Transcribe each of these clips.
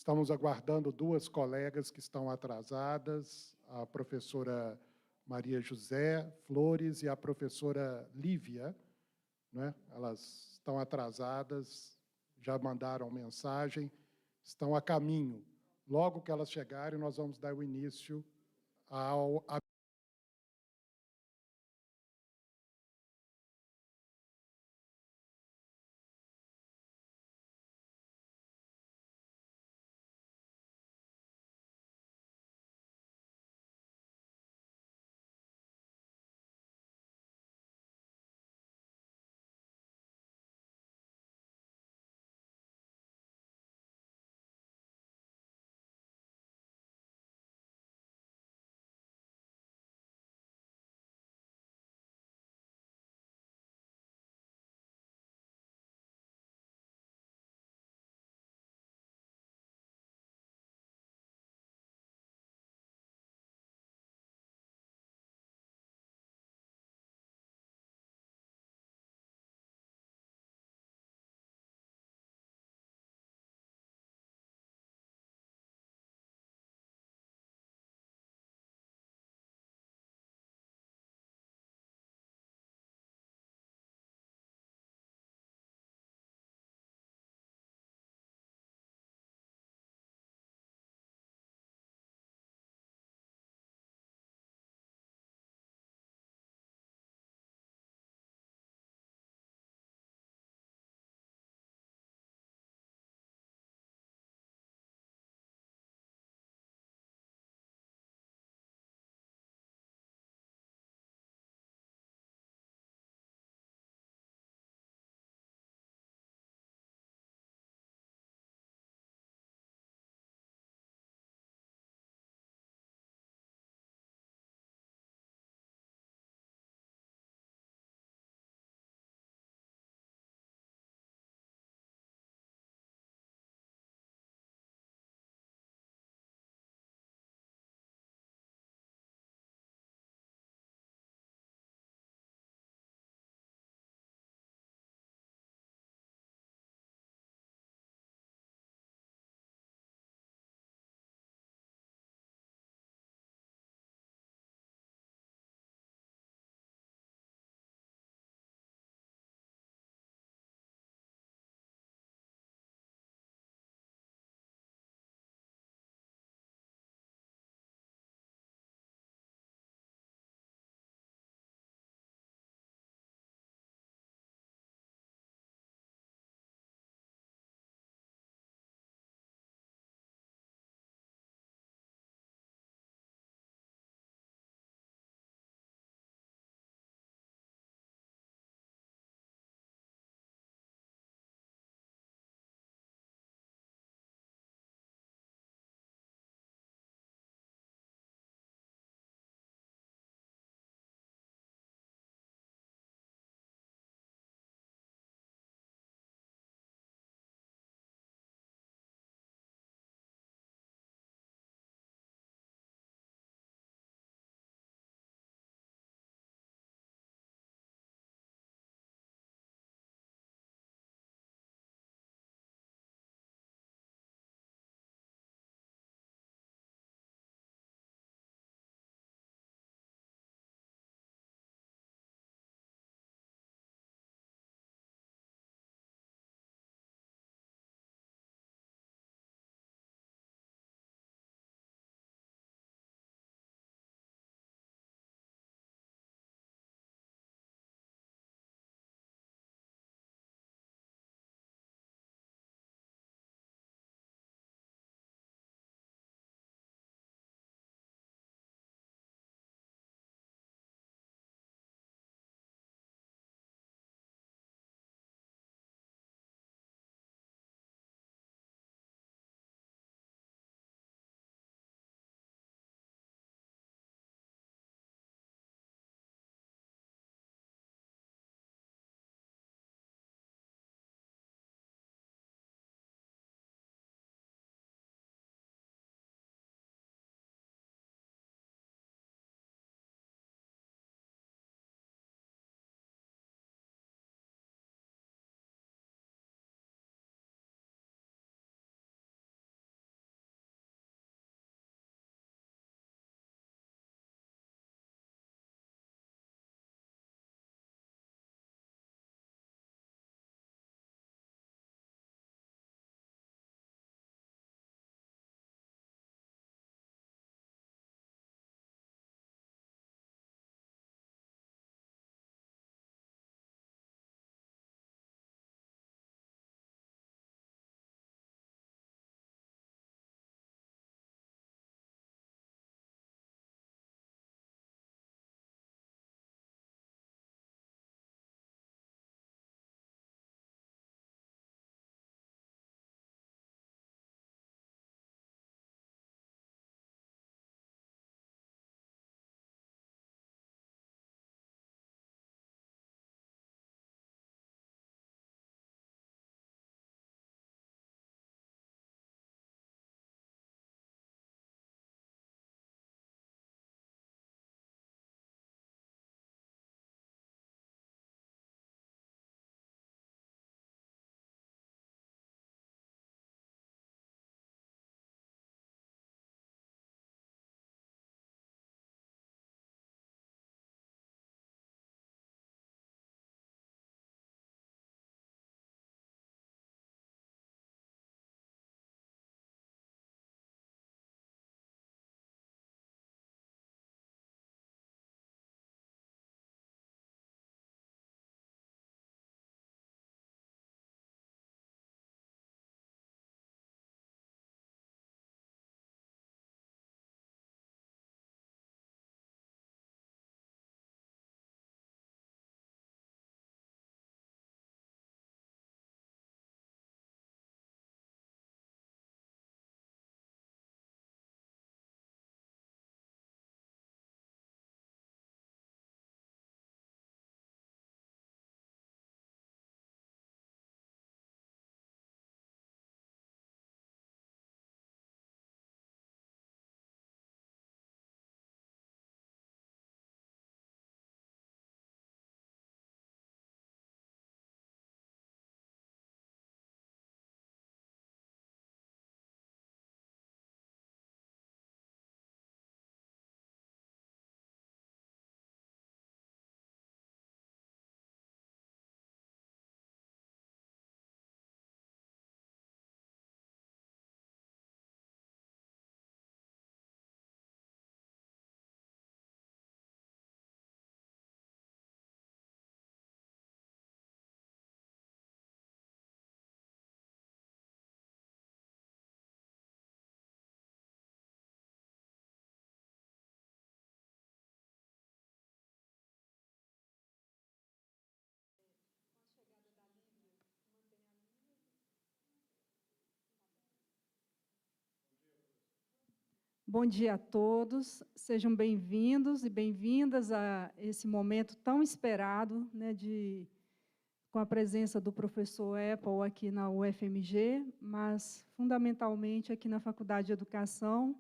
Estamos aguardando duas colegas que estão atrasadas, a professora Maria José Flores e a professora Lívia, né? Elas estão atrasadas, já mandaram mensagem, estão a caminho. Logo que elas chegarem, nós vamos dar o início à Bom dia a todos, sejam bem-vindos e bem-vindas a esse momento tão esperado, né, com a presença do professor Apple aqui na UFMG, mas, fundamentalmente, aqui na Faculdade de Educação,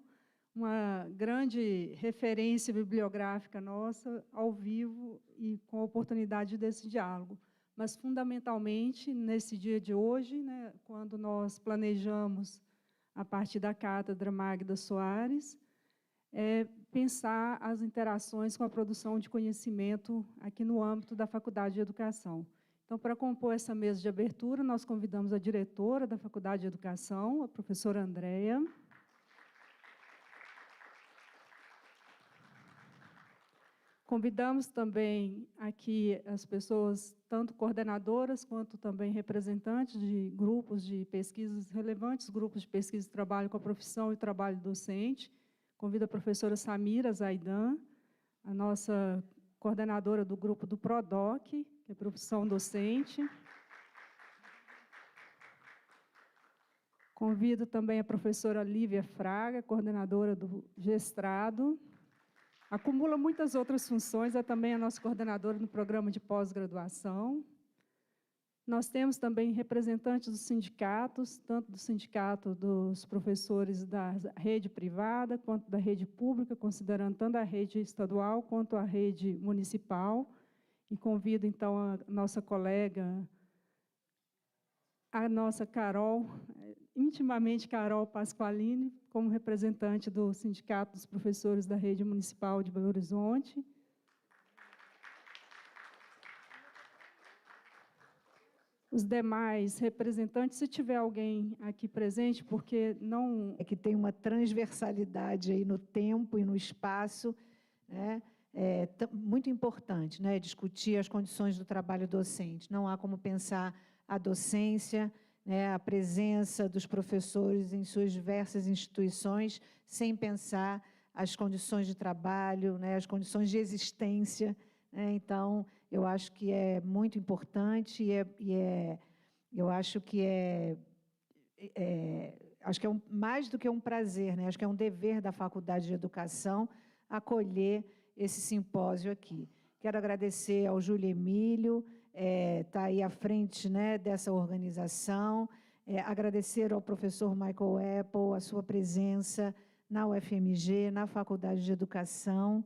uma grande referência bibliográfica nossa, ao vivo e com a oportunidade desse diálogo. Mas, fundamentalmente, nesse dia de hoje, né, quando nós planejamos, a partir da Cátedra Magda Soares, pensar as interações com a produção de conhecimento aqui no âmbito da Faculdade de Educação. Então, para compor essa mesa de abertura, nós convidamos a diretora da Faculdade de Educação, a professora Andréia. Convidamos também aqui as pessoas, tanto coordenadoras, quanto também representantes de grupos de pesquisas relevantes, grupos de pesquisa de trabalho com a profissão e trabalho docente. Convido a professora Samira Zaidan, a nossa coordenadora do grupo do PRODOC, que é profissão docente. Convido também a professora Lívia Fraga, coordenadora do GESTRADO. Acumula muitas outras funções, é também a nossa coordenadora no programa de pós-graduação. Nós temos também representantes dos sindicatos, tanto do sindicato dos professores da rede privada, quanto da rede pública, considerando tanto a rede estadual quanto a rede municipal. E convido, então, a nossa colega, a nossa Carol, intimamente Carol Pasqualini, como representante do Sindicato dos Professores da Rede Municipal de Belo Horizonte. Os demais representantes, se tiver alguém aqui presente, porque não... É que tem uma transversalidade aí no tempo e no espaço, né? Muito importante, né? Discutir as condições do trabalho docente. Não há como pensar a docência, né, a presença dos professores em suas diversas instituições, sem pensar as condições de trabalho, né, as condições de existência, né? Então, eu acho que é muito importante eu acho que mais do que um prazer, né? Acho que é um dever da Faculdade de Educação acolher esse simpósio aqui. Quero agradecer ao Júlio Emílio, está aí à frente, né, dessa organização, agradecer ao professor Michael Apple a sua presença na UFMG, na Faculdade de Educação.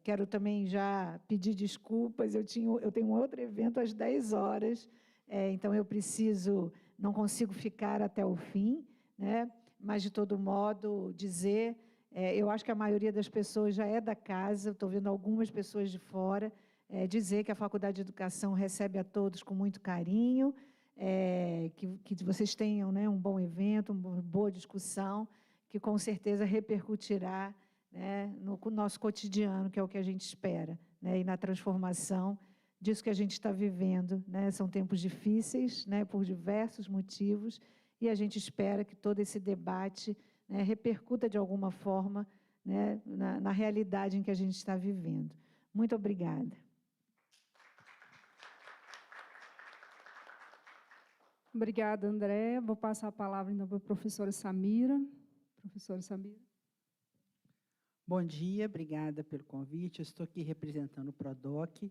Quero também já pedir desculpas, eu tenho um outro evento às 10 horas, então eu não consigo ficar até o fim, né? Mas, de todo modo, dizer, eu acho que a maioria das pessoas já é da casa, estou vendo algumas pessoas de fora, dizer que a Faculdade de Educação recebe a todos com muito carinho, que vocês tenham, né, um bom evento, uma boa discussão, que com certeza repercutirá, né, no nosso cotidiano, que é o que a gente espera, né, e na transformação disso que a gente está vivendo, né? São tempos difíceis, né, por diversos motivos, e a gente espera que todo esse debate, né, repercuta de alguma forma, né, na realidade em que a gente está vivendo. Muito obrigada. Obrigada, André. Vou passar a palavra então para a professora Samira. Professora Samira. Bom dia, obrigada pelo convite. Eu estou aqui representando o PRODOC,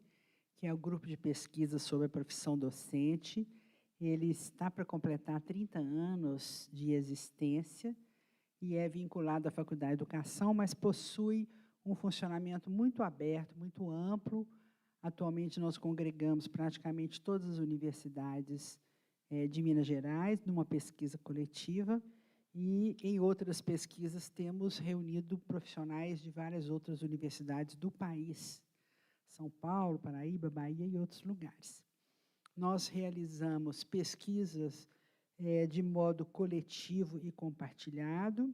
que é o grupo de pesquisa sobre a profissão docente. Ele está para completar 30 anos de existência e é vinculado à Faculdade de Educação, mas possui um funcionamento muito aberto, muito amplo. Atualmente, nós congregamos praticamente todas as universidades de Minas Gerais, numa pesquisa coletiva, e em outras pesquisas temos reunido profissionais de várias outras universidades do país, São Paulo, Paraíba, Bahia e outros lugares. Nós realizamos pesquisas de modo coletivo e compartilhado,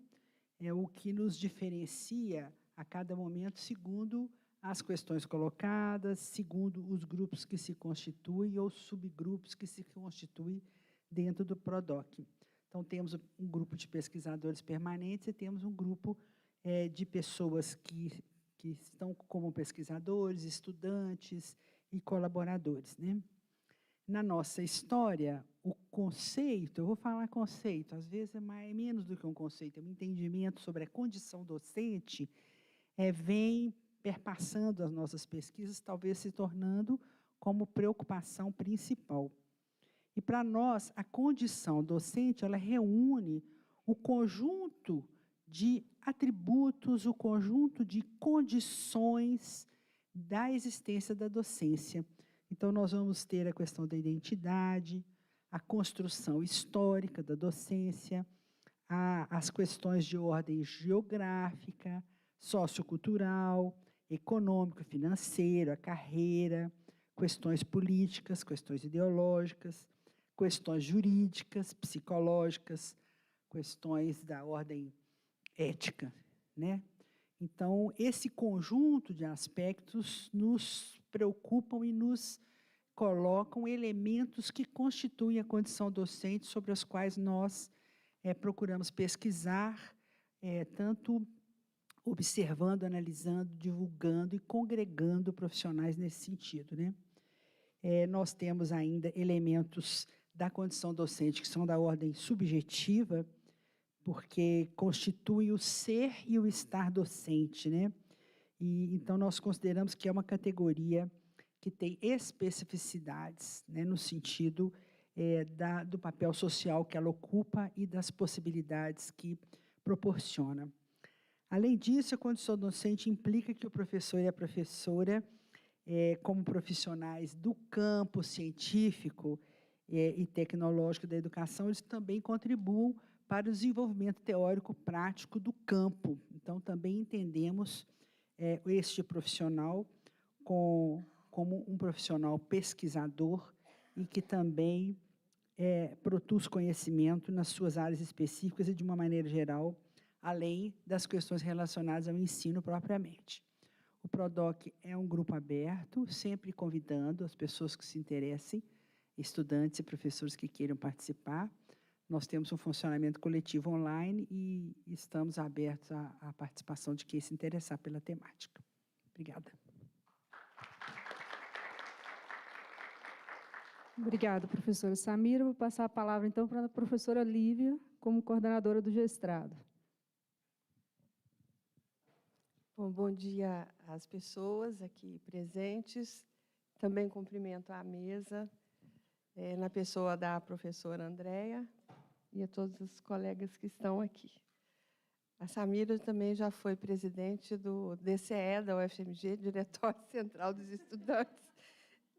o que nos diferencia a cada momento segundo as questões colocadas, segundo os grupos que se constituem ou subgrupos que se constituem dentro do PRODOC. Então, temos um grupo de pesquisadores permanentes e temos um grupo de pessoas que estão como pesquisadores, estudantes e colaboradores, né? Na nossa história, o conceito, eu vou falar conceito, às vezes é menos do que um conceito, é um entendimento sobre a condição docente, vem perpassando as nossas pesquisas, talvez se tornando como preocupação principal. E, para nós, a condição docente, ela reúne o conjunto de atributos, o conjunto de condições da existência da docência. Então, nós vamos ter a questão da identidade, a construção histórica da docência, as questões de ordem geográfica, sociocultural, econômico, financeiro, a carreira, questões políticas, questões ideológicas, questões jurídicas, psicológicas, questões da ordem ética, né? Então, esse conjunto de aspectos nos preocupam e nos colocam elementos que constituem a condição docente sobre as quais nós procuramos pesquisar, tanto observando, analisando, divulgando e congregando profissionais nesse sentido, né? Nós temos ainda elementos da condição docente que são da ordem subjetiva, porque constitui o ser e o estar docente, né? E, então, nós consideramos que é uma categoria que tem especificidades, né, no sentido do papel social que ela ocupa e das possibilidades que proporciona. Além disso, a condição docente implica que o professor e a professora, como profissionais do campo científico e tecnológico da educação, eles também contribuam para o desenvolvimento teórico-prático do campo. Então, também entendemos este profissional como um profissional pesquisador e que também produz conhecimento nas suas áreas específicas e, de uma maneira geral, além das questões relacionadas ao ensino propriamente. O PRODOC é um grupo aberto, sempre convidando as pessoas que se interessem, estudantes e professores que queiram participar. Nós temos um funcionamento coletivo online e estamos abertos à participação de quem se interessar pela temática. Obrigada. Obrigada, professora Samira. Vou passar a palavra, então, para a professora Lívia, como coordenadora do GESTRADO. Bom dia às pessoas aqui presentes. Também cumprimento a mesa, na pessoa da professora Andréia e a todos os colegas que estão aqui. A Samira também já foi presidente do DCE, da UFMG, Diretório Central dos Estudantes,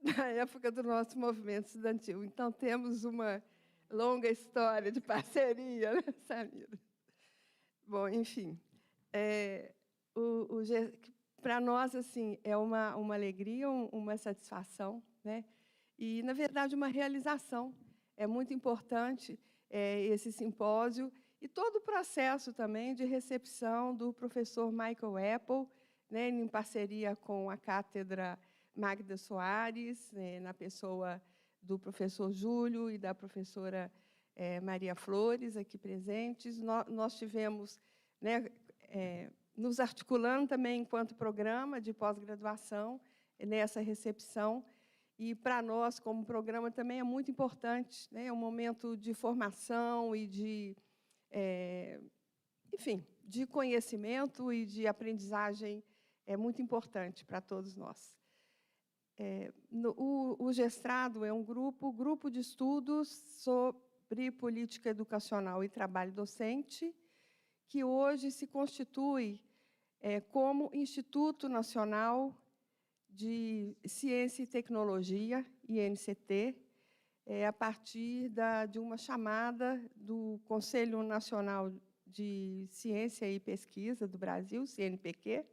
na época do nosso movimento estudantil. Então, temos uma longa história de parceria, né, Samira? Bom, enfim, para nós, assim, é uma alegria, uma satisfação, né? E, na verdade, uma realização. É muito importante esse simpósio e todo o processo também de recepção do professor Michael Apple, né, em parceria com a Cátedra Magda Soares, na pessoa do professor Júlio e da professora Maria Flores, aqui presentes. Nós tivemos, né, nos articulando também enquanto programa de pós-graduação nessa recepção. E, para nós, como programa, também é muito importante, né? É um momento de formação e de, enfim, de conhecimento e de aprendizagem muito importante para todos nós. O GESTRADO é um grupo de estudos sobre política educacional e trabalho docente, que hoje se constitui como Instituto Nacional de Ciência e Tecnologia, INCT, a partir de uma chamada do Conselho Nacional de Ciência e Pesquisa do Brasil, CNPq.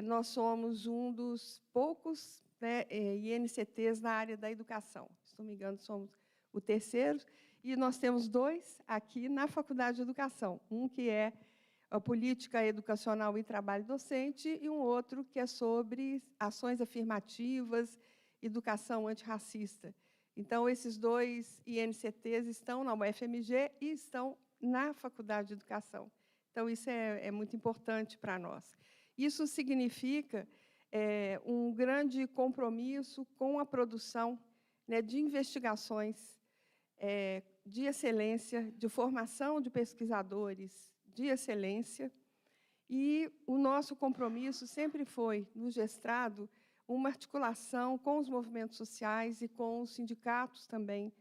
Nós somos um dos poucos, né, INCTs na área da educação. Se não me engano, somos o terceiro. E nós temos dois aqui na Faculdade de Educação. Um que é a Política Educacional e Trabalho Docente e um outro que é sobre ações afirmativas, educação antirracista. Então, esses dois INCTs estão na UFMG e estão na Faculdade de Educação. Então, isso é muito importante para nós. Isso significa um grande compromisso com a produção, né, de investigações de excelência, de formação de pesquisadores de excelência. E o nosso compromisso sempre foi, no GESTRADO, uma articulação com os movimentos sociais e com os sindicatos também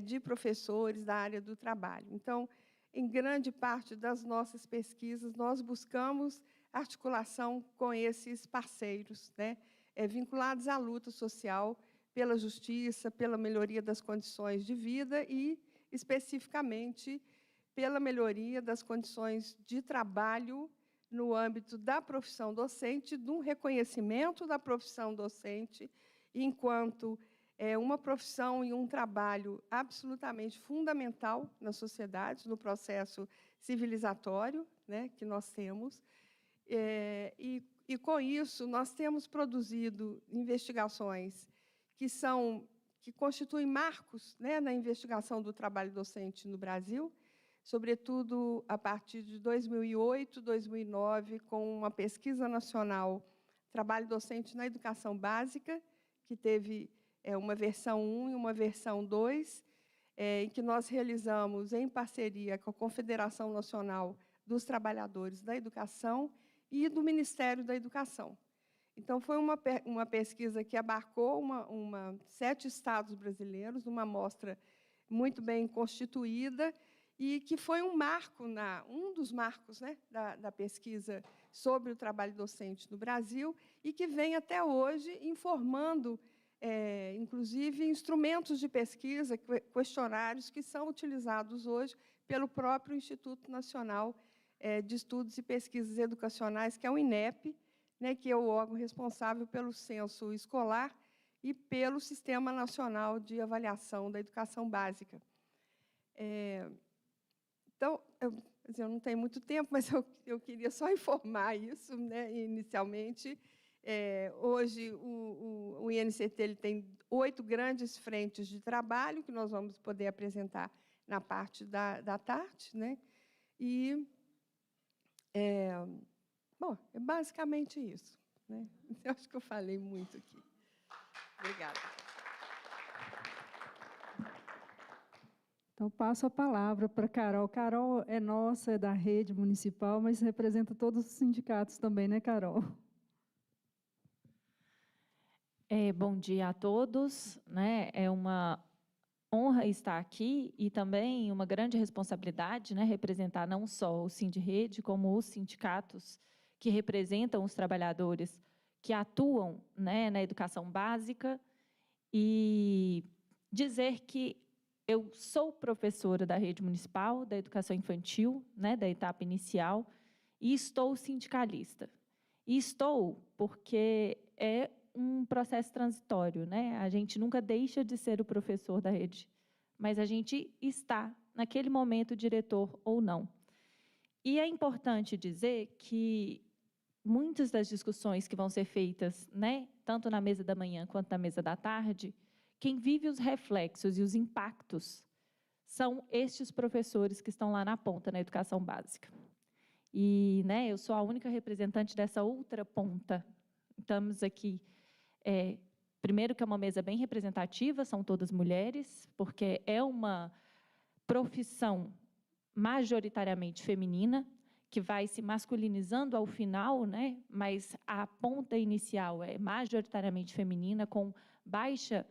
de professores da área do trabalho. Então, em grande parte das nossas pesquisas, nós buscamos articulação com esses parceiros, né, vinculados à luta social pela justiça, pela melhoria das condições de vida e, especificamente, pela melhoria das condições de trabalho no âmbito da profissão docente, de um reconhecimento da profissão docente, enquanto uma profissão e um trabalho absolutamente fundamental na sociedade, no processo civilizatório, né, que nós temos. E, com isso, nós temos produzido investigações que constituem marcos, né, na investigação do trabalho docente no Brasil, sobretudo a partir de 2008, 2009, com uma pesquisa nacional, Trabalho Docente na Educação Básica, que teve uma versão 1 e uma versão 2, em que nós realizamos em parceria com a Confederação Nacional dos Trabalhadores da Educação e do Ministério da Educação. Então, foi uma pesquisa que abarcou 7 estados brasileiros, uma amostra muito bem constituída, e que foi um dos marcos, né, da pesquisa sobre o trabalho docente no Brasil, e que vem até hoje informando, inclusive, instrumentos de pesquisa, questionários que são utilizados hoje pelo próprio Instituto Nacional de Estudos e Pesquisas Educacionais, que é o INEP, né, que é o órgão responsável pelo censo escolar e pelo Sistema Nacional de Avaliação da Educação Básica. Então, eu não tenho muito tempo, mas eu queria só informar isso, né, inicialmente. Hoje, o INCT ele tem 8 grandes frentes de trabalho, que nós vamos poder apresentar na parte da tarde, né? E, bom, é basicamente isso, né? Eu acho que eu falei muito aqui. Obrigada. Então, passo a palavra para a Carol. Carol é nossa, é da rede municipal, mas representa todos os sindicatos também, né, Carol? Bom dia a todos, né? É uma honra estar aqui e também uma grande responsabilidade, né, representar não só o Sindirrede, como os sindicatos que representam os trabalhadores que atuam, né, na educação básica, e dizer que eu sou professora da rede municipal, da educação infantil, né, da etapa inicial, e estou sindicalista. E estou porque é um processo transitório, né? A gente nunca deixa de ser o professor da rede, mas a gente está, naquele momento, diretor ou não. E é importante dizer que muitas das discussões que vão ser feitas, né, tanto na mesa da manhã quanto na mesa da tarde, quem vive os reflexos e os impactos são estes professores que estão lá na ponta, na educação básica. E, né, eu sou a única representante dessa outra ponta. Estamos aqui, primeiro que é uma mesa bem representativa, são todas mulheres, porque é uma profissão majoritariamente feminina, que vai se masculinizando ao final, né, mas a ponta inicial é majoritariamente feminina, com baixa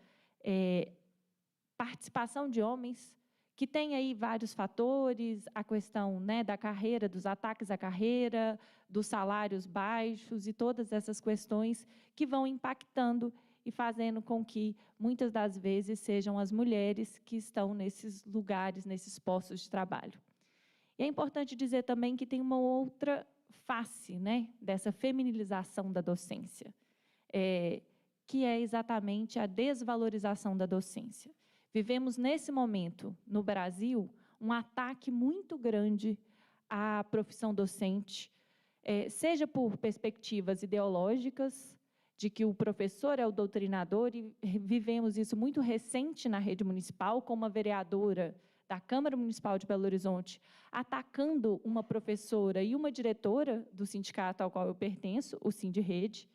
participação de homens, que tem aí vários fatores, a questão, né, da carreira, dos ataques à carreira, dos salários baixos e todas essas questões que vão impactando e fazendo com que, muitas das vezes, sejam as mulheres que estão nesses lugares, nesses postos de trabalho. E é importante dizer também que tem uma outra face, né, dessa feminilização da docência, que é exatamente a desvalorização da docência. Vivemos, nesse momento, no Brasil, um ataque muito grande à profissão docente, seja por perspectivas ideológicas, de que o professor é o doutrinador, e vivemos isso muito recente na rede municipal, com uma vereadora da Câmara Municipal de Belo Horizonte, atacando uma professora e uma diretora do sindicato ao qual eu pertenço, o Sindirrede.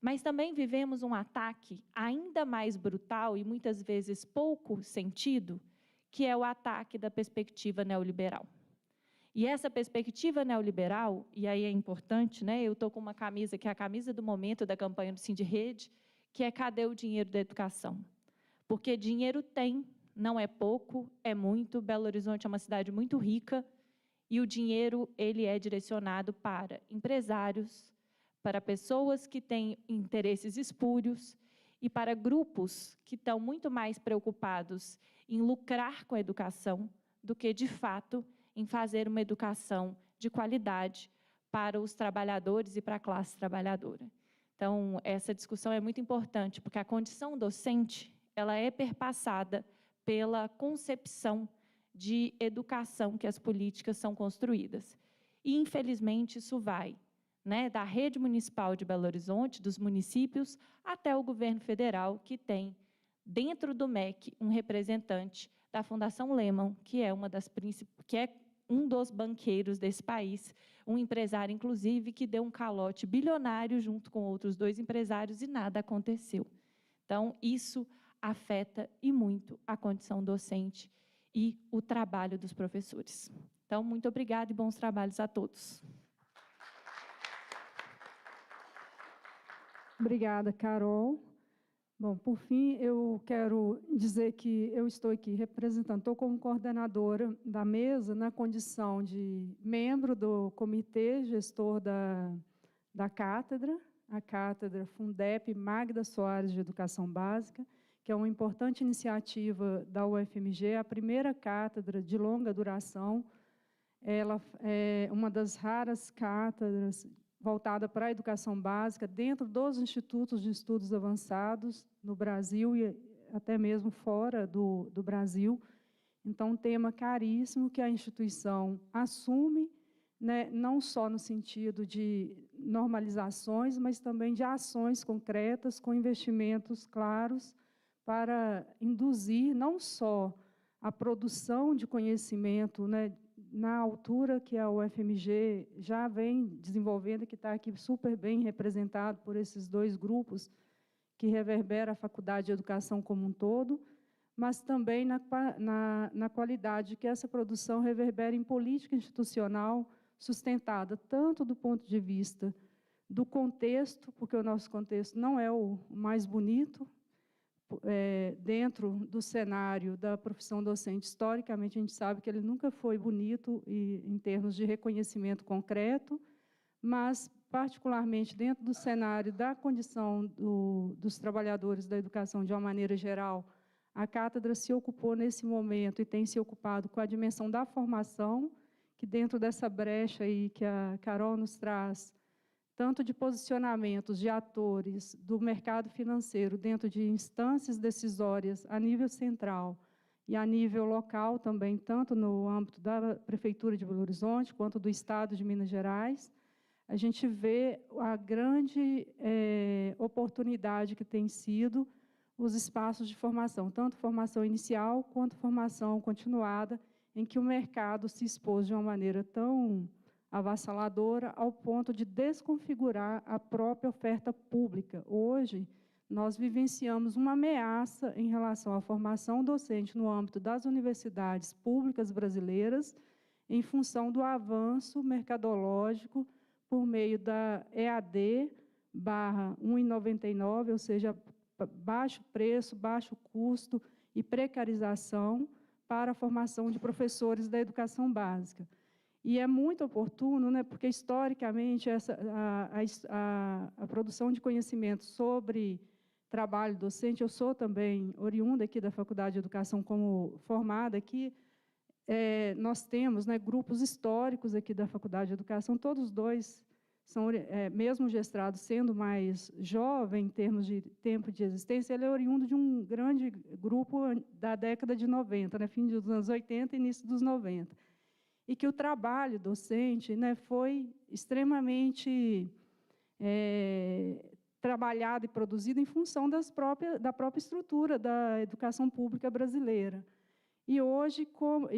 Mas também vivemos um ataque ainda mais brutal e muitas vezes pouco sentido, que é o ataque da perspectiva neoliberal. E essa perspectiva neoliberal, e aí é importante, né, eu estou com uma camisa que é a camisa do momento da campanha do Sindirrede, que é cadê o dinheiro da educação? Porque dinheiro tem, não é pouco, é muito. Belo Horizonte é uma cidade muito rica, e o dinheiro ele é direcionado para empresários, para pessoas que têm interesses espúrios e para grupos que estão muito mais preocupados em lucrar com a educação do que, de fato, em fazer uma educação de qualidade para os trabalhadores e para a classe trabalhadora. Então, essa discussão é muito importante, porque a condição docente ela é perpassada pela concepção de educação que as políticas são construídas. E, infelizmente, isso vai, né, da rede municipal de Belo Horizonte, dos municípios, até o governo federal, que tem, dentro do MEC, um representante da Fundação Lehman, que é um dos banqueiros desse país, um empresário, inclusive, que deu um calote bilionário junto com outros 2 empresários e nada aconteceu. Então, isso afeta e muito a condição docente e o trabalho dos professores. Então, muito obrigada e bons trabalhos a todos. Obrigada, Carol. Bom, por fim, eu quero dizer que eu estou aqui representando, estou como coordenadora da mesa, na condição de membro do comitê gestor da cátedra, a cátedra Fundep Magda Soares de Educação Básica, que é uma importante iniciativa da UFMG, a primeira cátedra de longa duração. Ela é uma das raras cátedras voltada para a educação básica dentro dos institutos de estudos avançados no Brasil e até mesmo fora do Brasil. Então, um tema caríssimo que a instituição assume, né, não só no sentido de normalizações, mas também de ações concretas, com investimentos claros, para induzir não só a produção de conhecimento, né, na altura que a UFMG já vem desenvolvendo, que está aqui super bem representado por esses 2 grupos, que reverbera a Faculdade de Educação como um todo, mas também na qualidade que essa produção reverbera em política institucional sustentada, tanto do ponto de vista do contexto, porque o nosso contexto não é o mais bonito, dentro do cenário da profissão docente, historicamente, a gente sabe que ele nunca foi bonito em termos de reconhecimento concreto, mas, particularmente, dentro do cenário da condição dos trabalhadores da educação, de uma maneira geral, a cátedra se ocupou, nesse momento, e tem se ocupado com a dimensão da formação, que, dentro dessa brecha aí que a Carol nos traz, tanto de posicionamentos de atores do mercado financeiro dentro de instâncias decisórias a nível central e a nível local também, tanto no âmbito da Prefeitura de Belo Horizonte quanto do Estado de Minas Gerais, a gente vê a grande oportunidade que tem sido os espaços de formação, tanto formação inicial quanto formação continuada, em que o mercado se expôs de uma maneira tão avassaladora ao ponto de desconfigurar a própria oferta pública. Hoje, nós vivenciamos uma ameaça em relação à formação docente no âmbito das universidades públicas brasileiras, em função do avanço mercadológico por meio da EAD /1,99, ou seja, baixo preço, baixo custo e precarização para a formação de professores da educação básica. E é muito oportuno, né, porque, historicamente, a produção de conhecimento sobre trabalho docente, eu sou também oriunda aqui da Faculdade de Educação como formada aqui, nós temos, né, grupos históricos aqui da Faculdade de Educação, todos 2 são, mesmo o GESTRADO sendo mais jovem em termos de tempo de existência, ele é oriundo de um grande grupo da década de 90, né, fim dos anos 80 e início dos 90. E que o trabalho docente, né, foi extremamente trabalhado e produzido em função da própria estrutura da educação pública brasileira. E hoje, como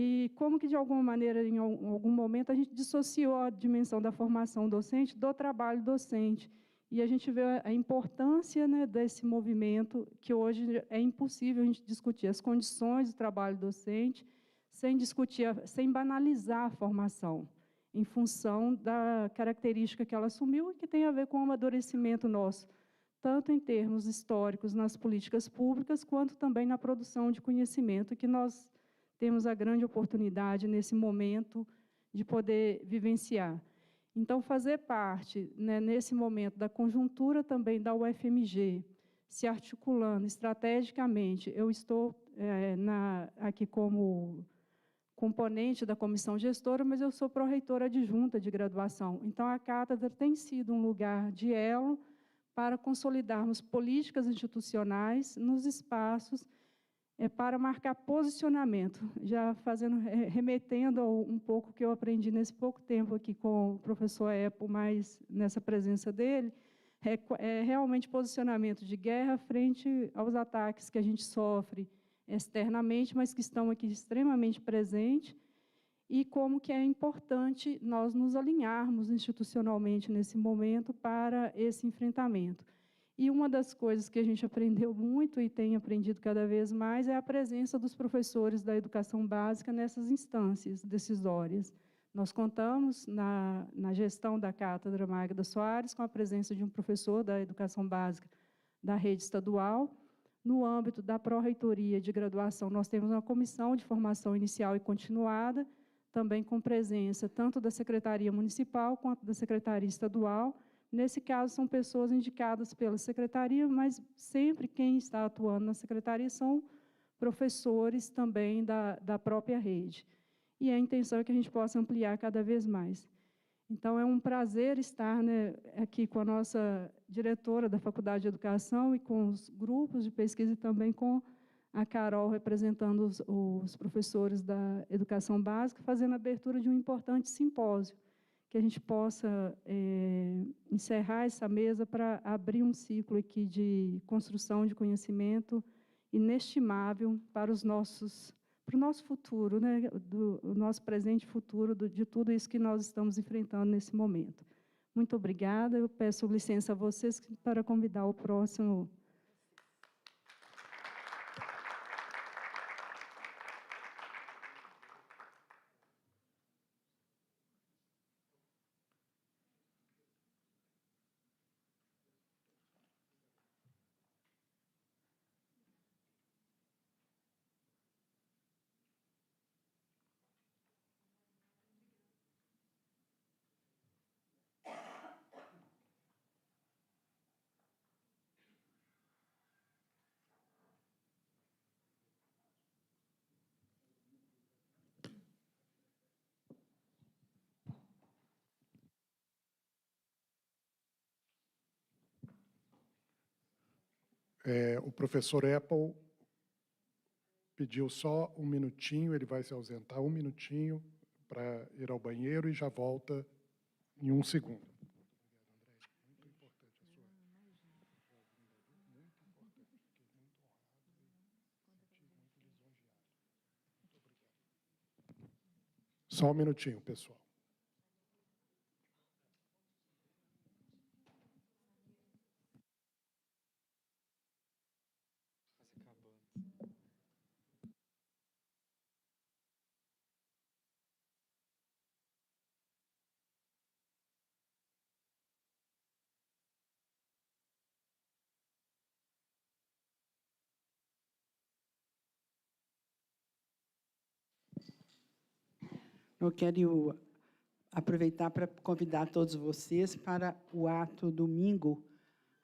que, de alguma maneira, em algum momento, a gente dissociou a dimensão da formação docente do trabalho docente. E a gente vê a importância, né, desse movimento, que hoje é impossível a gente discutir as condições do trabalho docente sem discutir, sem banalizar a formação, em função da característica que ela assumiu e que tem a ver com o amadurecimento nosso, tanto em termos históricos nas políticas públicas, quanto também na produção de conhecimento, que nós temos a grande oportunidade, nesse momento, de poder vivenciar. Então, fazer parte, né, nesse momento, da conjuntura também da UFMG, se articulando estrategicamente, eu estou aqui como componente da comissão gestora, mas eu sou pró-reitora adjunta de graduação. Então, a cátedra tem sido um lugar de elo para consolidarmos políticas institucionais nos espaços para marcar posicionamento, já remetendo um pouco que eu aprendi nesse pouco tempo aqui com o professor Epo, mas nessa presença dele, realmente posicionamento de guerra frente aos ataques que a gente sofre externamente, mas que estão aqui extremamente presentes, e como que é importante nós nos alinharmos institucionalmente nesse momento para esse enfrentamento. E uma das coisas que a gente aprendeu muito e tem aprendido cada vez mais é a presença dos professores da educação básica nessas instâncias decisórias. Nós contamos, na gestão da Cátedra Magda Soares, com a presença de um professor da educação básica da rede estadual. No âmbito da pró-reitoria de graduação, nós temos uma comissão de formação inicial e continuada, também com presença tanto da Secretaria Municipal quanto da Secretaria Estadual. Nesse caso, são pessoas indicadas pela Secretaria, mas sempre quem está atuando na Secretaria são professores também da própria rede. E a intenção é que a gente possa ampliar cada vez mais. Então, é um prazer estar, né, aqui com a nossa diretora da Faculdade de Educação e com os grupos de pesquisa e também com a Carol, representando os professores da educação básica, fazendo a abertura de um importante simpósio, que a gente possa encerrar essa mesa para abrir um ciclo aqui de construção de conhecimento inestimável para o nosso futuro, né, o nosso presente e futuro, de tudo isso que nós estamos enfrentando nesse momento. Muito obrigada. Eu peço licença a vocês para convidar o próximo. O professor Apple pediu só um minutinho, ele vai se ausentar um minutinho para ir ao banheiro e já volta em um segundo. Só um minutinho, pessoal. Eu quero aproveitar para convidar todos vocês para o ato domingo,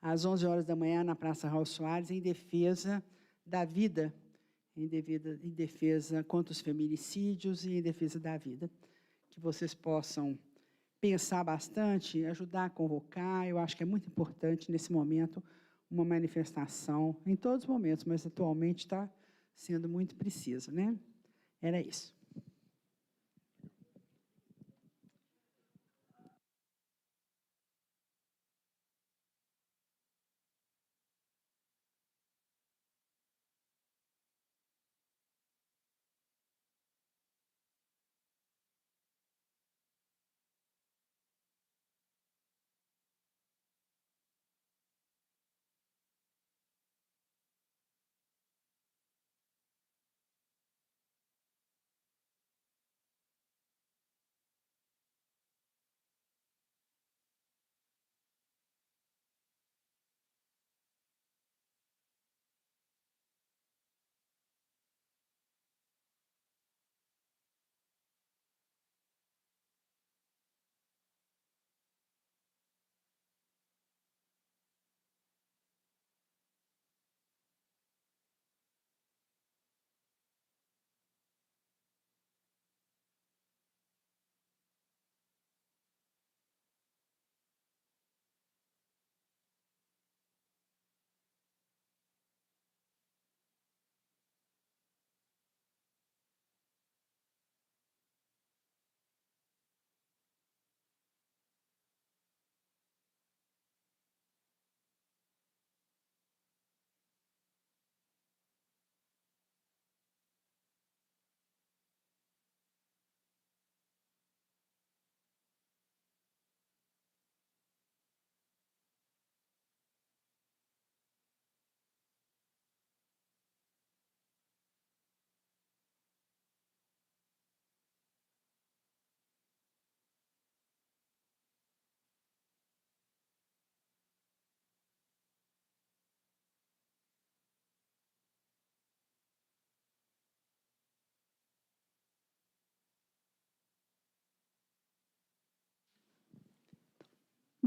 às 11 horas da manhã, na Praça Raul Soares, em defesa da vida, em defesa contra os feminicídios e em defesa da vida. Que vocês possam pensar bastante, ajudar a convocar. Eu acho que é muito importante, nesse momento, uma manifestação, em todos os momentos, mas atualmente está sendo muito preciso, né? Era isso.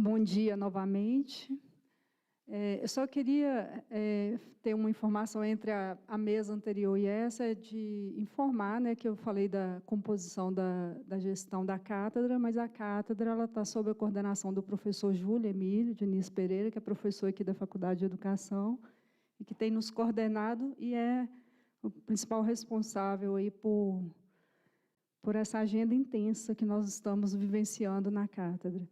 Bom dia novamente. Eu só queria ter uma informação entre a mesa anterior e essa, de informar, né, que eu falei da composição da gestão da cátedra, mas a cátedra está sob a coordenação do professor Júlio Emílio Diniz Pereira, que é professor aqui da Faculdade de Educação, e que tem nos coordenado e é o principal responsável aí por essa agenda intensa que nós estamos vivenciando na cátedra.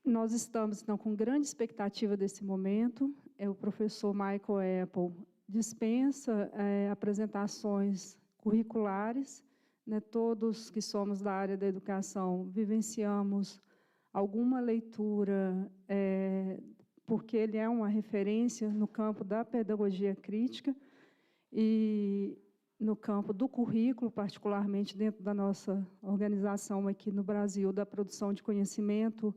Nós estamos, então, com grande expectativa desse momento. O professor Michael Apple dispensa apresentações curriculares, né? Todos que somos da área da educação vivenciamos alguma leitura, porque ele é uma referência no campo da pedagogia crítica e no campo do currículo, particularmente dentro da nossa organização aqui no Brasil, da produção de conhecimento.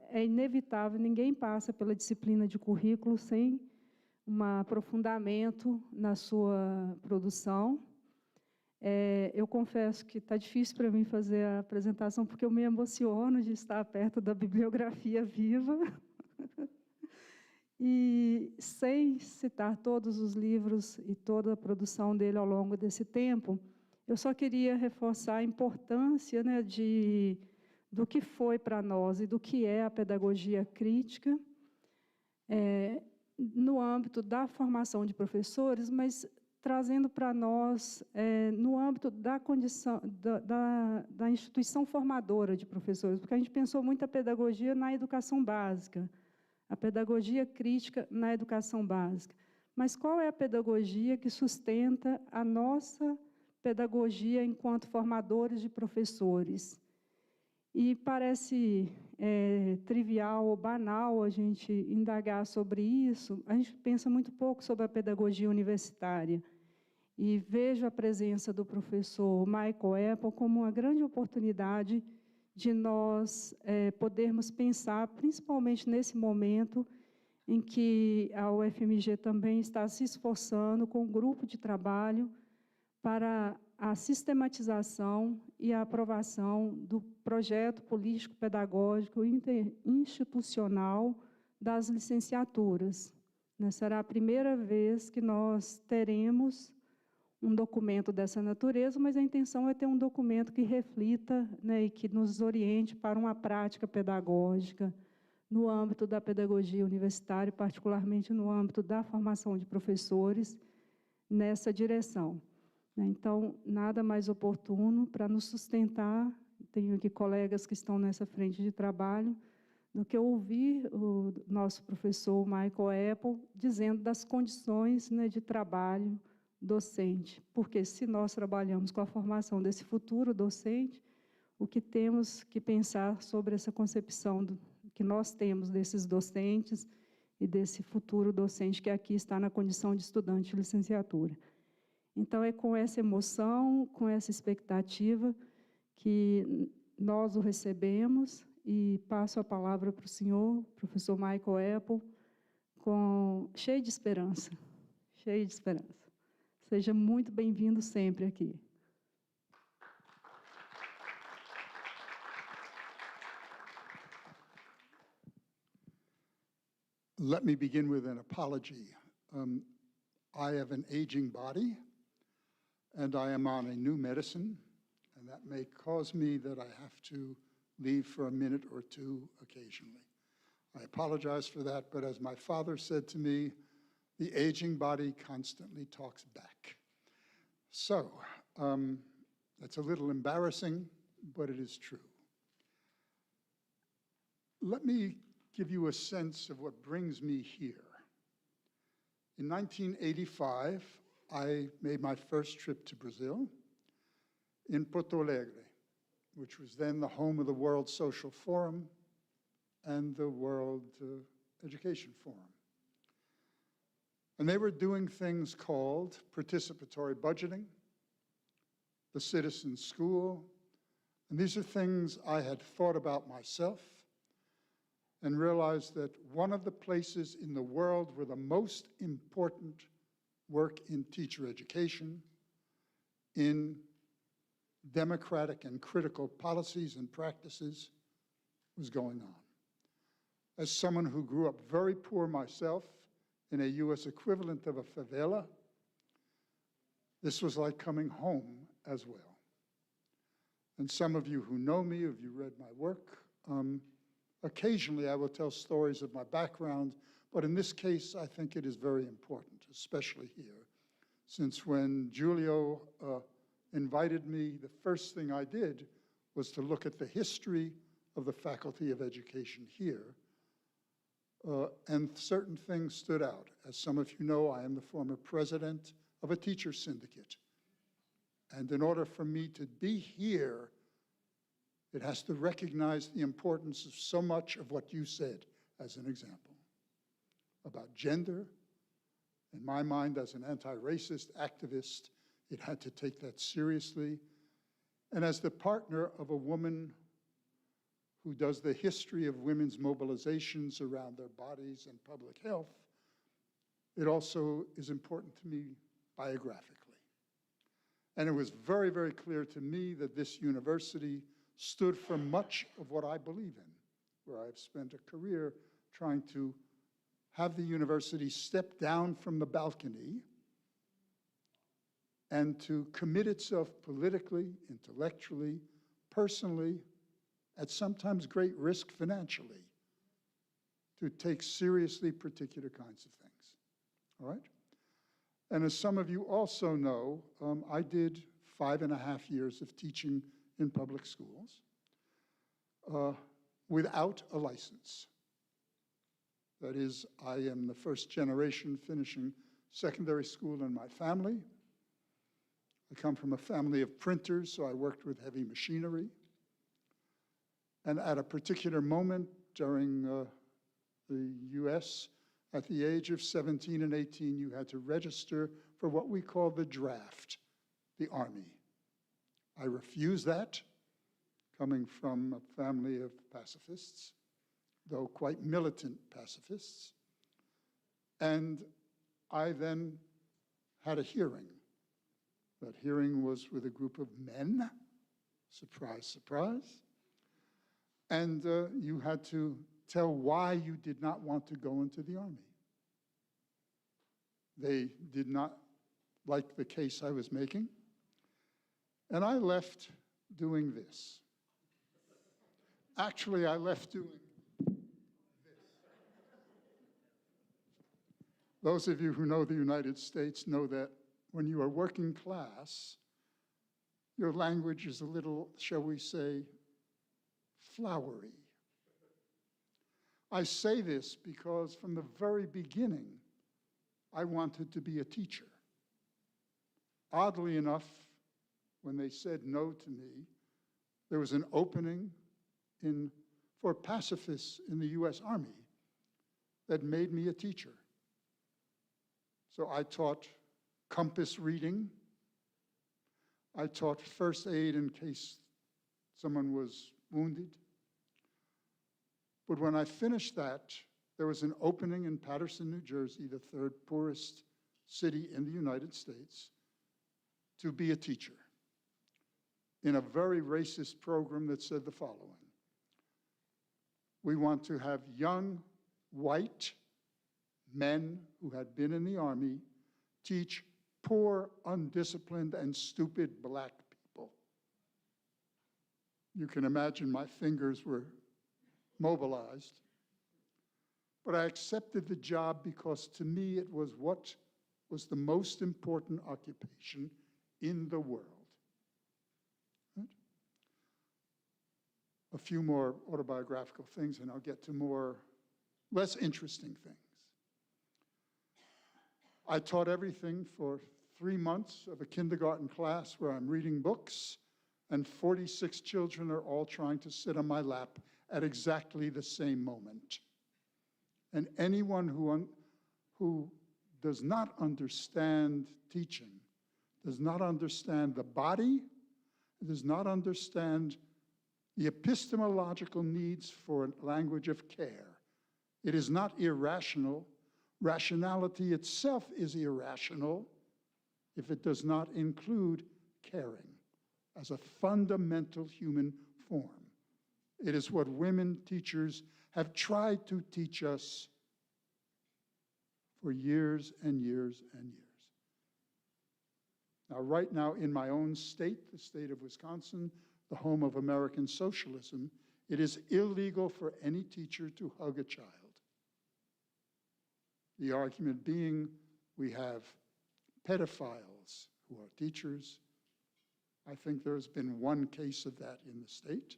É inevitável, ninguém passa pela disciplina de currículo sem um aprofundamento na sua produção. Eu confesso que está difícil para mim fazer a apresentação, porque eu me emociono de estar perto da bibliografia viva. E, sem citar todos os livros e toda a produção dele ao longo desse tempo, eu só queria reforçar a importância, né, do que foi para nós e do que é a pedagogia crítica no âmbito da formação de professores, mas trazendo para nós, no âmbito da condição da instituição formadora de professores, porque a gente pensou muito a pedagogia na educação básica, a pedagogia crítica na educação básica. Mas qual é a pedagogia que sustenta a nossa pedagogia enquanto formadores de professores? E parece trivial ou banal a gente indagar sobre isso. A gente pensa muito pouco sobre a pedagogia universitária. E vejo a presença do professor Michael Apple como uma grande oportunidade de nós podermos pensar, principalmente nesse momento em que a UFMG também está se esforçando com um grupo de trabalho para a sistematização e a aprovação do projeto político-pedagógico interinstitucional das licenciaturas. Será a primeira vez que nós teremos um documento dessa natureza, mas a intenção é ter um documento que reflita, né, e que nos oriente para uma prática pedagógica no âmbito da pedagogia universitária, particularmente no âmbito da formação de professores, nessa direção. Então, nada mais oportuno para nos sustentar, tenho aqui colegas que estão nessa frente de trabalho, do que ouvir o nosso professor Michael Apple dizendo das condições, né, de trabalho docente, porque se nós trabalhamos com a formação desse futuro docente, o que temos que pensar sobre essa concepção que nós temos desses docentes e desse futuro docente que aqui está na condição de estudante de licenciatura. Então, é com essa emoção, com essa expectativa que nós o recebemos e passo a palavra para o senhor, professor Michael Apple, cheio de esperança, cheio de esperança. Seja muito bem-vindo sempre aqui. Let me begin with an apology. I have an aging body, and I am on a new medicine, and that may cause me that I have to leave for a minute or two occasionally. I apologize for that, but as my father said to me, the aging body constantly talks back. So, that's a little embarrassing, but it is true. Let me give you a sense of what brings me here. In 1985, I made my first trip to Brazil in Porto Alegre, which was then the home of the World Social Forum and the World Education Forum. And they were doing things called participatory budgeting, the citizen school, and these are things I had thought about myself and realized that one of the places in the world where the most important work in teacher education, in democratic and critical policies and practices was going on. As someone who grew up very poor myself in a U.S. equivalent of a favela, this was like coming home as well. And some of you who know me, if you read my work, occasionally I will tell stories of my background, but in this case, I think it is very important, especially here, since when Giulio invited me, the first thing I did was to look at the history of the Faculty of Education here, and certain things stood out. As some of you know, I am the former president of a teacher syndicate. And in order for me to be here, it has to recognize the importance of so much of what you said, as an example, about gender. In my mind, as an anti-racist activist, it had to take that seriously. And as the partner of a woman who does the history of women's mobilizations around their bodies and public health, it also is important to me biographically. And it was very, very clear to me that this university stood for much of what I believe in, where I've spent a career trying to have the university step down from the balcony and to commit itself politically, intellectually, personally, at sometimes great risk financially, to take seriously particular kinds of things, all right? And as some of you also know, I did 5.5 years of teaching in public schools without a license. That is, I am the first generation finishing secondary school in my family. I come from a family of printers, so I worked with heavy machinery. And at a particular moment during the US, at the age of 17 and 18, you had to register for what we call the draft, the Army. I refused that, coming from a family of pacifists, though quite militant pacifists. And I then had a hearing. That hearing was with a group of men, surprise, surprise. And you had to tell why you did not want to go into the Army. They did not like the case I was making. And I left doing this. Actually, I left doing this. Those of you who know the United States know that when you are working class, your language is a little, shall we say, flowery. I say this because from the very beginning, I wanted to be a teacher. Oddly enough, when they said no to me, there was an opening for pacifists in the US Army that made me a teacher. So I taught compass reading. I taught first aid in case someone was wounded. But when I finished that, there was an opening in Paterson, New Jersey, the third poorest city in the United States, to be a teacher in a very racist program that said the following: we want to have young, white men who had been in the Army teach poor, undisciplined, and stupid black people. You can imagine my fingers were mobilized. But I accepted the job because to me it was what was the most important occupation in the world. Right? A few more autobiographical things and I'll get to more less interesting things. I taught everything for 3 months of a kindergarten class where I'm reading books and 46 children are all trying to sit on my lap at exactly the same moment. And anyone who does not understand teaching, does not understand the body, does not understand the epistemological needs for a language of care. It is not irrational. Rationality itself is irrational if it does not include caring. as a fundamental human form. It is what women teachers have tried to teach us for years and years and years. Now, right now, in my own state, the state of Wisconsin, the home of American socialism, it is illegal for any teacher to hug a child. The argument being, we have pedophiles who are teachers. I think there's been one case of that in the state.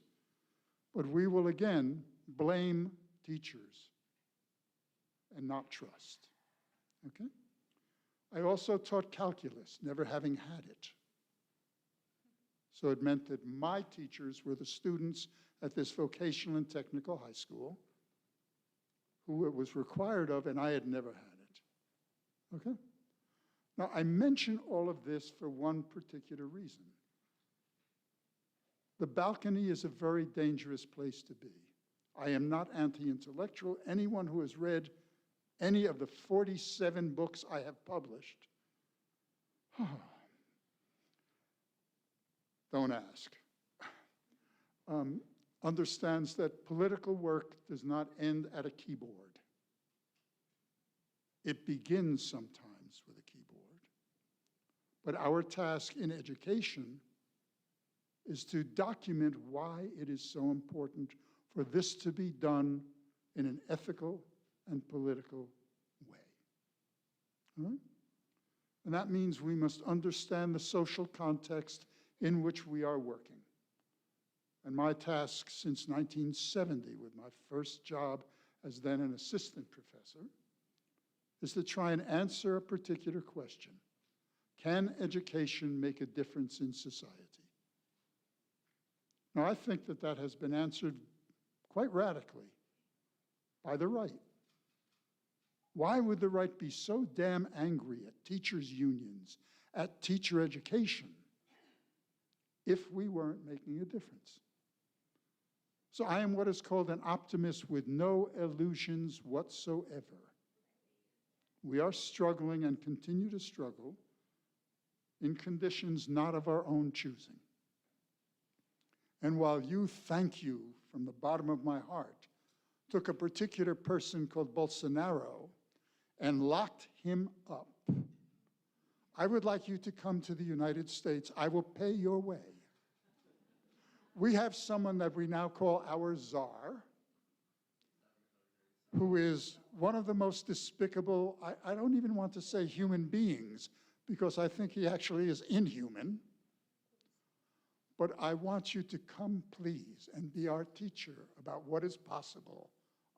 But we will again blame teachers and not trust. Okay? I also taught calculus, never having had it. So it meant that my teachers were the students at this vocational and technical high school who it was required of, and I had never had it. Okay? Now, I mention all of this for one particular reason. The balcony is a very dangerous place to be. I am not anti-intellectual. Anyone who has read any of the 47 books I have published, don't ask, understands that political work does not end at a keyboard. It begins sometimes with a keyboard. But our task in education is to document why it is so important for this to be done in an ethical and political way. All right? And that means we must understand the social context in which we are working. And my task since 1970, with my first job as then an assistant professor, is to try and answer a particular question. Can education make a difference in society? Now, I think that that has been answered quite radically by the right. Why would the right be so damn angry at teachers' unions, at teacher education, if we weren't making a difference? So I am what is called an optimist with no illusions whatsoever. We are struggling and continue to struggle in conditions not of our own choosing. And while you, thank you from the bottom of my heart, took a particular person called Bolsonaro and locked him up, I would like you to come to the United States. I will pay your way. We have someone that we now call our czar, who is one of the most despicable, I don't even want to say human beings, because I think he actually is inhuman. But I want you to come, please, and be our teacher about what is possible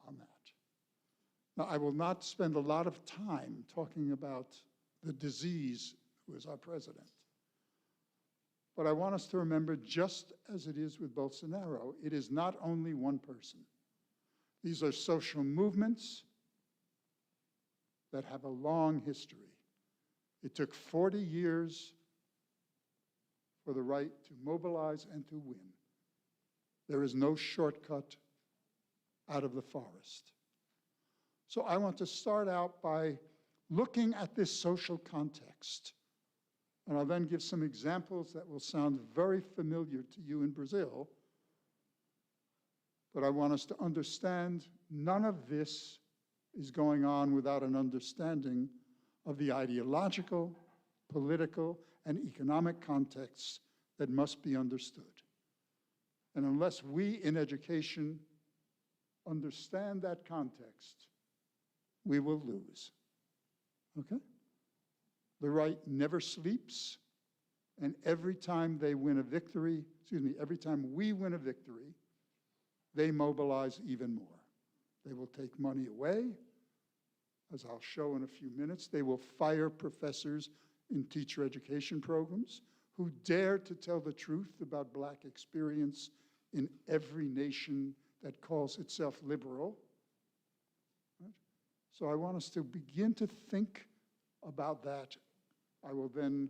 on that. Now, I will not spend a lot of time talking about the disease who is our president. But I want us to remember, just as it is with Bolsonaro, it is not only one person. These are social movements that have a long history. It took 40 years for the right to mobilize and to win. There is no shortcut out of the forest. So I want to start out by looking at this social context. And I'll then give some examples that will sound very familiar to you in Brazil. But I want us to understand none of this is going on without an understanding of the ideological, political, and economic contexts that must be understood. And unless we in education understand that context, we will lose. Okay? The right never sleeps, and every time they win a victory, every time we win a victory, they mobilize even more. They will take money away, as I'll show in a few minutes. They will fire professors in teacher education programs who dare to tell the truth about Black experience in every nation that calls itself liberal. Right? So I want us to begin to think about that. I will then,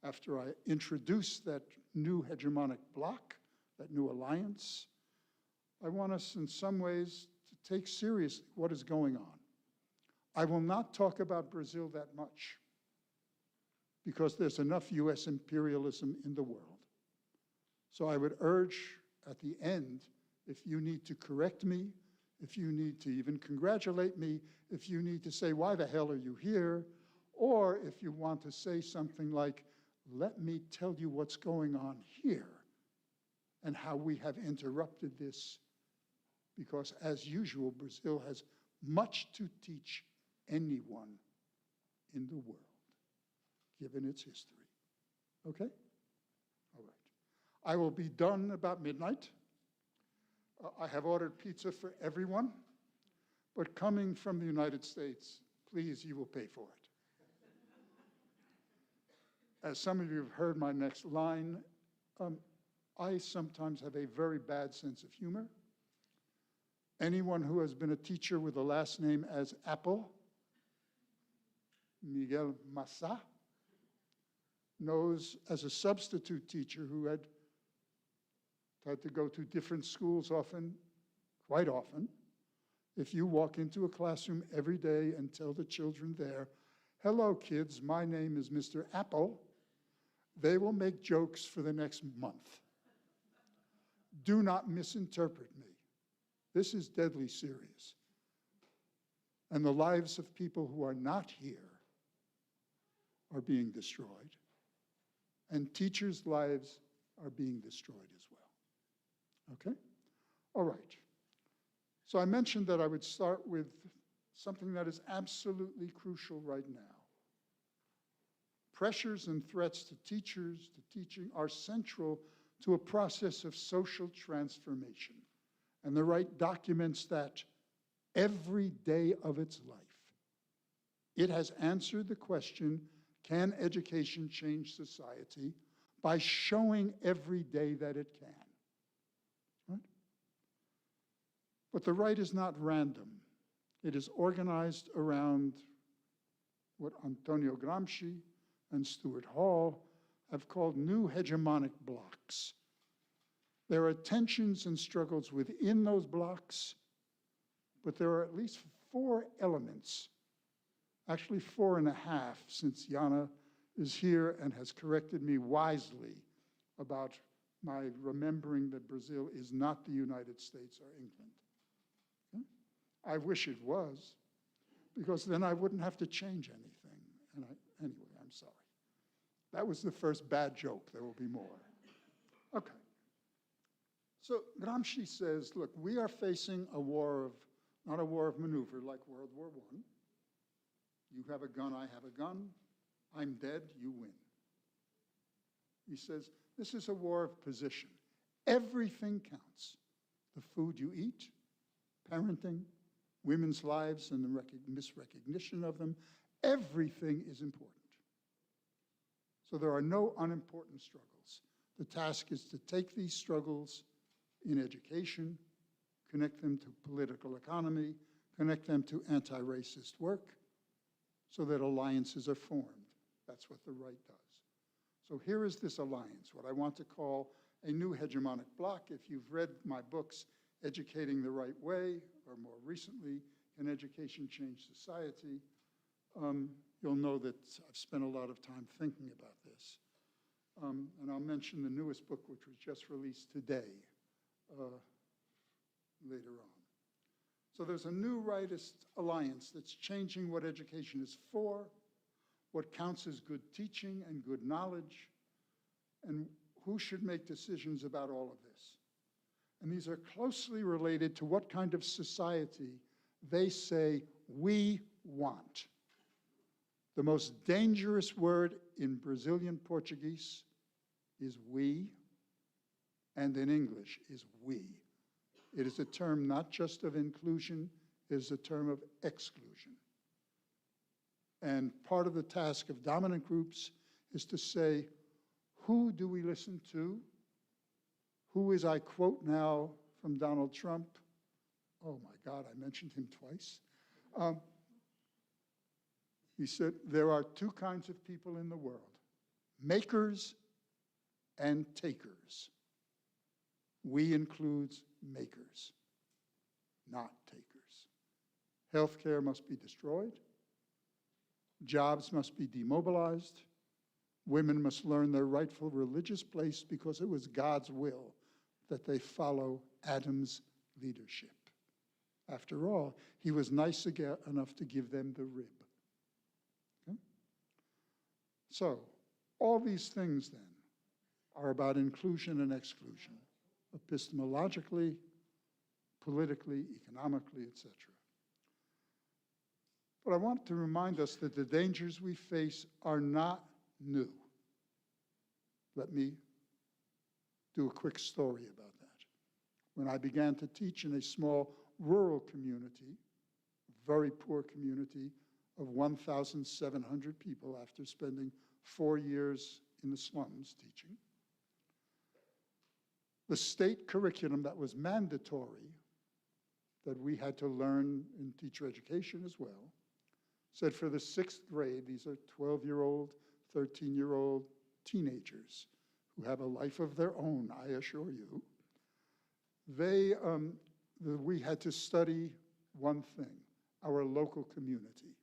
after I introduce that new hegemonic bloc, that new alliance, I want us in some ways to take seriously what is going on. I will not talk about Brazil that much, because there's enough US imperialism in the world. So I would urge at the end, if you need to correct me, if you need to even congratulate me, if you need to say, why the hell are you here? Or if you want to say something like, let me tell you what's going on here and how we have interrupted this, because as usual, Brazil has much to teach anyone in the world, given its history. Okay? All right. I will be done about midnight. I have ordered pizza for everyone, but coming from the United States, please, you will pay for it. As some of you have heard my next line, I sometimes have a very bad sense of humor. Anyone who has been a teacher with the last name as Apple, Miguel Massa, knows as a substitute teacher who had to go to different schools often, quite often, if you walk into a classroom every day and tell the children there, hello kids, my name is Mr. Apple, they will make jokes for the next month. Do not misinterpret me. This is deadly serious. And the lives of people who are not here are being destroyed. And teachers' lives are being destroyed as well. Okay? All right. So I mentioned that I would start with something that is absolutely crucial right now. Pressures and threats to teachers, to teaching, are central to a process of social transformation. And the right documents that every day of its life. It has answered the question, can education change society, by showing every day that it can. Right? But the right is not random. It is organized around what Antonio Gramsci and Stuart Hall have called new hegemonic blocks. There are tensions and struggles within those blocks, but there are at least 4 elements, actually 4.5, since Jana is here and has corrected me wisely about my remembering that Brazil is not the United States or England. Okay? I wish it was, because then I wouldn't have to change anything. And anyway, I'm sorry. That was the first bad joke. There will be more. Okay. So Gramsci says, look, we are facing a war of, not a war of maneuver like World War I. You have a gun, I have a gun. I'm dead, you win. He says, this is a war of position. Everything counts. The food you eat, parenting, women's lives and the misrecognition of them, everything is important. So there are no unimportant struggles. The task is to take these struggles in education, connect them to political economy, connect them to anti-racist work, so that alliances are formed. That's what the right does. So here is this alliance, what I want to call a new hegemonic bloc. If you've read my books, Educating the Right Way, or more recently, Can Education Change Society, you'll know that I've spent a lot of time thinking about this. And I'll mention the newest book, which was just released today, later on. So there's a new rightist alliance that's changing what education is for, what counts as good teaching and good knowledge, and who should make decisions about all of this. And these are closely related to what kind of society they say we want. The most dangerous word in Brazilian Portuguese is we, and in English is we. It is a term not just of inclusion, it is a term of exclusion. And part of the task of dominant groups is to say, who do we listen to? Who is, I quote now from Donald Trump, oh my God, I mentioned him twice. He said, there are 2 kinds of people in the world, makers and takers. We includes makers, not takers. Healthcare must be destroyed. Jobs must be demobilized. Women must learn their rightful religious place because it was God's will that they follow Adam's leadership. After all, he was nice enough to give them the rib. Okay? So, all these things then are about inclusion and exclusion, epistemologically, politically, economically, etc. But I want to remind us that the dangers we face are not new. Let me do a quick story about that. When I began to teach in a small rural community, a very poor community of 1,700 people after spending 4 years in the slums teaching, the state curriculum that was mandatory, that we had to learn in teacher education as well, said for the 6th grade, these are 12-year-old, 13-year-old teenagers who have a life of their own, I assure you, we had to study one thing, our local community.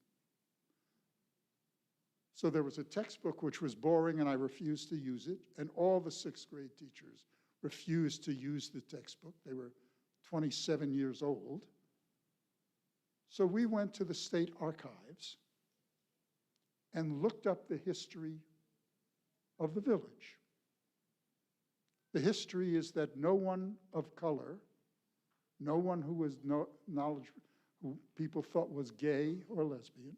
So there was a textbook which was boring and I refused to use it, and all the 6th grade teachers refused to use the textbook. They were 27 years old. So we went to the state archives and looked up the history of the village. The history is that no one of color, no one who was who people thought was gay or lesbian,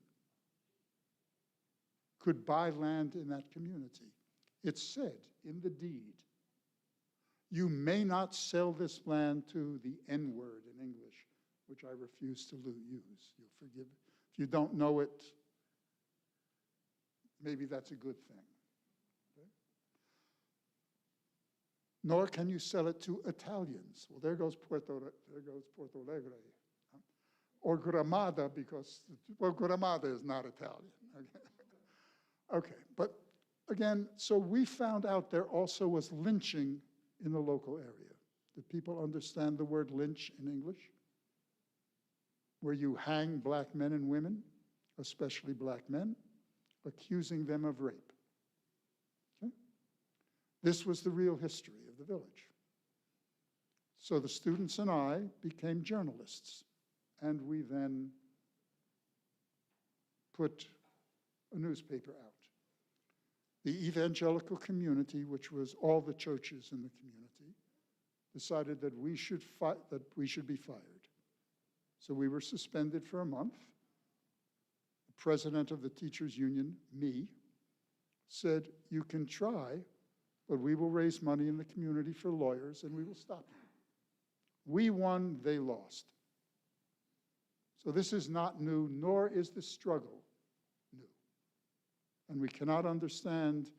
could buy land in that community. It said in the deed, you may not sell this land to the N-word in English, which I refuse to use. You'll forgive me. If you don't know it, maybe that's a good thing. Okay? Nor can you sell it to Italians. Well, there goes Porto Alegre. Or Gramada, because, well, Gramada is not Italian. Okay, okay, but again, so we found out there also was lynching in the local area. Do people understand the word lynch in English? Where you hang black men and women, especially black men, accusing them of rape. Okay? This was the real history of the village. So the students and I became journalists, and we then put a newspaper out. The evangelical community, which was all the churches in the community, decided that we should be fired. So we were suspended for a month. The president of the teachers union, me, said, you can try, but we will raise money in the community for lawyers and we will stop you. We won, they lost. So this is not new, nor is the struggle new. And we cannot understand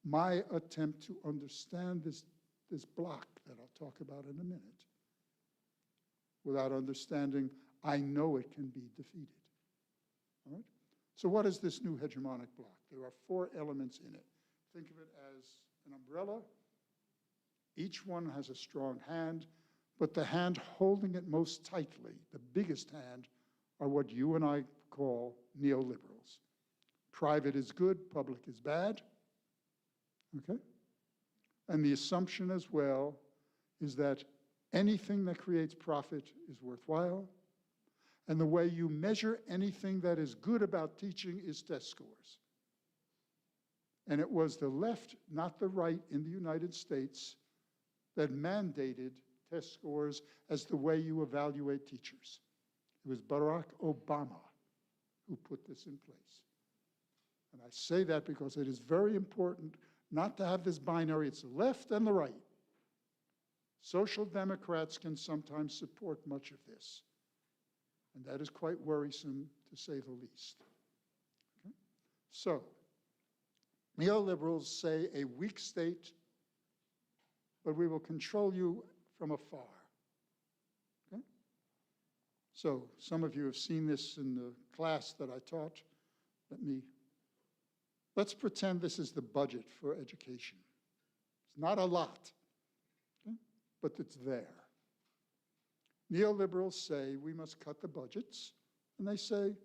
my attempt to understand this block that I'll talk about in a minute without understanding I know it can be defeated. All right? So what is this new hegemonic block? There are 4 elements in it. Think of it as an umbrella. Each one has a strong hand, but the hand holding it most tightly, the biggest hand, are what you and I call neoliberals. Private is good, public is bad. Okay? And the assumption as well is that anything that creates profit is worthwhile, and the way you measure anything that is good about teaching is test scores. And it was the left, not the right, in the United States that mandated test scores as the way you evaluate teachers. It was Barack Obama who put this in place. And I say that because it is very important not to have this binary, it's the left and the right. Social democrats can sometimes support much of this. And that is quite worrisome, to say the least. Okay? So, neoliberals say a weak state, but we will control you from afar. Okay? So, some of you have seen this in the class that I taught. Let's pretend this is the budget for education. It's not a lot, okay? But it's there. Neoliberals say we must cut the budgets, and they say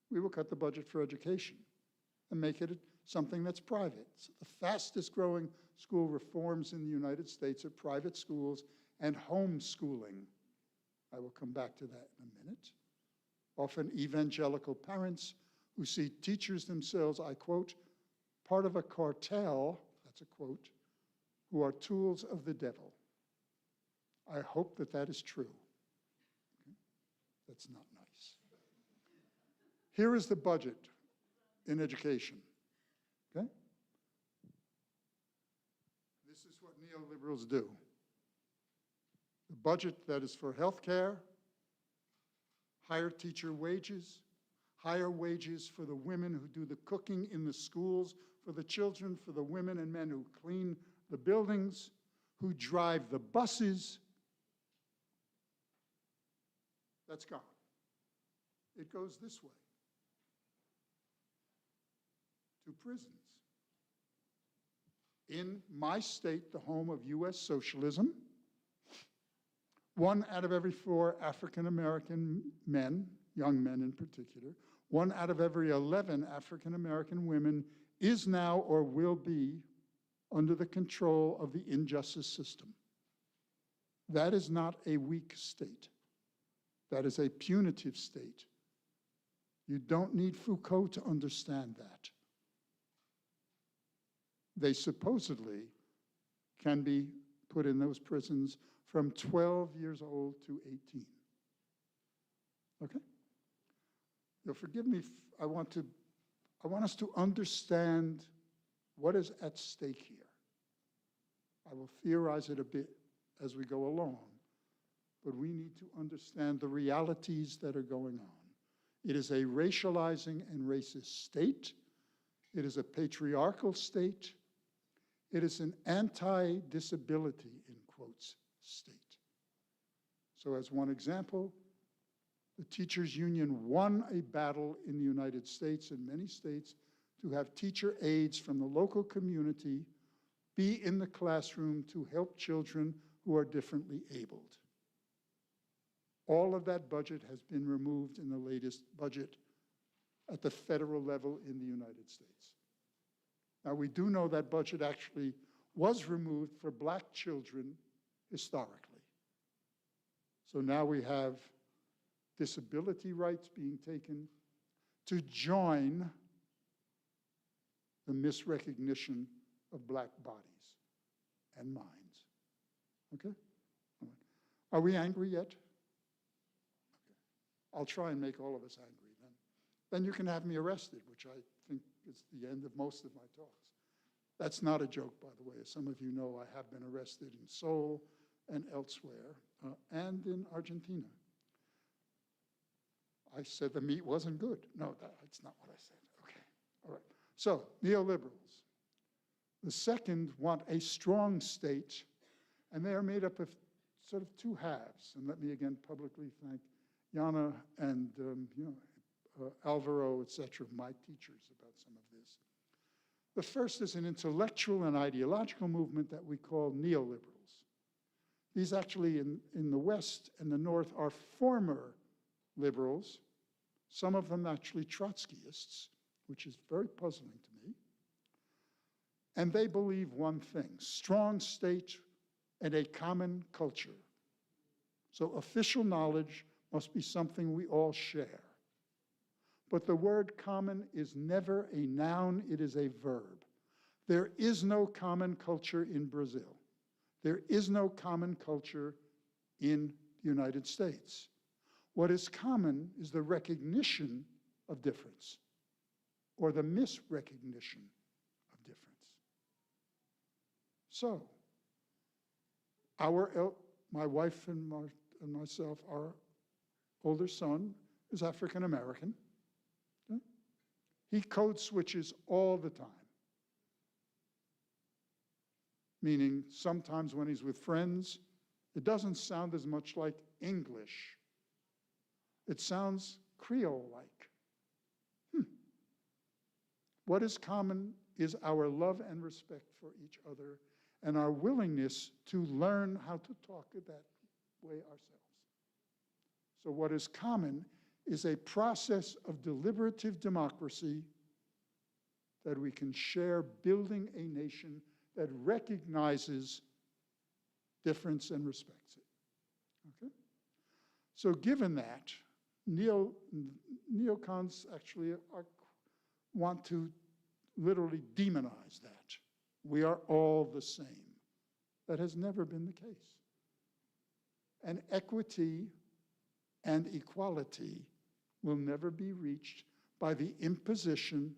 we will cut the budget for education and make it something that's private. So the fastest growing school reforms in the United States are private schools and homeschooling. I will come back to that in a minute. Often evangelical parents who see teachers themselves, I quote, part of a cartel, that's a quote, who are tools of the devil. I hope that that is true. Okay? That's not nice. Here is the budget in education. Okay? This is what neoliberals do. The budget that is for health care, higher teacher wages, higher wages for the women who do the cooking in the schools, for the children, for the women and men who clean the buildings, who drive the buses. That's gone. It goes this way. To prisons. In my state, the home of U.S. socialism, 1 out of every 4 African-American men, young men in particular, 1 out of every 11 African-American women is now or will be under the control of the injustice system. That is not a weak state. That is a punitive state. You don't need Foucault to understand that. They supposedly can be put in those prisons from 12 years old to 18. Okay? You'll forgive me, I want us to understand what is at stake here. I will theorize it a bit as we go along, but we need to understand the realities that are going on. It is a racializing and racist state. It is a patriarchal state. It is an anti-disability, in quotes, state. So as one example, the teachers union won a battle in the United States and many states to have teacher aides from the local community be in the classroom to help children who are differently abled. All of that budget has been removed in the latest budget at the federal level in the United States. Now, we do know that budget actually was removed for Black children historically. So now we have disability rights being taken to join the misrecognition of Black bodies and minds. Okay? All right. Are we angry yet? Okay. I'll try and make all of us angry then. Then you can have me arrested, which I think is the end of most of my talks. That's not a joke, by the way. As some of you know, I have been arrested in Seoul and elsewhere, and in Argentina. I said the meat wasn't good. No, that's not what I said. Okay, all right. So, neoliberals. The second want a strong state, and they are made up of sort of 2 halves. And let me again publicly thank Jana and Alvaro, et cetera, my teachers about some of this. The first is an intellectual and ideological movement that we call neoliberals. These actually in the West and the North are former liberals, some of them actually Trotskyists, which is very puzzling to me. And they believe one thing: strong state and a common culture. So official knowledge must be something we all share. But the word common is never a noun, it is a verb. There is no common culture in Brazil. There is no common culture in the United States. What is common is the recognition of difference, or the misrecognition of difference. So, my wife and myself, our older son is African American. Okay? He code switches all the time. Meaning, sometimes when he's with friends, it doesn't sound as much like English. It sounds Creole-like. What is common is our love and respect for each other and our willingness to learn how to talk that way ourselves. So what is common is a process of deliberative democracy that we can share building a nation that recognizes difference and respects it. Okay? So given that, neocons actually want to literally demonize that. We are all the same. That has never been the case. And equity and equality will never be reached by the imposition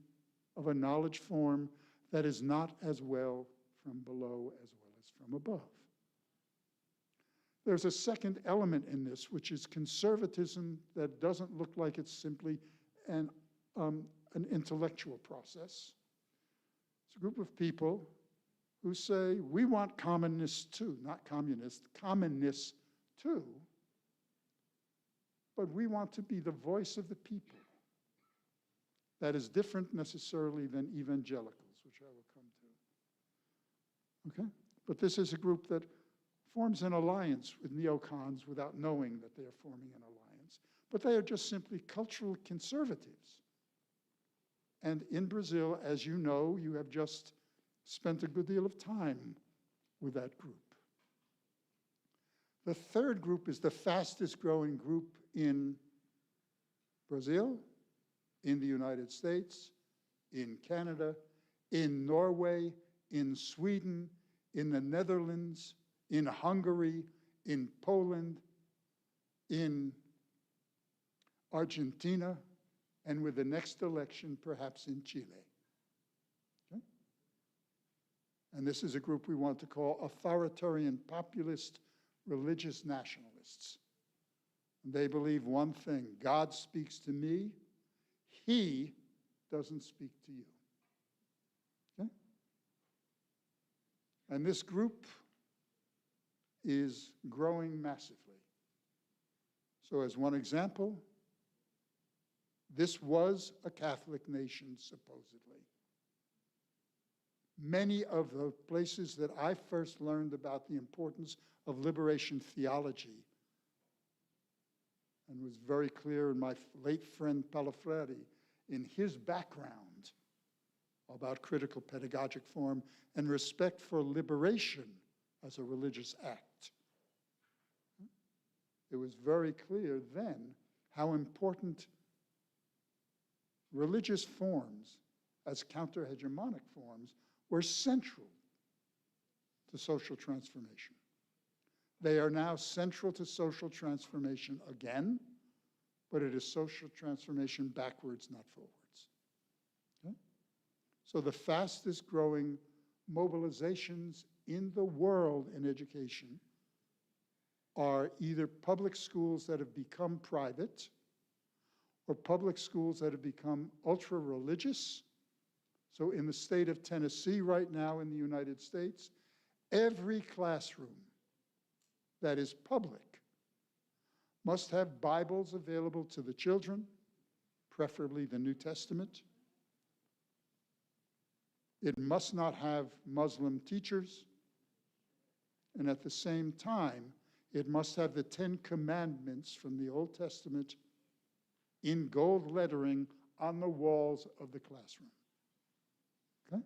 of a knowledge form that is not as well from below as well as from above. There's a second element in this, which is conservatism that doesn't look like it's simply an intellectual process. It's a group of people who say, we want commonness too, not communist, commonness too, but we want to be the voice of the people. That is different necessarily than evangelicals, which I will come to. Okay? But this is a group that forms an alliance with neocons without knowing that they are forming an alliance. But they are just simply cultural conservatives. And in Brazil, as you know, you have just spent a good deal of time with that group. The third group is the fastest growing group in Brazil, in the United States, in Canada, in Norway, in Sweden, in the Netherlands, in Hungary, in Poland, in Argentina, and with the next election, perhaps in Chile. Okay? And this is a group we want to call authoritarian populist religious nationalists. And they believe one thing: God speaks to me, he doesn't speak to you. Okay? And this group is growing massively. So as one example, this was a Catholic nation, supposedly. Many of the places that I first learned about the importance of liberation theology, and was very clear in my late friend Palafreri, in his background about critical pedagogic form and respect for liberation as a religious act. It was very clear then how important religious forms as counter-hegemonic forms were central to social transformation. They are now central to social transformation again, but it is social transformation backwards, not forwards. Okay? So the fastest growing mobilizations in the world in education are either public schools that have become private or public schools that have become ultra-religious. So in the state of Tennessee right now in the United States, every classroom that is public must have Bibles available to the children, preferably the New Testament. It must not have Muslim teachers. And at the same time, it must have the 10 Commandments from the Old Testament in gold lettering on the walls of the classroom. Okay?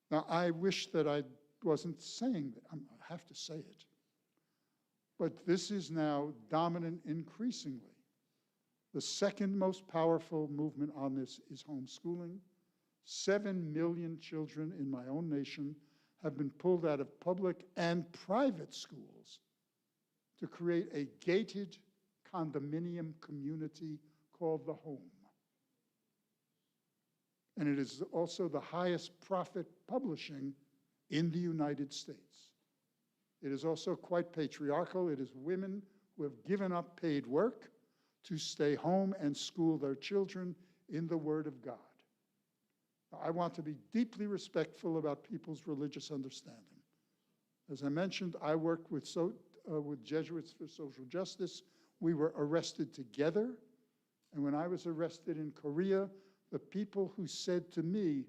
Now, I wish that I wasn't saying that. I have to say it. But this is now dominant increasingly. The second most powerful movement on this is homeschooling. 7 million children in my own nation have been pulled out of public and private schools to create a gated condominium community called the home. And it is also the highest profit publishing in the United States. It is also quite patriarchal. It is women who have given up paid work to stay home and school their children in the Word of God. Now, I want to be deeply respectful about people's religious understanding. As I mentioned, I worked with Jesuits for Social Justice. We were arrested together. And when I was arrested in Korea, the people who said to me,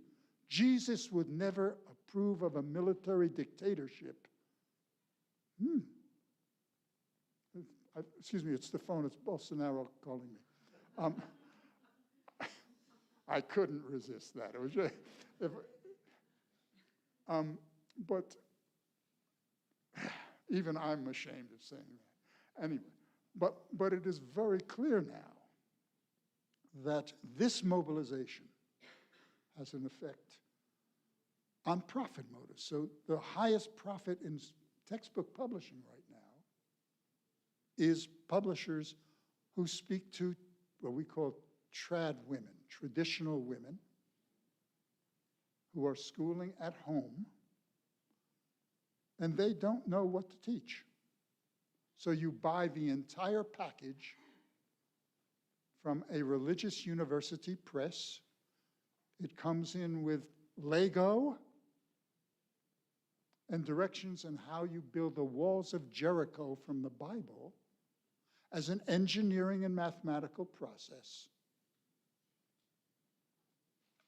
Jesus would never approve of a military dictatorship. Excuse me, it's the phone, it's Bolsonaro calling me. I couldn't resist that. It was just, but even I'm ashamed of saying that. Anyway, but it is very clear now that this mobilization has an effect on profit motives. So the highest profit in textbook publishing right now is publishers who speak to what we call trad women, traditional women, who are schooling at home, and they don't know what to teach. So you buy the entire package from a religious university press. It comes in with Lego and directions on how you build the walls of Jericho from the Bible as an engineering and mathematical process.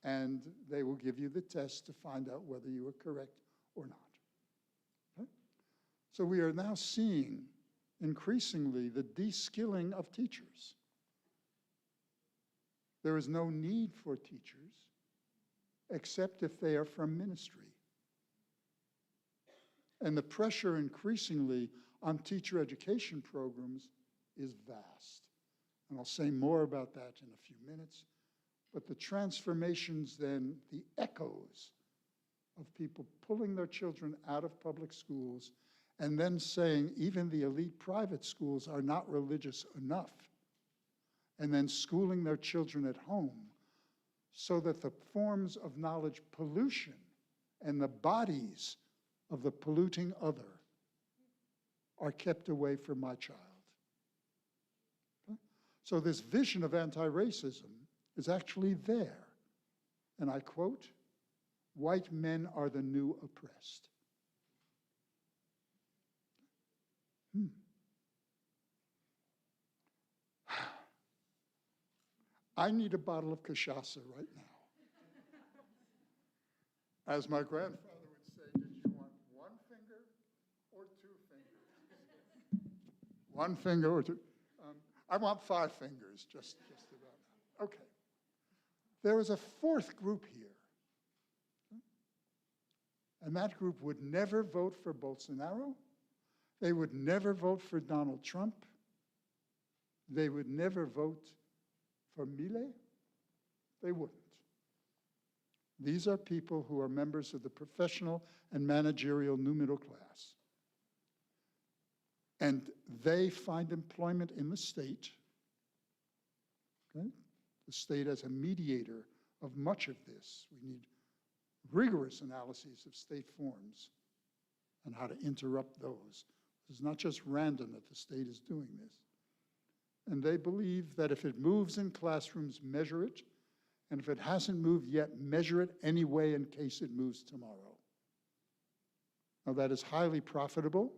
And they will give you the test to find out whether you are correct or not. Okay? So we are now seeing increasingly the de-skilling of teachers. There is no need for teachers except if they are from ministry. And the pressure increasingly on teacher education programs is vast. And I'll say more about that in a few minutes. But the transformations then, the echoes of people pulling their children out of public schools and then saying even the elite private schools are not religious enough, and then schooling their children at home so that the forms of knowledge pollution and the bodies of the polluting other are kept away from my child. Okay? So this vision of anti-racism is actually there. And I quote, "White men are the new oppressed." I need a bottle of cachaça right now. As my grandfather would say, did you want one finger or two fingers? One finger or two? I want 5 fingers, just about now. Okay. There is a fourth group here. And that group would never vote for Bolsonaro. They would never vote for Donald Trump. They would never vote for Milei. They wouldn't. These are people who are members of the professional and managerial new middle class. And they find employment in the state. Okay? The state as a mediator of much of this. We need rigorous analyses of state forms and how to interrupt those. It's not just random that the state is doing this. And they believe that if it moves in classrooms, measure it, and if it hasn't moved yet, measure it anyway in case it moves tomorrow. Now that is highly profitable,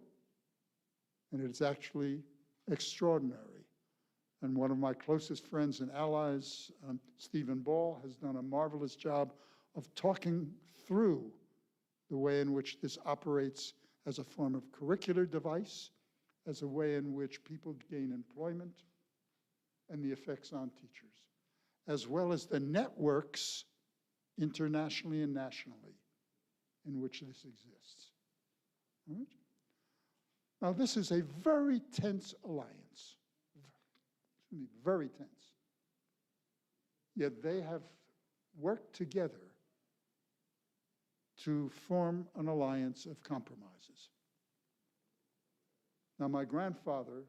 and it is actually extraordinary. And one of my closest friends and allies, Stephen Ball, has done a marvelous job of talking through the way in which this operates as a form of curricular device, as a way in which people gain employment, and the effects on teachers, as well as the networks internationally and nationally in which this exists. All right? Now, this is a very tense alliance, very tense. Yet they have worked together to form an alliance of compromises. Now, my grandfather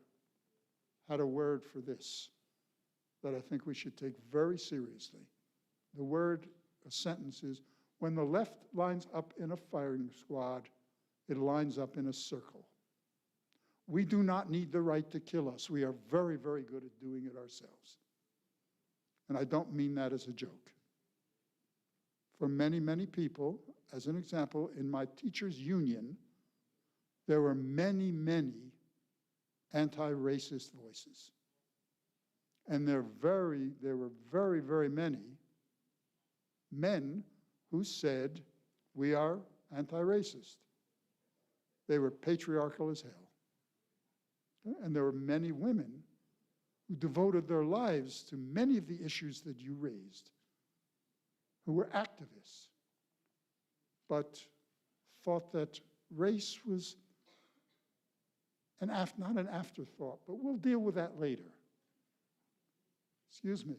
had a word for this that I think we should take very seriously. The word, a sentence is, when the left lines up in a firing squad, it lines up in a circle. We do not need the right to kill us. We are very, very good at doing it ourselves. And I don't mean that as a joke. For many, many people, as an example, in my teachers' union, there were many, many anti-racist voices. And there were very, very many men who said, we are anti-racist. They were patriarchal as hell. And there were many women who devoted their lives to many of the issues that you raised. who were activists, but thought that race was not an afterthought, but we'll deal with that later. Excuse me,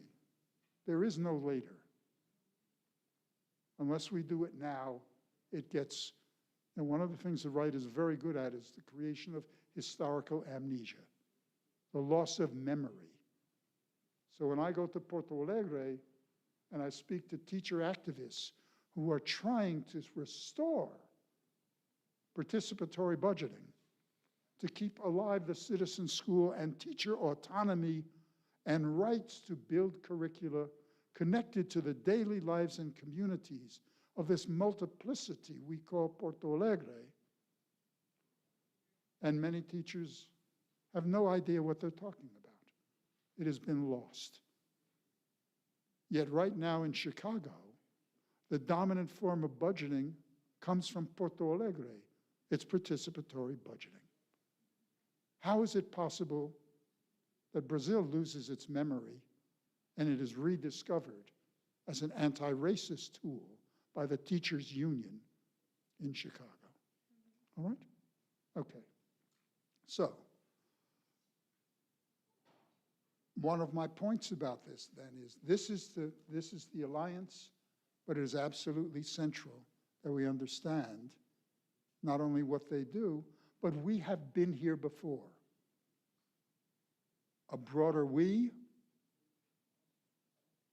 there is no later. Unless we do it now, it gets, and one of the things the right is very good at is the creation of historical amnesia, the loss of memory. So when I go to Porto Alegre and I speak to teacher activists who are trying to restore participatory budgeting, to keep alive the citizen school and teacher autonomy and rights to build curricula connected to the daily lives and communities of this multiplicity we call Porto Alegre. And many teachers have no idea what they're talking about. It has been lost. Yet right now in Chicago, the dominant form of budgeting comes from Porto Alegre. It's participatory budgeting. How is it possible that Brazil loses its memory and it is rediscovered as an anti-racist tool by the teachers' union in Chicago? All right? Okay. So, one of my points about this then is this is the alliance, but it is absolutely central that we understand not only what they do, but we have been here before. A broader we,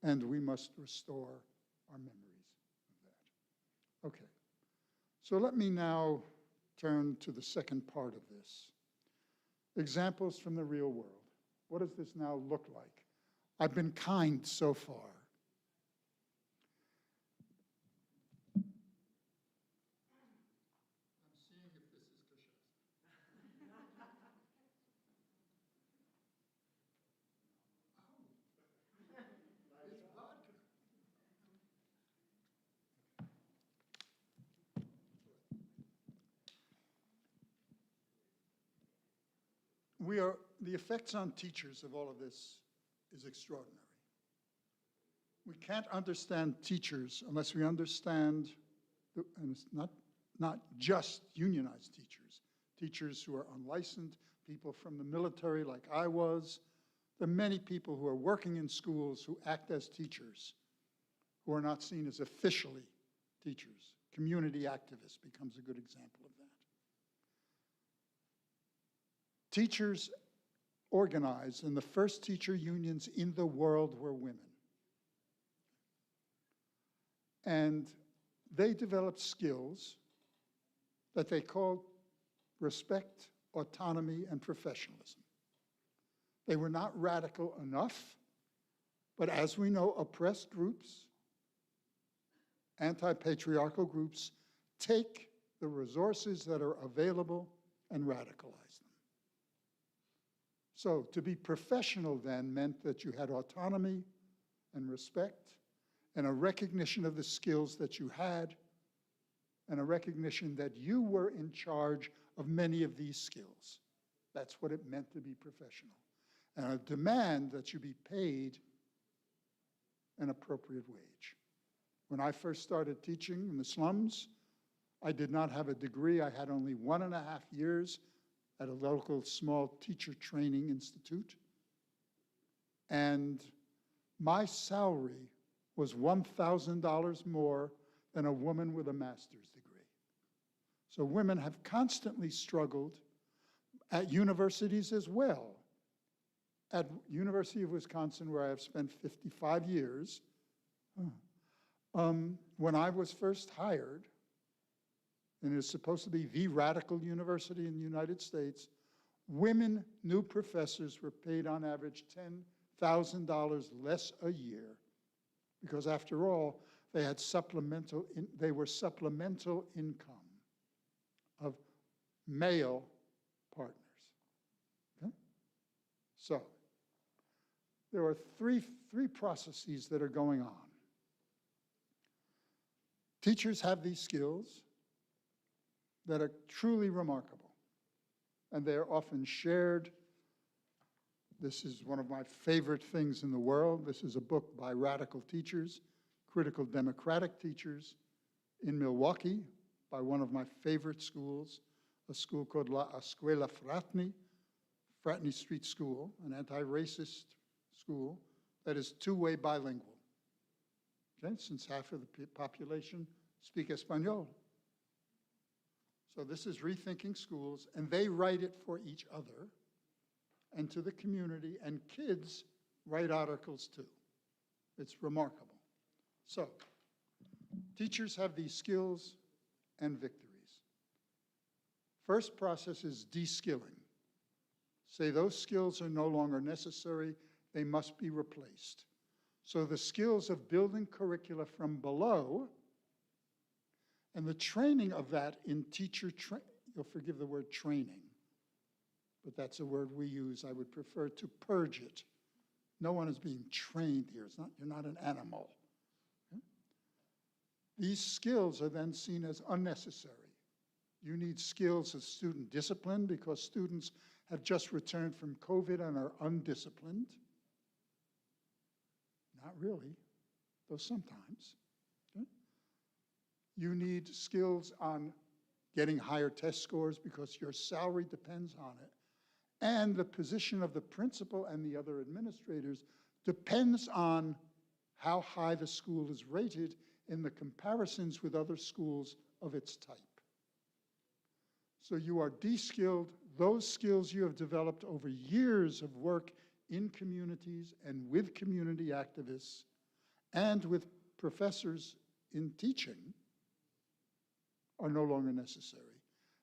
and we must restore our memories of that. Okay, so let me now turn to the second part of this. Examples from the real world. What does this now look like? I've been kind so far. I'm seeing if this is kosher. It's vodka. The effects on teachers of all of this is extraordinary. We can't understand teachers unless we understand, and it's not just unionized teachers, teachers who are unlicensed, people from the military like I was. There are many people who are working in schools who act as teachers, who are not seen as officially teachers. Community activists becomes a good example of that. Teachers organized, and the first teacher unions in the world were women. And they developed skills that they called respect, autonomy, and professionalism. They were not radical enough, but as we know, oppressed groups, anti-patriarchal groups, take the resources that are available and radicalize them. So to be professional then meant that you had autonomy and respect and a recognition of the skills that you had and a recognition that you were in charge of many of these skills. That's what it meant to be professional. And a demand that you be paid an appropriate wage. When I first started teaching in the slums, I did not have a degree. I had only 1.5 years at a local small teacher training institute. And my salary was $1,000 more than a woman with a master's degree. So women have constantly struggled at universities as well. At University of Wisconsin, where I have spent 55 years, when I was first hired, and it is supposed to be the radical university in the United States, women new professors were paid on average $10,000 less a year, because after all, they had they were supplemental income of male partners. Okay? So there are three processes that are going on. Teachers have these skills that are truly remarkable, and they are often shared. This is one of my favorite things in the world. This is a book by radical teachers, critical democratic teachers in Milwaukee by one of my favorite schools, a school called La Escuela Fratney, Fratney Street School, an anti-racist school that is two-way bilingual. Okay, since half of the population speak Espanol. So this is Rethinking Schools, and they write it for each other and to the community, and kids write articles too. It's remarkable. So, teachers have these skills and victories. First process is de-skilling. Say those skills are no longer necessary, they must be replaced. So the skills of building curricula from below and the training of that in teacher you'll forgive the word training, but that's a word we use. I would prefer to purge it. No one is being trained here. You're not an animal. Okay? These skills are then seen as unnecessary. You need skills of student discipline because students have just returned from COVID and are undisciplined. Not really, though sometimes. Okay? You need skills on getting higher test scores because your salary depends on it. And the position of the principal and the other administrators depends on how high the school is rated in the comparisons with other schools of its type. So you are de-skilled. Those skills you have developed over years of work in communities and with community activists and with professors in teaching are no longer necessary.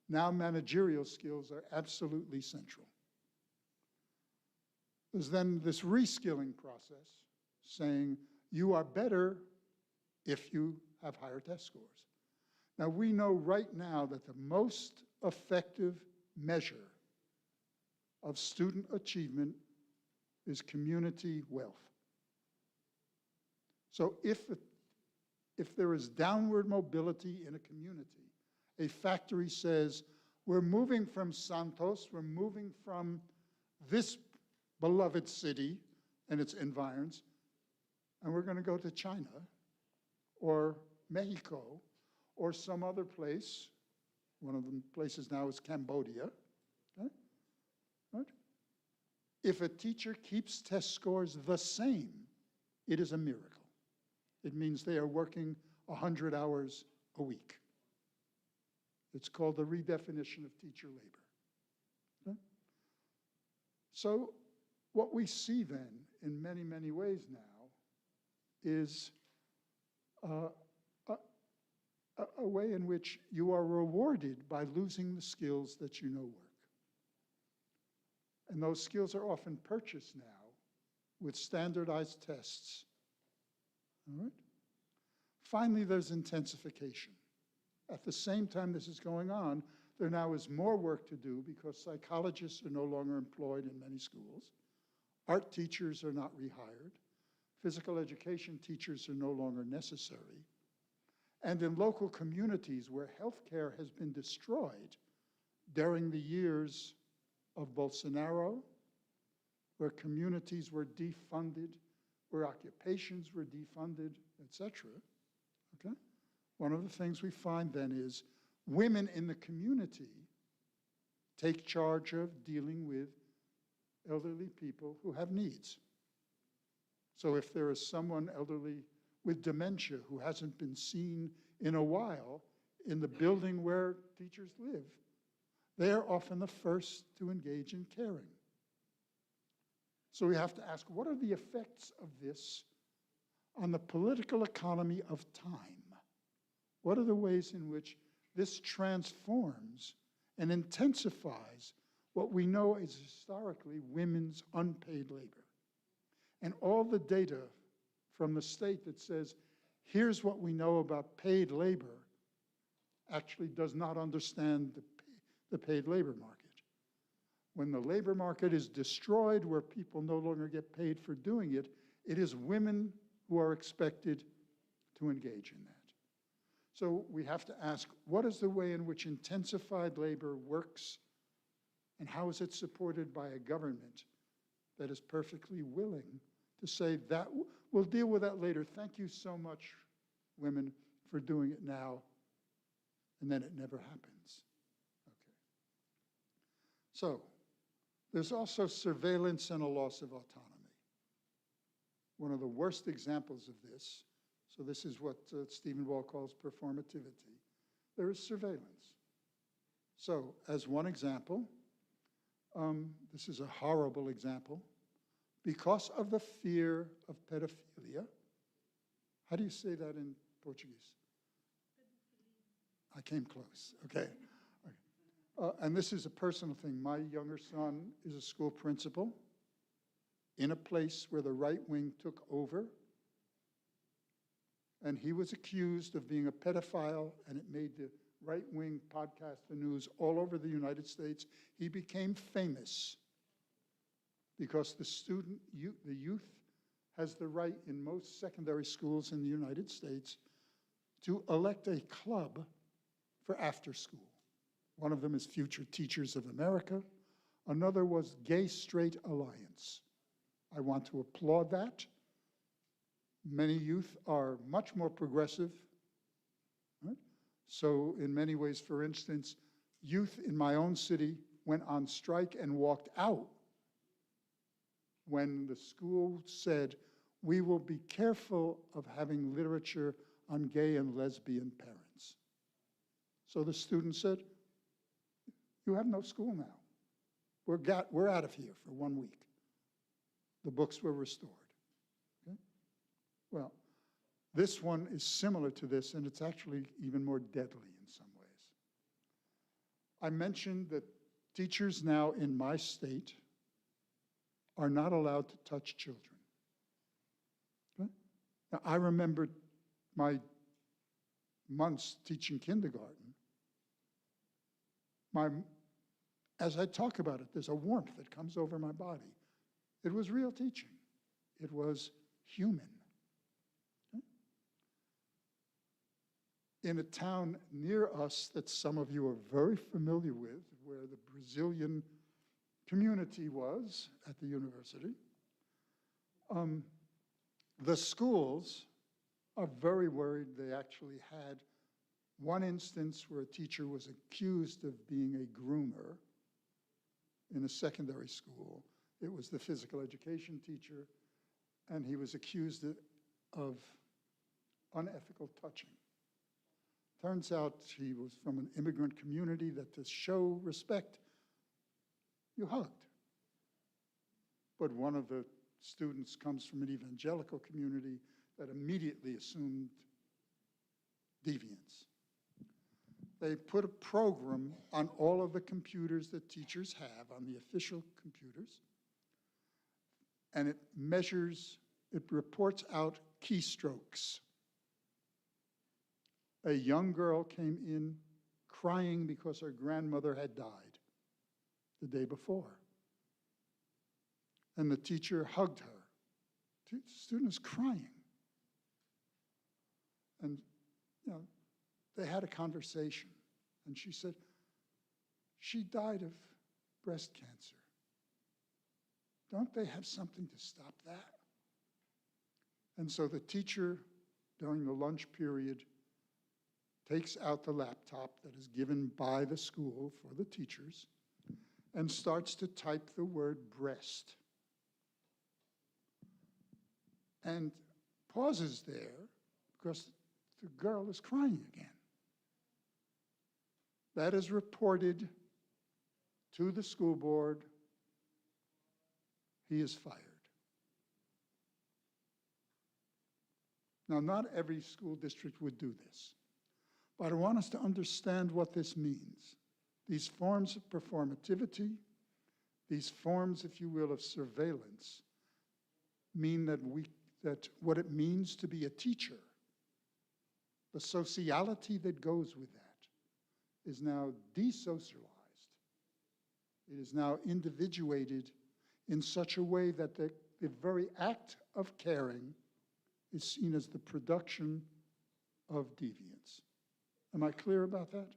Now managerial skills are absolutely central. There's then this reskilling process saying you are better if you have higher test scores. Now we know right now that the most effective measure of student achievement is community wealth. So if there is downward mobility in a community, a factory says, we're moving from Santos, we're moving from this beloved city and its environs, and we're going to go to China or Mexico or some other place. One of the places now is Cambodia. Okay? Right? If a teacher keeps test scores the same, it is a miracle. It means they are working 100 hours a week. It's called the redefinition of teacher labor. Okay? So what we see then in many, many ways now is a way in which you are rewarded by losing the skills that you know work. And those skills are often purchased now with standardized tests. All right? Finally, there's intensification. At the same time this is going on, there now is more work to do because psychologists are no longer employed in many schools. Art teachers are not rehired. Physical education teachers are no longer necessary. And in local communities where healthcare has been destroyed during the years of Bolsonaro, where communities were defunded, where occupations were defunded, etc. Okay? One of the things we find then is women in the community take charge of dealing with elderly people who have needs. So if there is someone elderly with dementia who hasn't been seen in a while in the building where teachers live, they are often the first to engage in caring. So we have to ask, what are the effects of this on the political economy of time? What are the ways in which this transforms and intensifies what we know is historically women's unpaid labor? And all the data from the state that says, here's what we know about paid labor, actually does not understand the paid labor market. When the labor market is destroyed, where people no longer get paid for doing it, it is women who are expected to engage in that. So we have to ask, what is the way in which intensified labor works, and how is it supported by a government that is perfectly willing to say that we'll deal with that later. Thank you so much women for doing it now, and then it never happens. Okay. So there's also surveillance and a loss of autonomy. One of the worst examples of this, so this is what Stephen Wall calls performativity, there is surveillance. So as one example, this is a horrible example, because of the fear of pedophilia. How do you say that in Portuguese? I came close, okay. And this is a personal thing. My younger son is a school principal in a place where the right wing took over, and he was accused of being a pedophile, and it made the right-wing podcast, the news, all over the United States. He became famous because the youth has the right in most secondary schools in the United States to elect a club for after school. One of them is Future Teachers of America. Another was Gay Straight Alliance. I want to applaud that. Many youth are much more progressive. Right? So in many ways, for instance, youth in my own city went on strike and walked out when the school said, we will be careful of having literature on gay and lesbian parents. So the students said, you have no school now. We're out of here for 1 week. The books were restored. Okay? Well, this one is similar to this, and it's actually even more deadly in some ways. I mentioned that teachers now in my state are not allowed to touch children. Okay? Now, I remember my months teaching kindergarten. As I talk about it, there's a warmth that comes over my body. It was real teaching. It was human. Okay? In a town near us that some of you are very familiar with, where the Brazilian community was at the university, the schools are very worried. They actually had one instance where a teacher was accused of being a groomer in a secondary school. It was the physical education teacher, and he was accused of unethical touching. Turns out he was from an immigrant community that to show respect, you hugged. But one of the students comes from an evangelical community that immediately assumed deviance. They put a program on all of the computers that teachers have, on the official computers, and it reports out keystrokes. A young girl came in crying because her grandmother had died the day before. And the teacher hugged her. The student is crying. And, you know, they had a conversation. And she said, she died of breast cancer. Don't they have something to stop that? And so the teacher, during the lunch period, takes out the laptop that is given by the school for the teachers and starts to type the word breast. And pauses there because the girl is crying again. That is reported to the school board. He is fired. Now, not every school district would do this, but I want us to understand what this means. These forms of performativity, these forms, if you will, of surveillance, mean that what it means to be a teacher, the sociality that goes with that, is now desocialized. It is now individuated in such a way that the very act of caring is seen as the production of deviance. Am I clear about that?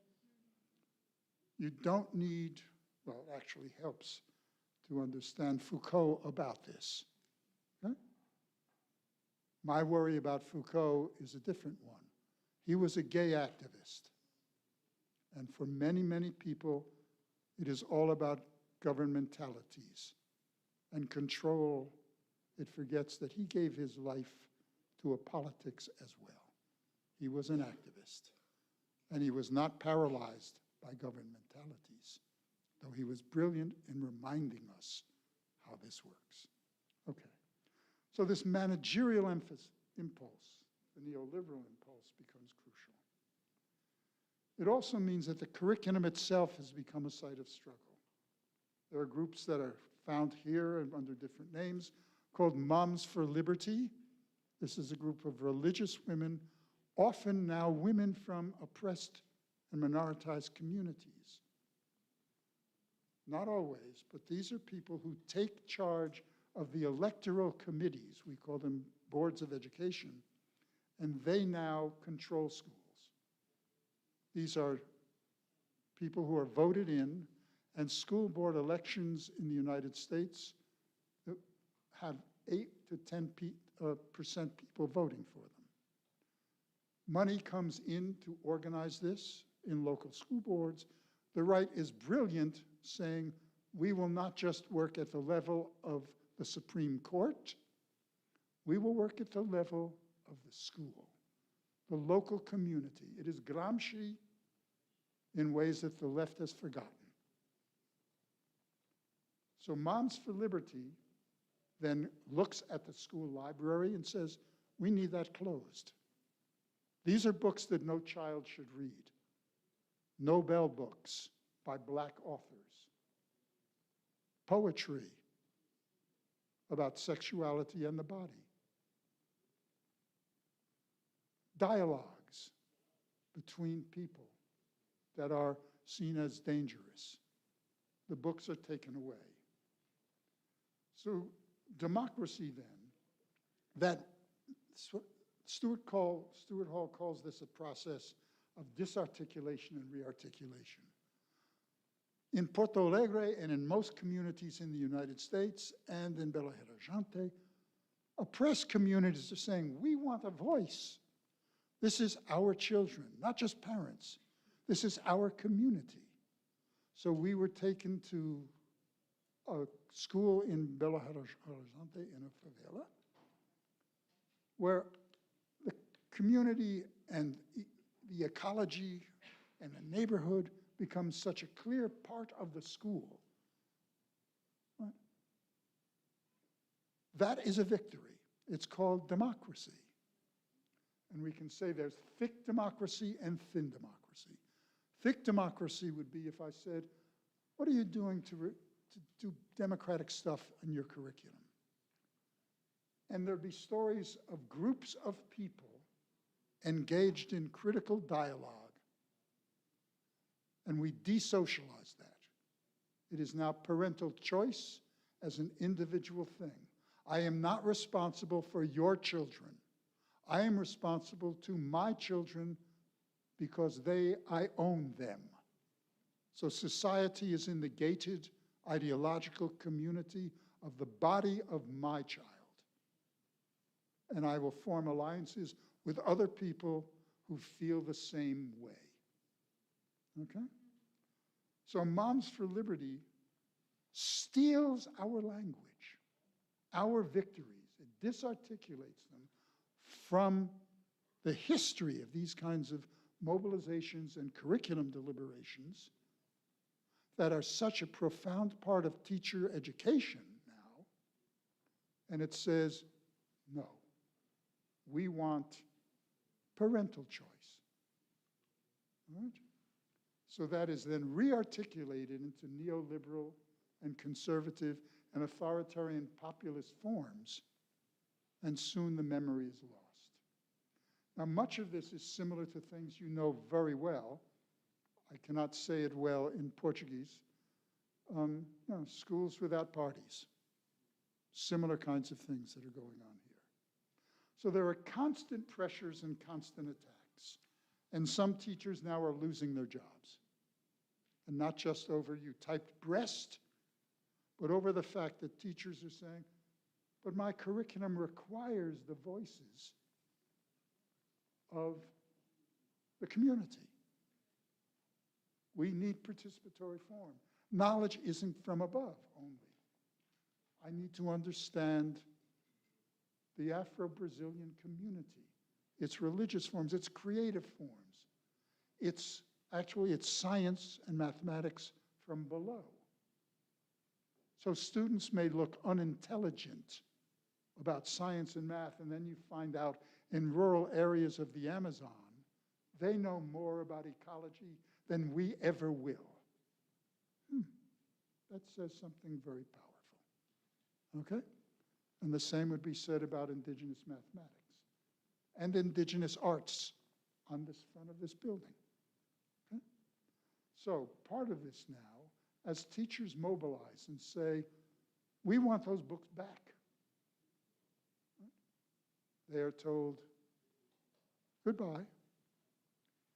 You don't need, well, it actually helps to understand Foucault about this. Okay? My worry about Foucault is a different one. He was a gay activist. And for many, many people, it is all about governmentalities and control. It forgets that he gave his life to a politics as well. He was an activist, and he was not paralyzed by governmentalities, though he was brilliant in reminding us how this works. Okay, so this managerial impulse, the neoliberal impulse, becomes crucial. It also means that the curriculum itself has become a site of struggle. There are groups that are found here and under different names called Moms for Liberty. This is a group of religious women, often now women from oppressed and minoritized communities. Not always, but these are people who take charge of the electoral committees, we call them boards of education, and they now control schools. These are people who are voted in, and school board elections in the United States have 8 to 10% people voting for them. Money comes in to organize this in local school boards. The right is brilliant, saying we will not just work at the level of the Supreme Court, we will work at the level of the school, the local community. It is Gramsci in ways that the left has forgotten. So Moms for Liberty then looks at the school library and says, we need that closed. These are books that no child should read. Nobel books by Black authors. Poetry about sexuality and the body. Dialogues between people that are seen as dangerous. The books are taken away. So democracy then, that Stuart Hall calls this a process of disarticulation and rearticulation. In Porto Alegre and in most communities in the United States and in Belo Horizonte, oppressed communities are saying, we want a voice. This is our children, not just parents. This is our community. So we were taken to a school in Belo Horizonte in a favela, where the community and the ecology and the neighborhood becomes such a clear part of the school. Right? That is a victory. It's called democracy. And we can say there's thick democracy and thin democracy. Thick democracy would be if I said, what are you doing to do democratic stuff in your curriculum? And there'd be stories of groups of people engaged in critical dialogue. And we desocialize that. It is now parental choice as an individual thing. I am not responsible for your children. I am responsible to my children because I own them. So society is in the gated ideological community of the body of my child. And I will form alliances with other people who feel the same way. Okay? So Moms for Liberty steals our language, our victories. It disarticulates them from the history of these kinds of mobilizations and curriculum deliberations that are such a profound part of teacher education now. And it says, no, we want parental choice. All right? So that is then rearticulated into neoliberal and conservative and authoritarian populist forms, and soon the memory is lost. Now, much of this is similar to things you know very well. I cannot say it well in Portuguese. Schools without parties. Similar kinds of things that are going on here. So there are constant pressures and constant attacks. And some teachers now are losing their jobs. And not just over you typed breast, but over the fact that teachers are saying, but my curriculum requires the voices of the community. We need participatory form. Knowledge isn't from above only. I need to understand the Afro-Brazilian community, its religious forms, its creative forms. It's science and mathematics from below. So students may look unintelligent about science and math, and then you find out in rural areas of the Amazon, they know more about ecology than we ever will. That says something very powerful, okay? And the same would be said about indigenous mathematics and indigenous arts on this front of this building, okay? So part of this now, as teachers mobilize and say, we want those books back, they are told, goodbye.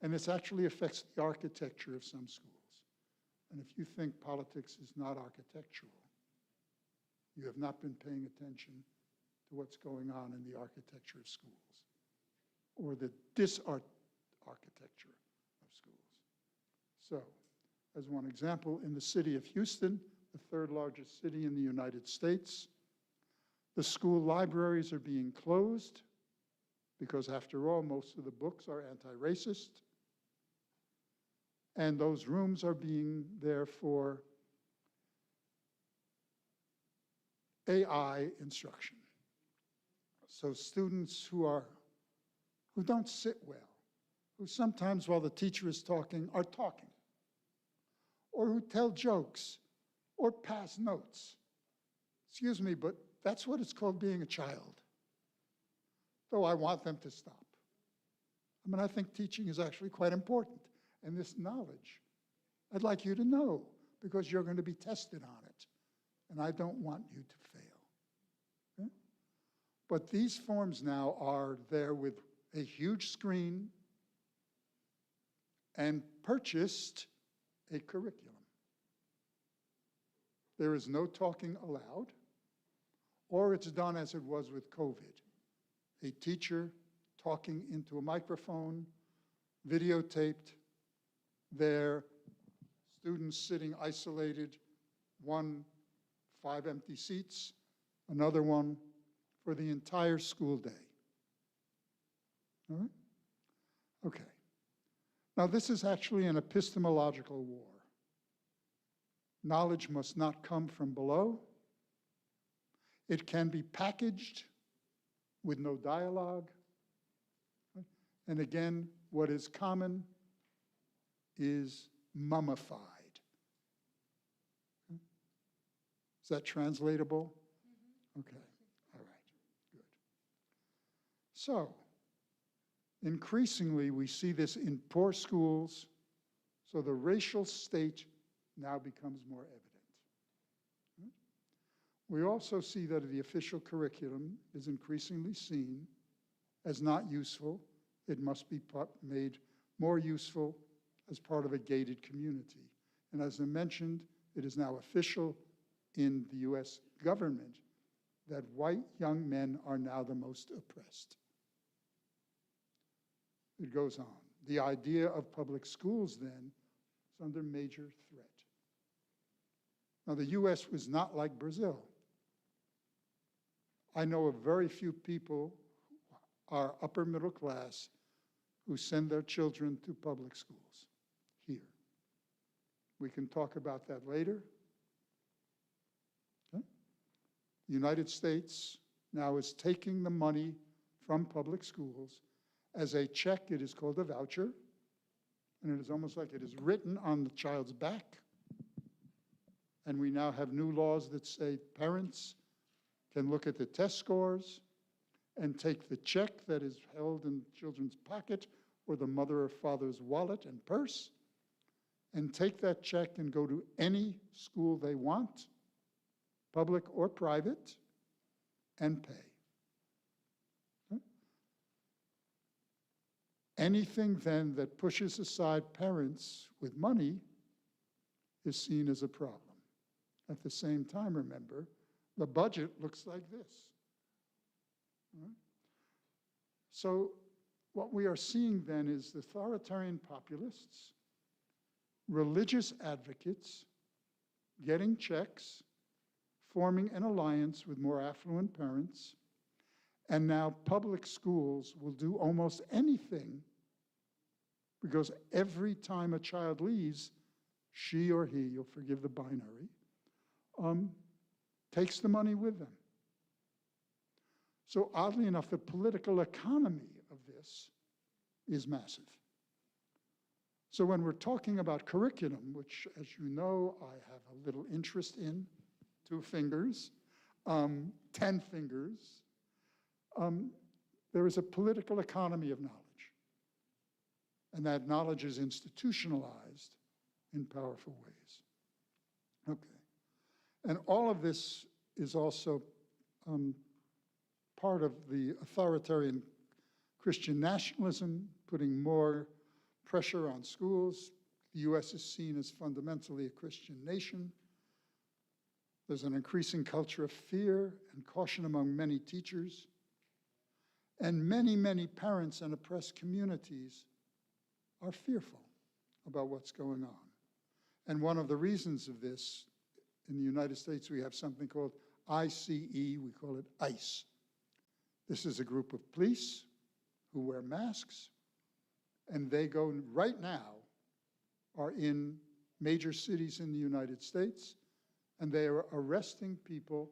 And this actually affects the architecture of some schools. And if you think politics is not architectural, you have not been paying attention to what's going on in the architecture of schools or the disarchitecture of schools. So, as one example, in the city of Houston, the third largest city in the United States, the school libraries are being closed because, after all, most of the books are anti-racist. And those rooms are being there for AI instruction. So students who don't sit well, who sometimes while the teacher is talking are talking, or who tell jokes, or pass notes. Excuse me, but that's what it's called being a child. Though I want them to stop. I mean, I think teaching is actually quite important. And this knowledge, I'd like you to know, because you're going to be tested on it. And I don't want you to fail. Okay? But these forms now are there with a huge screen and purchased a curriculum. There is no talking aloud, or it's done as it was with COVID. A teacher talking into a microphone, videotaped, their students sitting isolated, 5 empty seats, another one for the entire school day. All right? Okay. Now, this is actually an epistemological war. Knowledge must not come from below. It can be packaged with no dialogue. And again, what is common is mummified. Is that translatable? Okay, all right, good. So, increasingly we see this in poor schools, so the racial state now becomes more evident. We also see that the official curriculum is increasingly seen as not useful. It must be made more useful as part of a gated community. And as I mentioned, it is now official in the US government that white young men are now the most oppressed. It goes on. The idea of public schools then is under major threat. Now, the US was not like Brazil. I know of very few people who are upper middle class who send their children to public schools here. We can talk about that later. Okay? The United States now is taking the money from public schools as a check. It is called a voucher, and it is almost like it is written on the child's back. And we now have new laws that say parents can look at the test scores and take the check that is held in children's pocket or the mother or father's wallet and purse and take that check and go to any school they want, public or private, and pay. Okay? Anything then that pushes aside parents with money is seen as a problem. At the same time, remember, the budget looks like this. Right? So what we are seeing then is authoritarian populists, religious advocates, getting checks, forming an alliance with more affluent parents, and now public schools will do almost anything because every time a child leaves, she or he, you'll forgive the binary, takes the money with them. So oddly enough, the political economy of this is massive. So when we're talking about curriculum, which, as you know, I have a little interest in, 2 fingers, 10 fingers, there is a political economy of knowledge. And that knowledge is institutionalized in powerful ways. Okay. And all of this is also part of the authoritarian Christian nationalism, putting more pressure on schools. The US is seen as fundamentally a Christian nation. There's an increasing culture of fear and caution among many teachers. And many, many parents and oppressed communities are fearful about what's going on. And one of the reasons of this, in the United States, we have something called ICE, we call it ICE. This is a group of police who wear masks, and they go right now, are in major cities in the United States, and they are arresting people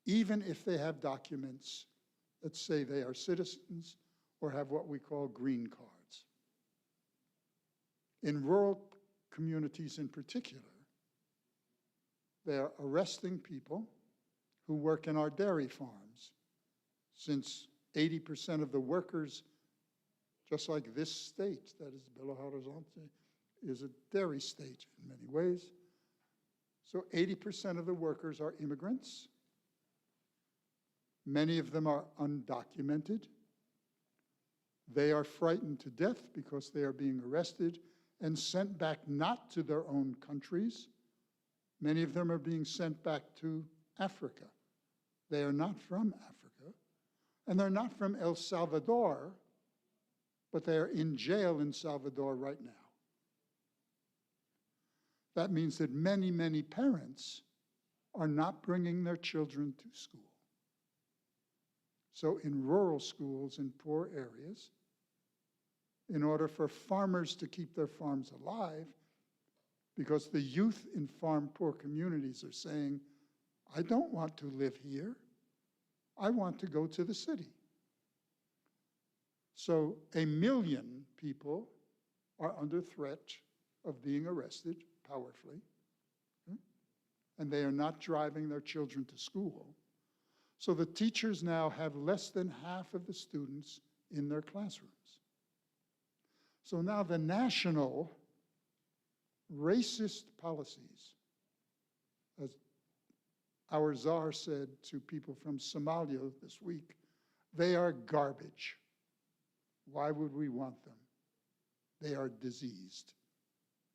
even if they have documents that say they are citizens or have what we call green cards. In rural communities in particular, they are arresting people who work in our dairy farms, since 80% of the workers, just like this state, that is Belo Horizonte, is a dairy state in many ways. So 80% of the workers are immigrants. Many of them are undocumented. They are frightened to death because they are being arrested and sent back not to their own countries. Many of them are being sent back to Africa. They are not from Africa, and they're not from El Salvador, but they are in jail in Salvador right now. That means that many, many parents are not bringing their children to school. So in rural schools in poor areas, in order for farmers to keep their farms alive, because the youth in farm poor communities are saying, I don't want to live here. I want to go to the city. So 1 million people are under threat of being arrested powerfully, and they are not driving their children to school. So the teachers now have less than half of the students in their classrooms. So now the national racist policies, as our czar said to people from Somalia this week, they are garbage. Why would we want them? They are diseased.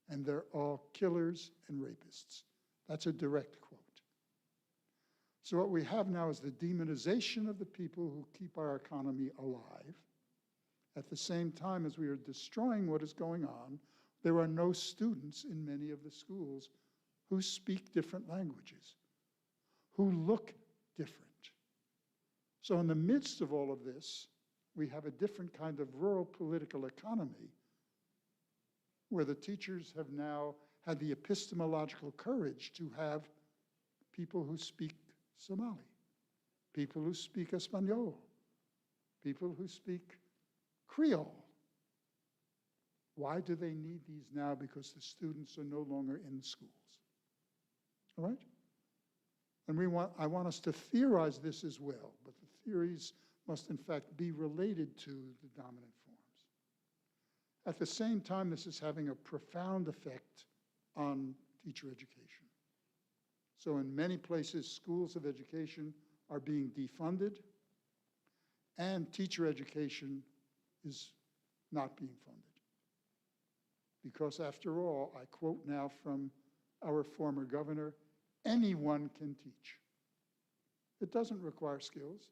And they're all killers and rapists. That's a direct quote. So what we have now is the demonization of the people who keep our economy alive. At the same time as we are destroying what is going on, there are no students in many of the schools who speak different languages, who look different. So in the midst of all of this, we have a different kind of rural political economy where the teachers have now had the epistemological courage to have people who speak Somali, people who speak Espanol, people who speak Creole. Why do they need these now? Because the students are no longer in the schools. All right? And I want us to theorize this as well, but the theories must in fact be related to the dominant forms. At the same time, this is having a profound effect on teacher education. So in many places, schools of education are being defunded, and teacher education is not being funded. Because after all, I quote now from our former governor, anyone can teach. It doesn't require skills.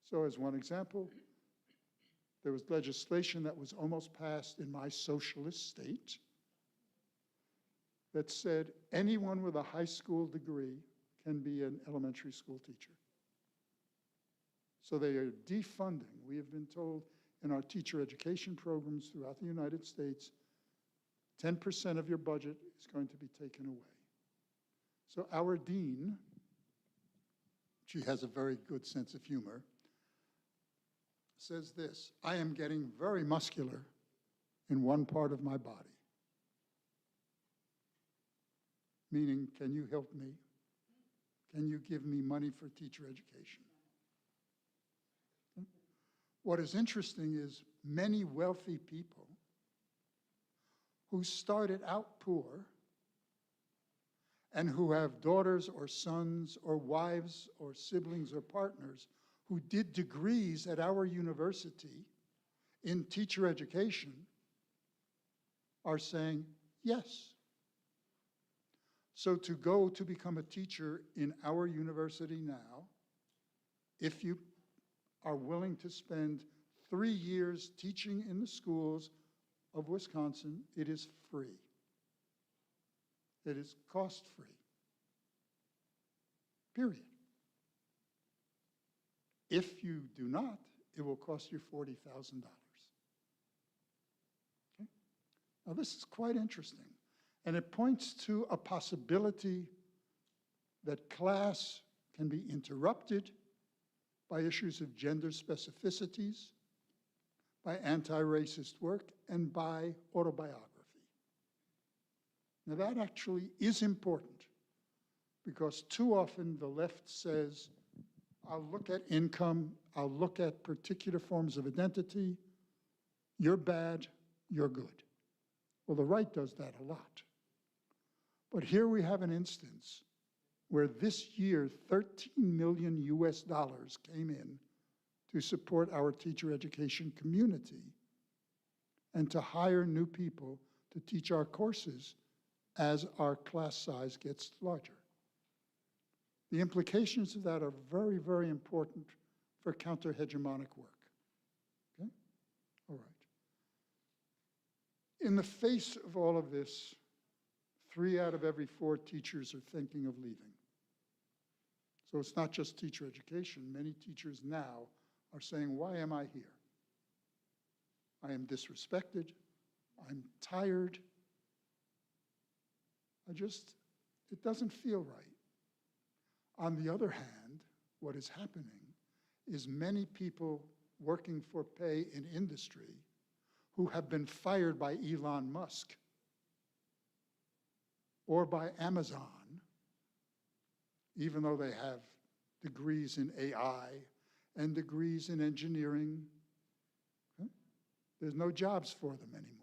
So as one example, There was legislation that was almost passed in my socialist state that said anyone with a high school degree can be an elementary school teacher. So they are defunding. We have been told in our teacher education programs throughout the United States, 10% of your budget is going to be taken away. So our dean, she has a very good sense of humor, says this: I am getting very muscular in one part of my body. Meaning, can you help me? Can you give me money for teacher education? What is interesting is many wealthy people who started out poor and who have daughters or sons or wives or siblings or partners who did degrees at our university in teacher education are saying yes. So to go to become a teacher in our university now, if you are willing to spend 3 years teaching in the schools of Wisconsin, it is free. It is cost-free. Period. If you do not, it will cost you $40,000. Okay? Now, this is quite interesting, and it points to a possibility that class can be interrupted by issues of gender specificities, by anti-racist work, and by autobiography. Now, that actually is important, because too often the left says, I'll look at income, I'll look at particular forms of identity, you're bad, you're good. Well, the right does that a lot. But here we have an instance where this year, $13 million came in to support our teacher education community and to hire new people to teach our courses as our class size gets larger. The implications of that are very, very important for counter-hegemonic work. Okay? All right. In the face of all of this, 3 out of every 4 teachers are thinking of leaving. So it's not just teacher education. Many teachers now are saying, why am I here? I am disrespected. I'm tired. It doesn't feel right. On the other hand, what is happening is many people working for pay in industry who have been fired by Elon Musk or by Amazon, even though they have degrees in AI and degrees in engineering. There's no jobs for them anymore.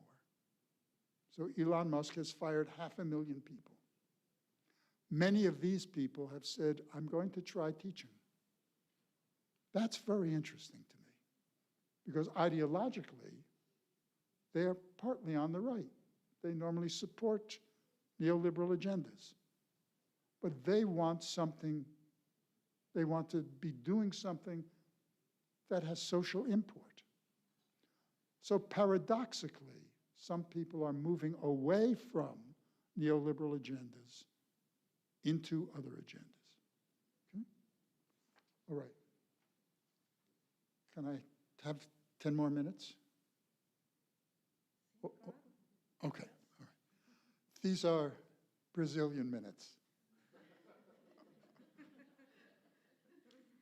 So Elon Musk has fired 500,000 people. Many of these people have said, I'm going to try teaching. That's very interesting to me, because ideologically, they are partly on the right. They normally support neoliberal agendas. But they want something, they want to be doing something that has social import. So paradoxically, some people are moving away from neoliberal agendas into other agendas. Okay? All right. Can I have 10 more minutes? Oh, okay. All right. These are Brazilian minutes.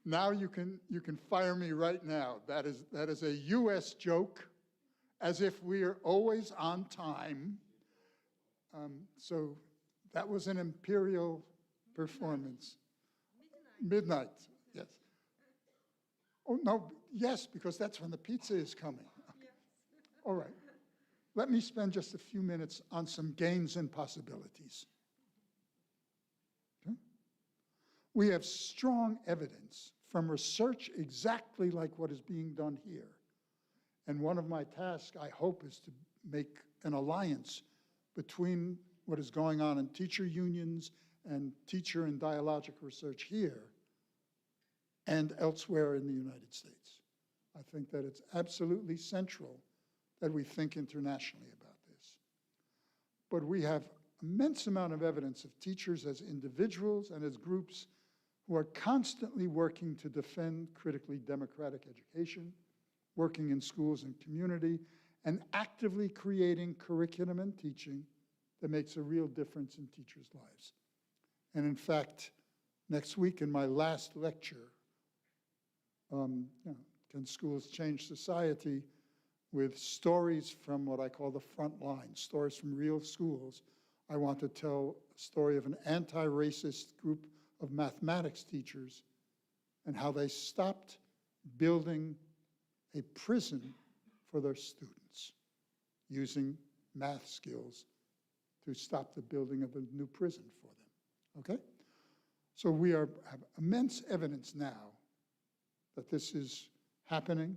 Now you can fire me right now. That is a US joke, as if we are always on time. So that was an imperial performance. Midnight, yes. Oh, no, yes, because that's when the pizza is coming. Okay. Yes. All right. Let me spend just a few minutes on some gains and possibilities. Okay? We have strong evidence from research exactly like what is being done here. And one of my tasks, I hope, is to make an alliance between what is going on in teacher unions and teacher and dialogic research here and elsewhere in the United States. I think that it's absolutely central that we think internationally about this. But we have immense amount of evidence of teachers as individuals and as groups who are constantly working to defend critically democratic education, working in schools and community, and actively creating curriculum and teaching that makes a real difference in teachers' lives. And in fact, next week in my last lecture, Can Schools Change Society, with stories from what I call the front line, stories from real schools, I want to tell a story of an anti-racist group of mathematics teachers and how they stopped building a prison for their students using math skills to stop the building of a new prison for them, okay? So we have immense evidence now that this is happening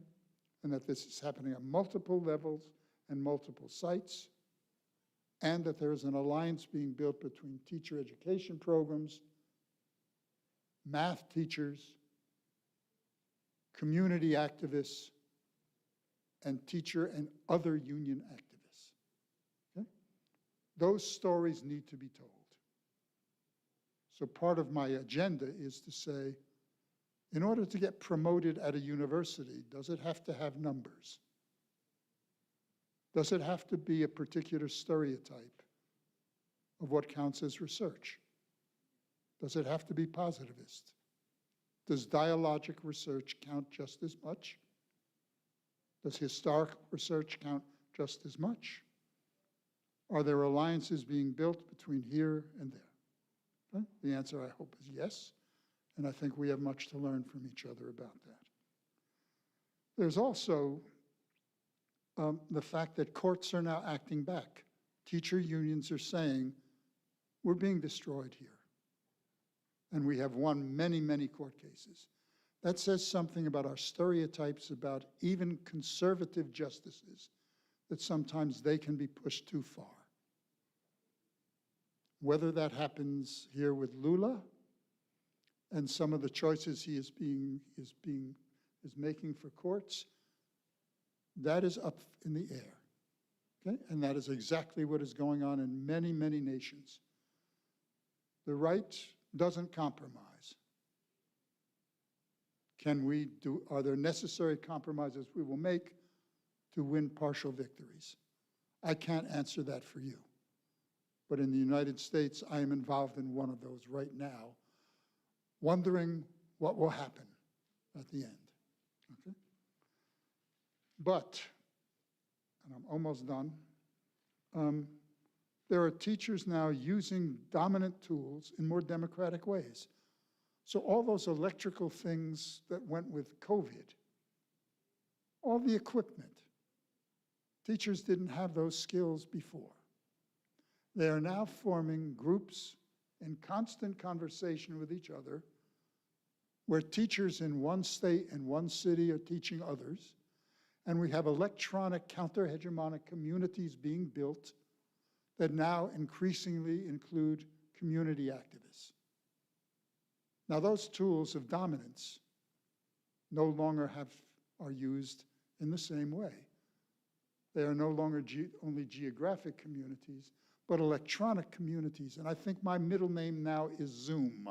and that this is happening at multiple levels and multiple sites, and that there is an alliance being built between teacher education programs, math teachers, community activists, and teacher and other union activists. Okay? Those stories need to be told. So part of my agenda is to say, in order to get promoted at a university, does it have to have numbers? Does it have to be a particular stereotype of what counts as research? Does it have to be positivist? Does dialogic research count just as much? Does historical research count just as much? Are there alliances being built between here and there? Okay? The answer, I hope, is yes, and I think we have much to learn from each other about that. There's also the fact that courts are now acting back. Teacher unions are saying, we're being destroyed here. And we have won many, many court cases. That says something about our stereotypes about even conservative justices, that sometimes they can be pushed too far. Whether that happens here with Lula and some of the choices he is making for courts, that is up in the air, okay? And that is exactly what is going on in many, many nations. The right doesn't compromise. Are there necessary compromises we will make to win partial victories? I can't answer that for you. But in the United States, I am involved in one of those right now, wondering what will happen at the end, okay? But, and I'm almost done, there are teachers now using dominant tools in more democratic ways. So all those electrical things that went with COVID, all the equipment, teachers didn't have those skills before. They are now forming groups in constant conversation with each other, where teachers in one state and one city are teaching others, and we have electronic counter-hegemonic communities being built that now increasingly include community activists. Now, those tools of dominance no longer are used in the same way. They are no longer only geographic communities, but electronic communities. And I think my middle name now is Zoom,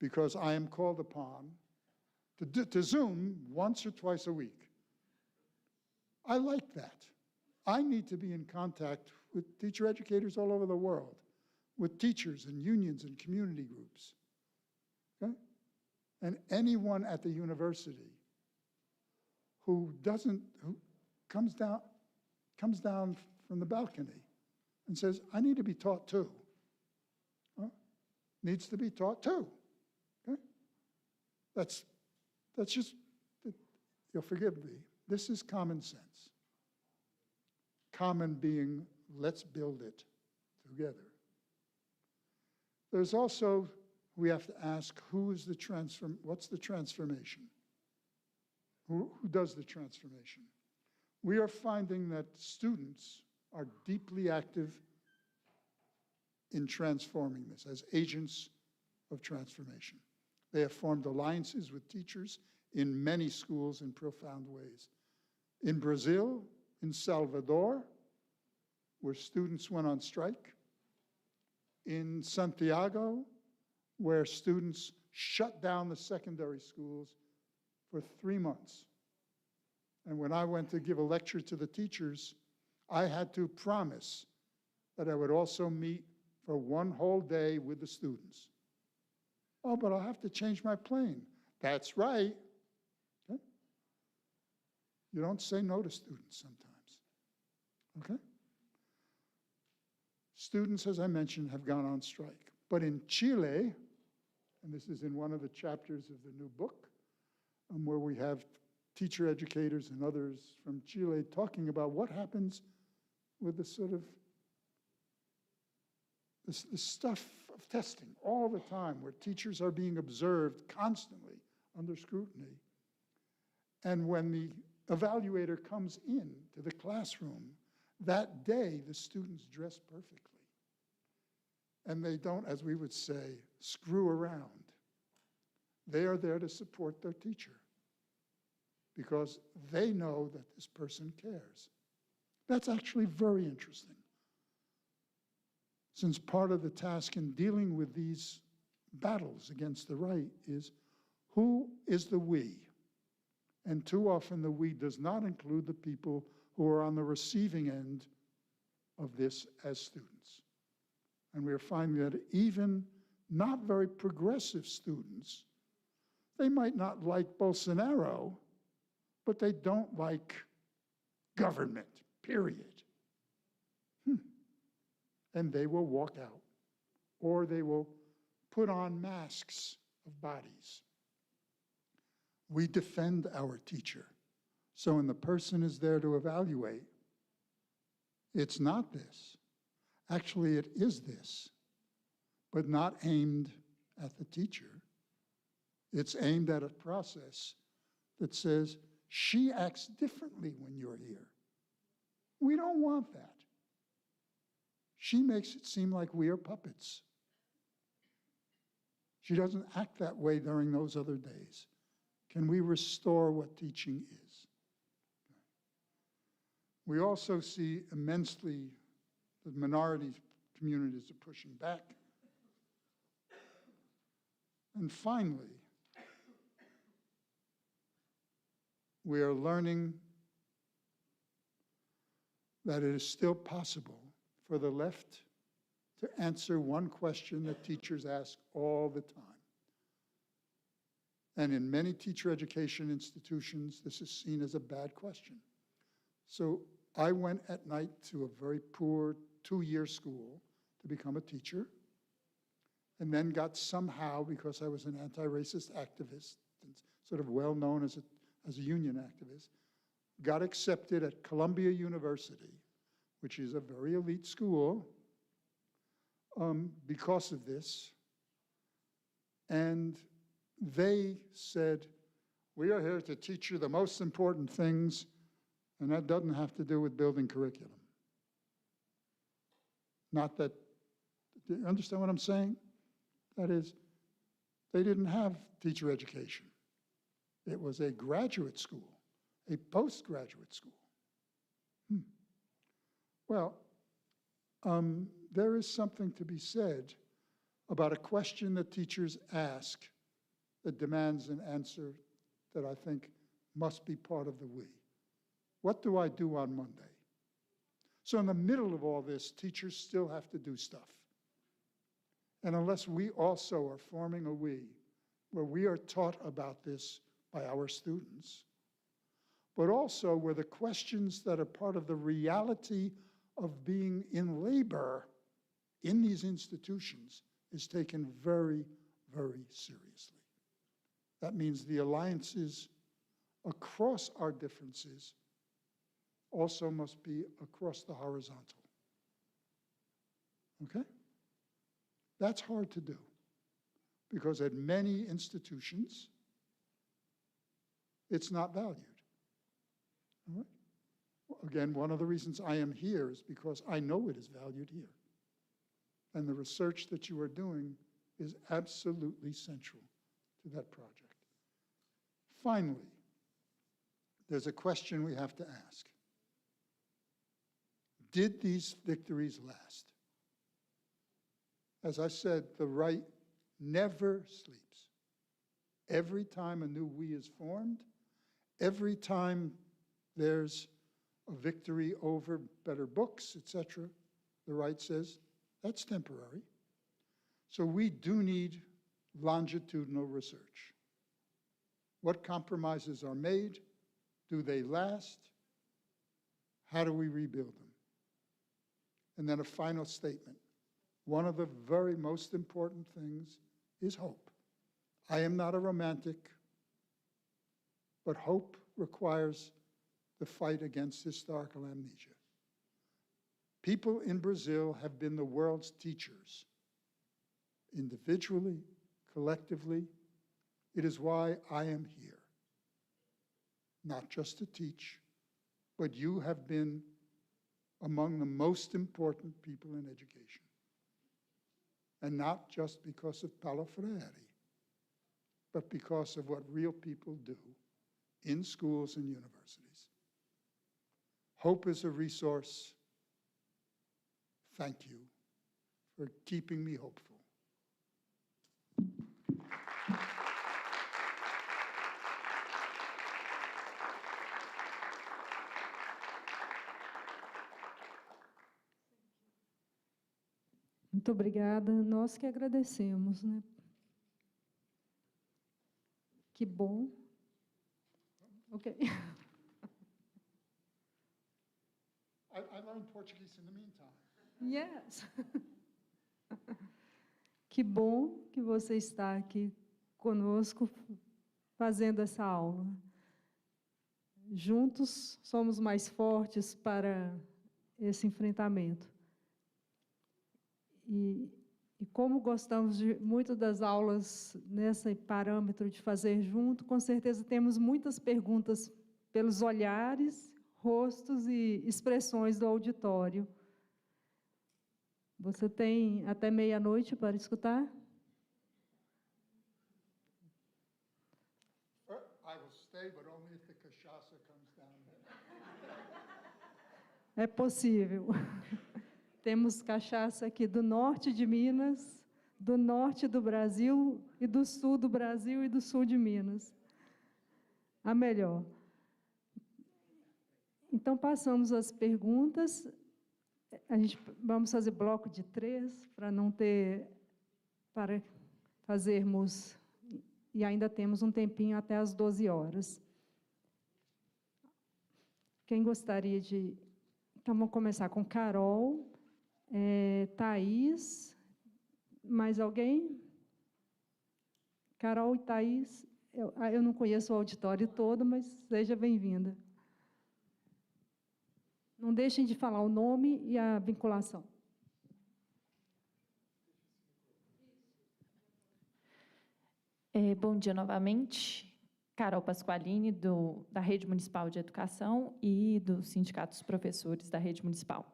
because I am called upon to Zoom once or twice a week. I like that. I need to be in contact with teacher educators all over the world, with teachers and unions and community groups, okay? And anyone at the university who comes down from the balcony and says, I need to be taught too, needs to be taught too, okay? That's just, you'll forgive me, this is common sense. Common being, let's build it together. There's also, we have to ask, what's the transformation? Who does the transformation? We are finding that students are deeply active in transforming this as agents of transformation. They have formed alliances with teachers in many schools in profound ways. In Brazil, in Salvador, where students went on strike. In Santiago, where students shut down the secondary schools for 3 months. And when I went to give a lecture to the teachers, I had to promise that I would also meet for 1 whole day with the students. Oh, but I'll have to change my plane. That's right. Okay? You don't say no to students sometimes. Okay? Students, as I mentioned, have gone on strike. But in Chile, and this is in one of the chapters of the new book, where we have teacher educators and others from Chile talking about what happens with the sort of the stuff of testing all the time, where teachers are being observed constantly under scrutiny. And when the evaluator comes in to the classroom, that day the students dress perfectly. And they don't, as we would say, screw around. They are there to support their teacher because they know that this person cares. That's actually very interesting, since part of the task in dealing with these battles against the right is who is the we? And too often the we does not include the people who are on the receiving end of this as students. And we are finding that even not very progressive students, they might not like Bolsonaro, but they don't like government, period. And they will walk out, or they will put on masks of bodies. We defend our teacher. So when the person is there to evaluate, it's not this. Actually, it is this, but not aimed at the teacher. It's aimed at a process that says, she acts differently when you're here. We don't want that. She makes it seem like we are puppets. She doesn't act that way during those other days. Can we restore what teaching is? We also see immensely the minority communities are pushing back. And finally, we are learning that it is still possible for the left to answer one question that teachers ask all the time. And in many teacher education institutions, this is seen as a bad question. So I went at night to a very poor 2-year school to become a teacher, and then got somehow, because I was an anti-racist activist and sort of well known as a union activist, got accepted at Columbia University, which is a very elite school, because of this. And they said, we are here to teach you the most important things, and that doesn't have to do with building curriculum. Not that, do you understand what I'm saying? That is, they didn't have teacher education. It was a graduate school, a postgraduate school. Well, there is something to be said about a question that teachers ask that demands an answer that I think must be part of the we. What do I do on Monday? So in the middle of all this, teachers still have to do stuff. And unless we also are forming a we, where we are taught about this by our students, but also where the questions that are part of the reality of being in labor in these institutions is taken very, very seriously. That means the alliances across our differences also must be across the horizontal. Okay? That's hard to do, because at many institutions, it's not valued. All right? Again, one of the reasons I am here is because I know it is valued here. And the research that you are doing is absolutely central to that project. finally, there's a question we have to ask. Did these victories last? As I said, the right never sleeps. Every time a new we is formed, every time there's a victory over better books, etc., the right says, that's temporary. So we do need longitudinal research. What compromises are made? Do they last? How do we rebuild them? And then a final statement. One of the very most important things is hope. I am not a romantic, but hope requires the fight against historical amnesia. People in Brazil have been the world's teachers, individually, collectively. It is why I am here, not just to teach, but you have been among the most important people in education. And not just because of Paulo Freire, but because of what real people do in schools and universities. Hope is a resource. Thank you for keeping me hopeful. Muito obrigada. Nós que agradecemos, né? Que bom. Ok. I learned Portuguese in the meantime. Yes. Que bom que você está aqui conosco fazendo essa aula. Juntos somos mais fortes para esse enfrentamento. E como gostamos muito das aulas nesse parâmetro de fazer junto, com certeza temos muitas perguntas pelos olhares, rostos e expressões do auditório. Você tem até meia-noite para escutar? I will stay, but only if the cachaça comes down. É possível. Temos cachaça aqui do norte de Minas, do norte do Brasil e do sul do Brasil e do sul de Minas. A melhor. Então, passamos às perguntas. Vamos fazer bloco de 3, para fazermos, e ainda temos um tempinho até às 12 horas. Quem gostaria de... Então, vamos começar com Carol, Thaís, mais alguém? Carol e Thaís, eu não conheço o auditório todo, mas seja bem-vinda. Não deixem de falar o nome e a vinculação. Bom dia novamente. Carol Pasqualini, da Rede Municipal de Educação e do Sindicato dos Professores da Rede Municipal.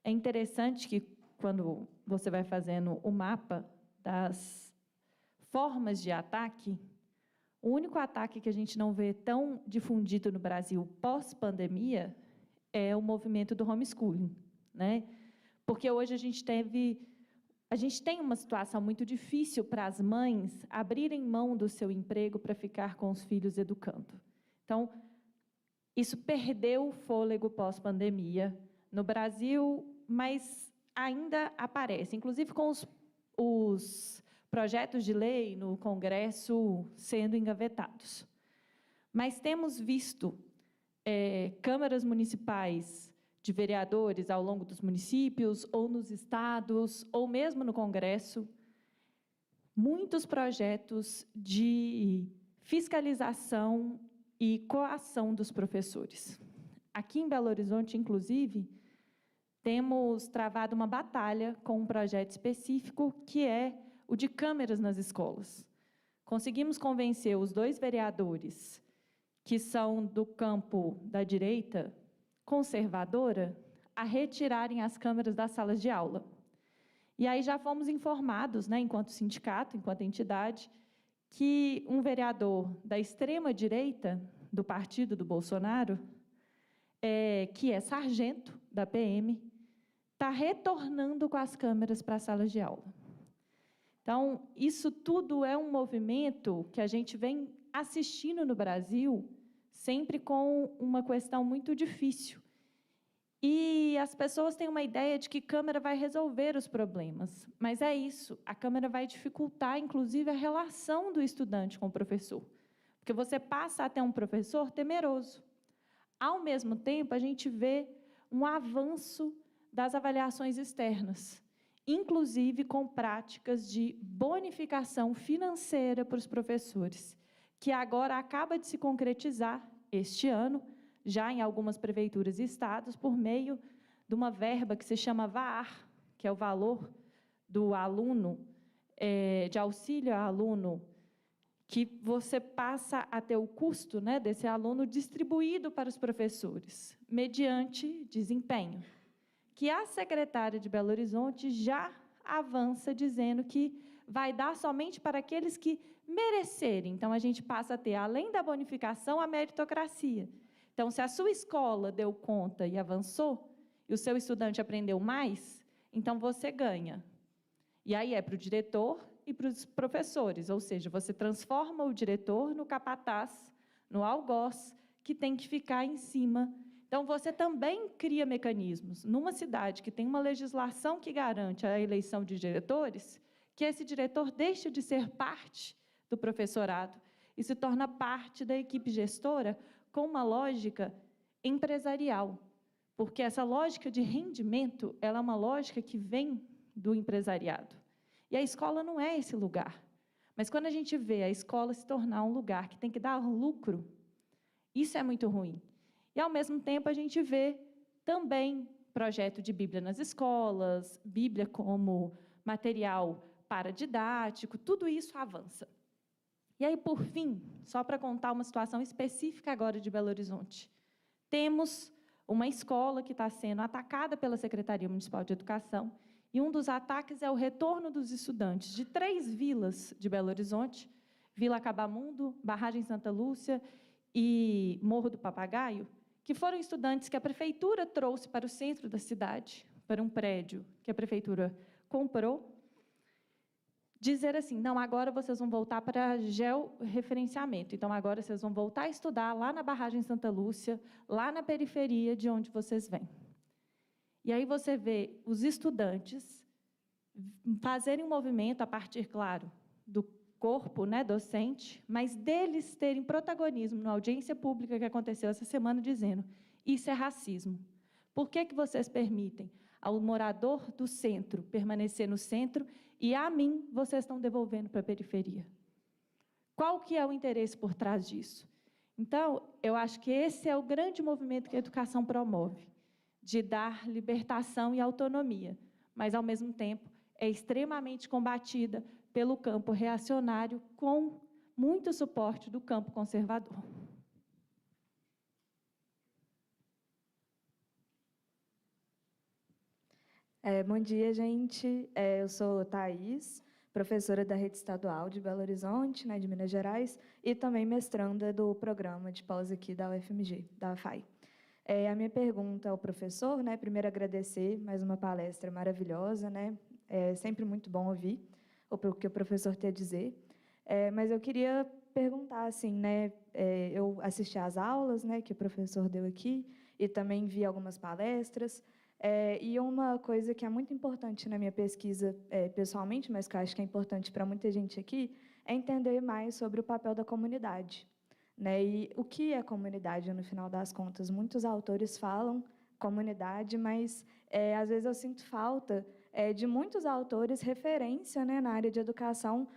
É interessante que, quando você vai fazendo o mapa das formas de ataque, o único ataque que a gente não vê tão difundido no Brasil pós-pandemia é o movimento do homeschooling, né? Porque hoje a gente tem uma situação muito difícil para as mães abrirem mão do seu emprego para ficar com os filhos educando. Então, isso perdeu o fôlego pós-pandemia no Brasil, mas ainda aparece, inclusive com os projetos de lei no Congresso sendo engavetados. Mas temos visto câmaras municipais de vereadores ao longo dos municípios, ou nos estados, ou mesmo no Congresso, muitos projetos de fiscalização e coação dos professores. Aqui em Belo Horizonte, inclusive, temos travado uma batalha com um projeto específico, que é o de câmeras nas escolas. Conseguimos convencer os 2 vereadores, que são do campo da direita conservadora, a retirarem as câmeras das salas de aula. E aí já fomos informados, né, enquanto sindicato, enquanto entidade, que um vereador da extrema-direita do partido do Bolsonaro, que é sargento da PM, está retornando com as câmeras para as salas de aula. Então, isso tudo é um movimento que a gente vem assistindo no Brasil, sempre com uma questão muito difícil. E as pessoas têm uma ideia de que câmera vai resolver os problemas, mas é isso, a câmera vai dificultar, inclusive, a relação do estudante com o professor, porque você passa a ter um professor temeroso. Ao mesmo tempo, a gente vê um avanço das avaliações externas, inclusive com práticas de bonificação financeira para os professores, que agora acaba de se concretizar este ano, já em algumas prefeituras e estados, por meio de uma verba que se chama VAR, que é o valor do aluno, de auxílio ao aluno, que você passa a ter o custo, né, desse aluno distribuído para os professores, mediante desempenho, que a secretária de Belo Horizonte já avança dizendo que vai dar somente para aqueles que merecerem. Então, a gente passa a ter, além da bonificação, a meritocracia. Então, se a sua escola deu conta e avançou, e o seu estudante aprendeu mais, então você ganha. E aí é para o diretor e para os professores, ou seja, você transforma o diretor no capataz, no algoz, que tem que ficar em cima. Então, você também cria mecanismos. Numa cidade que tem uma legislação que garante a eleição de diretores, que esse diretor deixa de ser parte do professorado e se torna parte da equipe gestora, com uma lógica empresarial, porque essa lógica de rendimento, ela é uma lógica que vem do empresariado. E a escola não é esse lugar. Mas quando a gente vê a escola se tornar um lugar que tem que dar lucro, isso é muito ruim. E, ao mesmo tempo, a gente vê também projeto de Bíblia nas escolas, Bíblia como material paradidático, tudo isso avança. E aí, por fim, só para contar uma situação específica agora de Belo Horizonte, temos uma escola que está sendo atacada pela Secretaria Municipal de Educação, e um dos ataques é o retorno dos estudantes de 3 vilas de Belo Horizonte, Vila Acabamundo, Barragem Santa Lúcia e Morro do Papagaio, que foram estudantes que a prefeitura trouxe para o centro da cidade, para um prédio que a prefeitura comprou, dizer assim, não, agora vocês vão voltar para georreferenciamento. Então, agora vocês vão voltar a estudar lá na Barragem Santa Lúcia, lá na periferia de onde vocês vêm. E aí você vê os estudantes fazerem um movimento a partir, claro, do corpo, né, docente, mas deles terem protagonismo na audiência pública que aconteceu essa semana, dizendo, isso é racismo. Por que vocês permitem ao morador do centro permanecer no centro e a mim vocês estão devolvendo para a periferia? Qual que é o interesse por trás disso? Então, eu acho que esse é o grande movimento que a educação promove, de dar libertação e autonomia, mas, ao mesmo tempo, é extremamente combatida pelo campo reacionário, com muito suporte do campo conservador. Bom dia, gente. Eu sou Thaís, professora da Rede Estadual de Belo Horizonte, né, de Minas Gerais, e também mestranda do programa de pós aqui da UFMG, da FAI. A minha pergunta ao professor, né, primeiro agradecer mais uma palestra maravilhosa, né, é sempre muito bom ouvir o que o professor tem a dizer, mas eu queria perguntar, assim, né, eu assisti às aulas, né, que o professor deu aqui, e também vi algumas palestras, e uma coisa que é muito importante na minha pesquisa, pessoalmente, mas que eu acho que é importante para muita gente aqui, é entender mais sobre o papel da comunidade, né? E o que é comunidade, no final das contas? Muitos autores falam comunidade, mas, às vezes, eu sinto falta de muitos autores referência, né, na área de educação,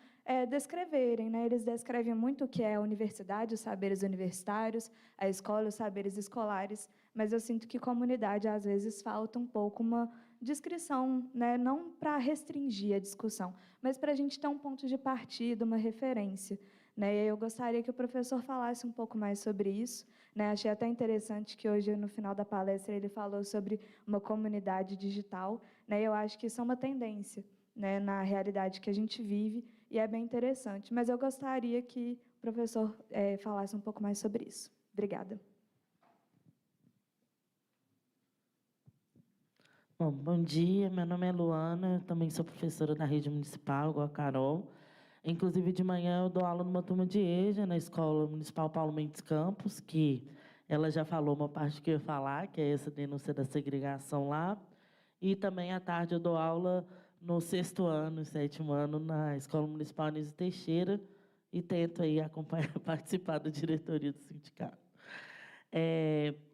descreverem, né? Eles descrevem muito o que é a universidade, os saberes universitários, a escola, os saberes escolares, mas eu sinto que comunidade, às vezes, falta um pouco uma descrição, né? Não para restringir a discussão, mas para a gente ter um ponto de partida, uma referência, né? E eu gostaria que o professor falasse um pouco mais sobre isso, né? Achei até interessante que hoje, no final da palestra, ele falou sobre uma comunidade digital, né? Eu acho que isso é uma tendência, né, na realidade que a gente vive, e é bem interessante. Mas eu gostaria que o professor falasse um pouco mais sobre isso. Obrigada. Bom dia, meu nome é Luana, eu também sou professora da rede municipal, igual a Carol. Inclusive, de manhã, eu dou aula numa turma de EJA, na Escola Municipal Paulo Mendes Campos, que ela já falou uma parte que eu ia falar, que é essa denúncia da segregação lá. E também, à tarde, eu dou aula no 6º ano e 7º ano na Escola Municipal Anísio Teixeira e tento aí acompanhar, participar da diretoria do sindicato.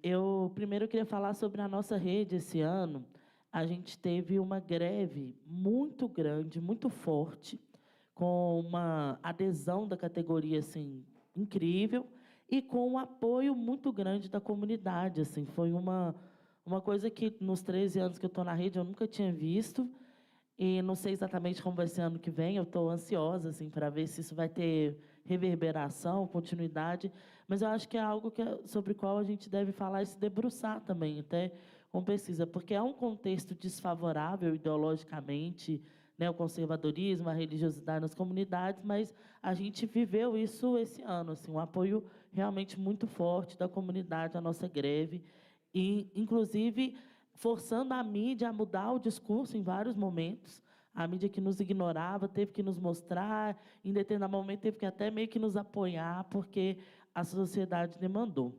Eu primeiro queria falar sobre a nossa rede esse ano. A gente teve uma greve muito grande, muito forte, com uma adesão da categoria assim, incrível e com um apoio muito grande da comunidade. Assim, foi uma coisa que, nos 13 anos que eu estou na rede, eu nunca tinha visto. E não sei exatamente como vai ser ano que vem, eu estou ansiosa assim, para ver se isso vai ter reverberação, continuidade, mas eu acho que é algo sobre o qual a gente deve falar e se debruçar também, até com pesquisa, porque é um contexto desfavorável ideologicamente, né, o conservadorismo, a religiosidade nas comunidades, mas a gente viveu isso esse ano, assim, um apoio realmente muito forte da comunidade à nossa greve, e, inclusive, forçando a mídia a mudar o discurso em vários momentos. A mídia que nos ignorava teve que nos mostrar, em determinado momento teve que até meio que nos apoiar, porque a sociedade demandou.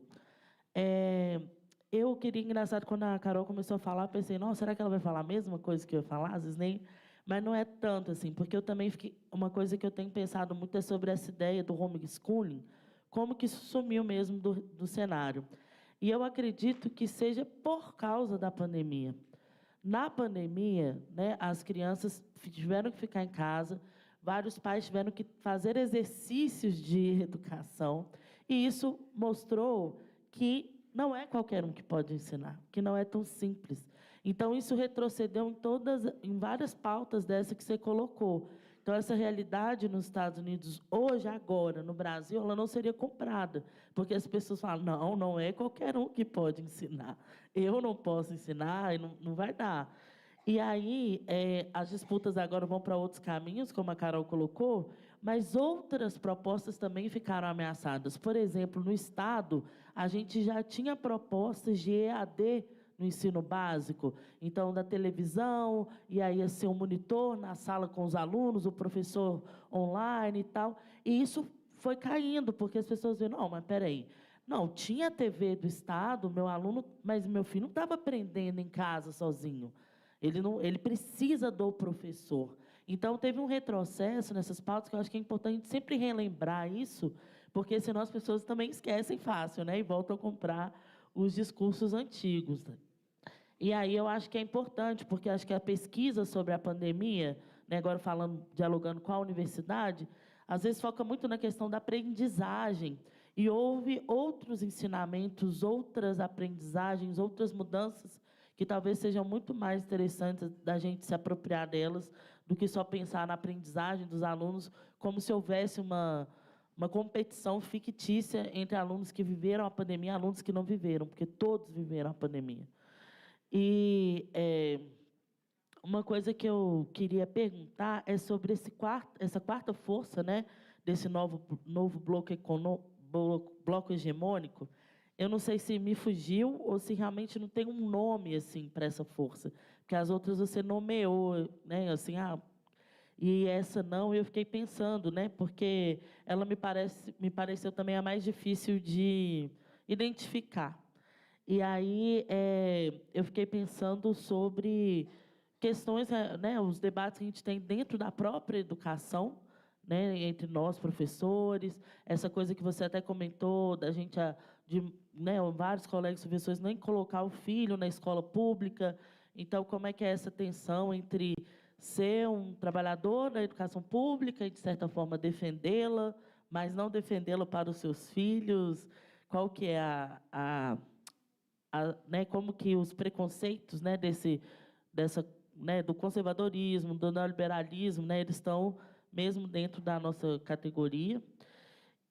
Eu queria, engraçado, quando a Carol começou a falar, pensei, nossa, será que ela vai falar a mesma coisa que eu ia falar? Às vezes nem... Mas não é tanto, assim, porque eu também fiquei... Uma coisa que eu tenho pensado muito é sobre essa ideia do homeschooling, como que isso sumiu mesmo do cenário. E eu acredito que seja por causa da pandemia. Na pandemia, né, as crianças tiveram que ficar em casa, vários pais tiveram que fazer exercícios de educação, e isso mostrou que não é qualquer um que pode ensinar, que não é tão simples. Então, isso retrocedeu em várias pautas dessa que você colocou. Então, essa realidade nos Estados Unidos, hoje, agora, no Brasil, ela não seria comprada, porque as pessoas falam, não é qualquer um que pode ensinar. Eu não posso ensinar, e não vai dar. E aí, as disputas agora vão para outros caminhos, como a Carol colocou, mas outras propostas também ficaram ameaçadas. Por exemplo, no Estado, a gente já tinha propostas de EAD no ensino básico, então, da televisão, e aí ia ser um monitor na sala com os alunos, o professor online e tal, e isso foi caindo, porque as pessoas viram, não, mas espera aí, não, tinha TV do Estado, meu aluno, mas meu filho não estava aprendendo em casa sozinho, ele precisa do professor. Então, teve um retrocesso nessas pautas, que eu acho que é importante sempre relembrar isso, porque senão as pessoas também esquecem fácil, né, e voltam a comprar os discursos antigos. E aí eu acho que é importante, porque acho que a pesquisa sobre a pandemia, né, agora dialogando com a universidade, às vezes foca muito na questão da aprendizagem, e houve outros ensinamentos, outras aprendizagens, outras mudanças, que talvez sejam muito mais interessantes da gente se apropriar delas, do que só pensar na aprendizagem dos alunos, como se houvesse uma competição fictícia entre alunos que viveram a pandemia e alunos que não viveram, porque todos viveram a pandemia. E uma coisa que eu queria perguntar é sobre essa quarta força, né, desse novo bloco hegemônico. Eu não sei se me fugiu ou se realmente não tem um nome assim para essa força, porque as outras você nomeou, né, assim, e essa não. Eu fiquei pensando, né, porque ela me pareceu também a mais difícil de identificar. E aí eu fiquei pensando sobre questões, né, os debates que a gente tem dentro da própria educação, né, entre nós, professores, essa coisa que você até comentou, da gente, né, vários colegas professores, nem colocar o filho na escola pública. Então, como é que é essa tensão entre ser um trabalhador da educação pública e, de certa forma, defendê-la, mas não defendê-la para os seus filhos? Qual que é né, como que os preconceitos, né, né, do conservadorismo, do neoliberalismo, né, eles estão mesmo dentro da nossa categoria.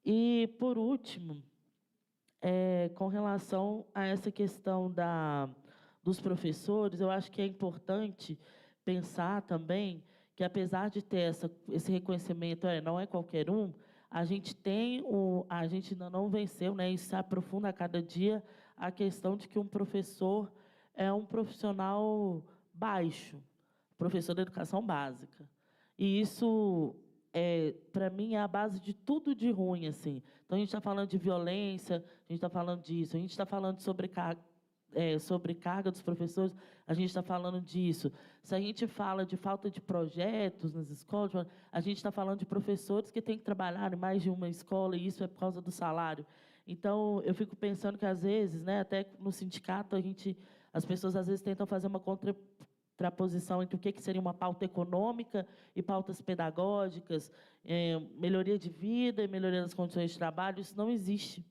E, por último, com relação a essa questão dos professores, eu acho que é importante pensar também que, apesar de ter esse reconhecimento, não é qualquer um, a gente ainda não venceu, né, e se aprofunda a cada dia a questão de que um professor é um profissional baixo, professor de educação básica. E isso, para mim, é a base de tudo de ruim, assim. Então, a gente está falando de violência, a gente está falando disso, a gente está falando de sobrecarga dos professores, a gente está falando disso. Se a gente fala de falta de projetos nas escolas, a gente está falando de professores que têm que trabalhar em mais de uma escola, e isso é por causa do salário. Então, eu fico pensando que, às vezes, né, até no sindicato, as pessoas, às vezes, tentam fazer uma contraposição entre o que seria uma pauta econômica e pautas pedagógicas, melhoria de vida e melhoria das condições de trabalho. Isso não existe,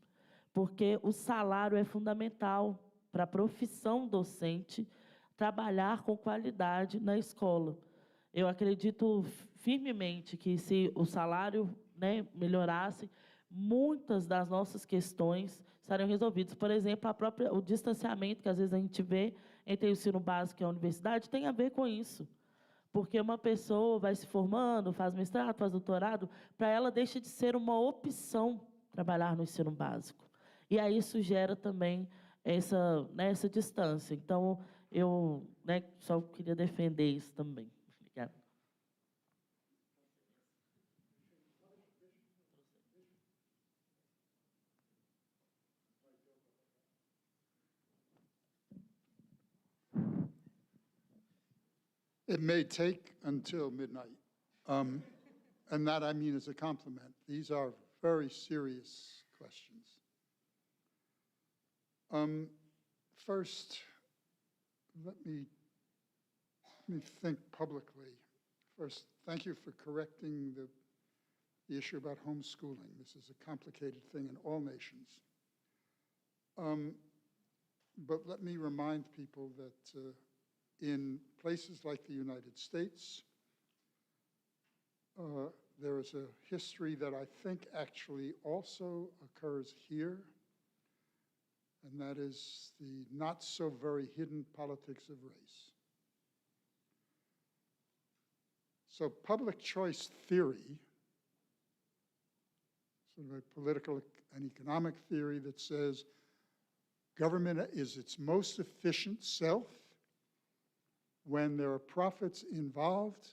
porque o salário é fundamental para a profissão docente trabalhar com qualidade na escola. Eu acredito firmemente que, se o salário, né, melhorasse, muitas das nossas questões estariam resolvidas. Por exemplo, o distanciamento que, às vezes, a gente vê entre o ensino básico e a universidade tem a ver com isso. Porque uma pessoa vai se formando, faz mestrado, faz doutorado, para ela deixa de ser uma opção trabalhar no ensino básico. E aí isso gera também essa distância. Então, eu, né, só queria defender isso também. Obrigada. It may take until midnight, and that I mean as a compliment. These are very serious questions. First, let me think publicly. First, thank you for correcting the issue about homeschooling. This is a complicated thing in all nations. But let me remind people that in places like the United States, there is a history that I think actually also occurs here, and that is the not so very hidden politics of race. So public choice theory, sort of a political and economic theory that says government is its most efficient self when there are profits involved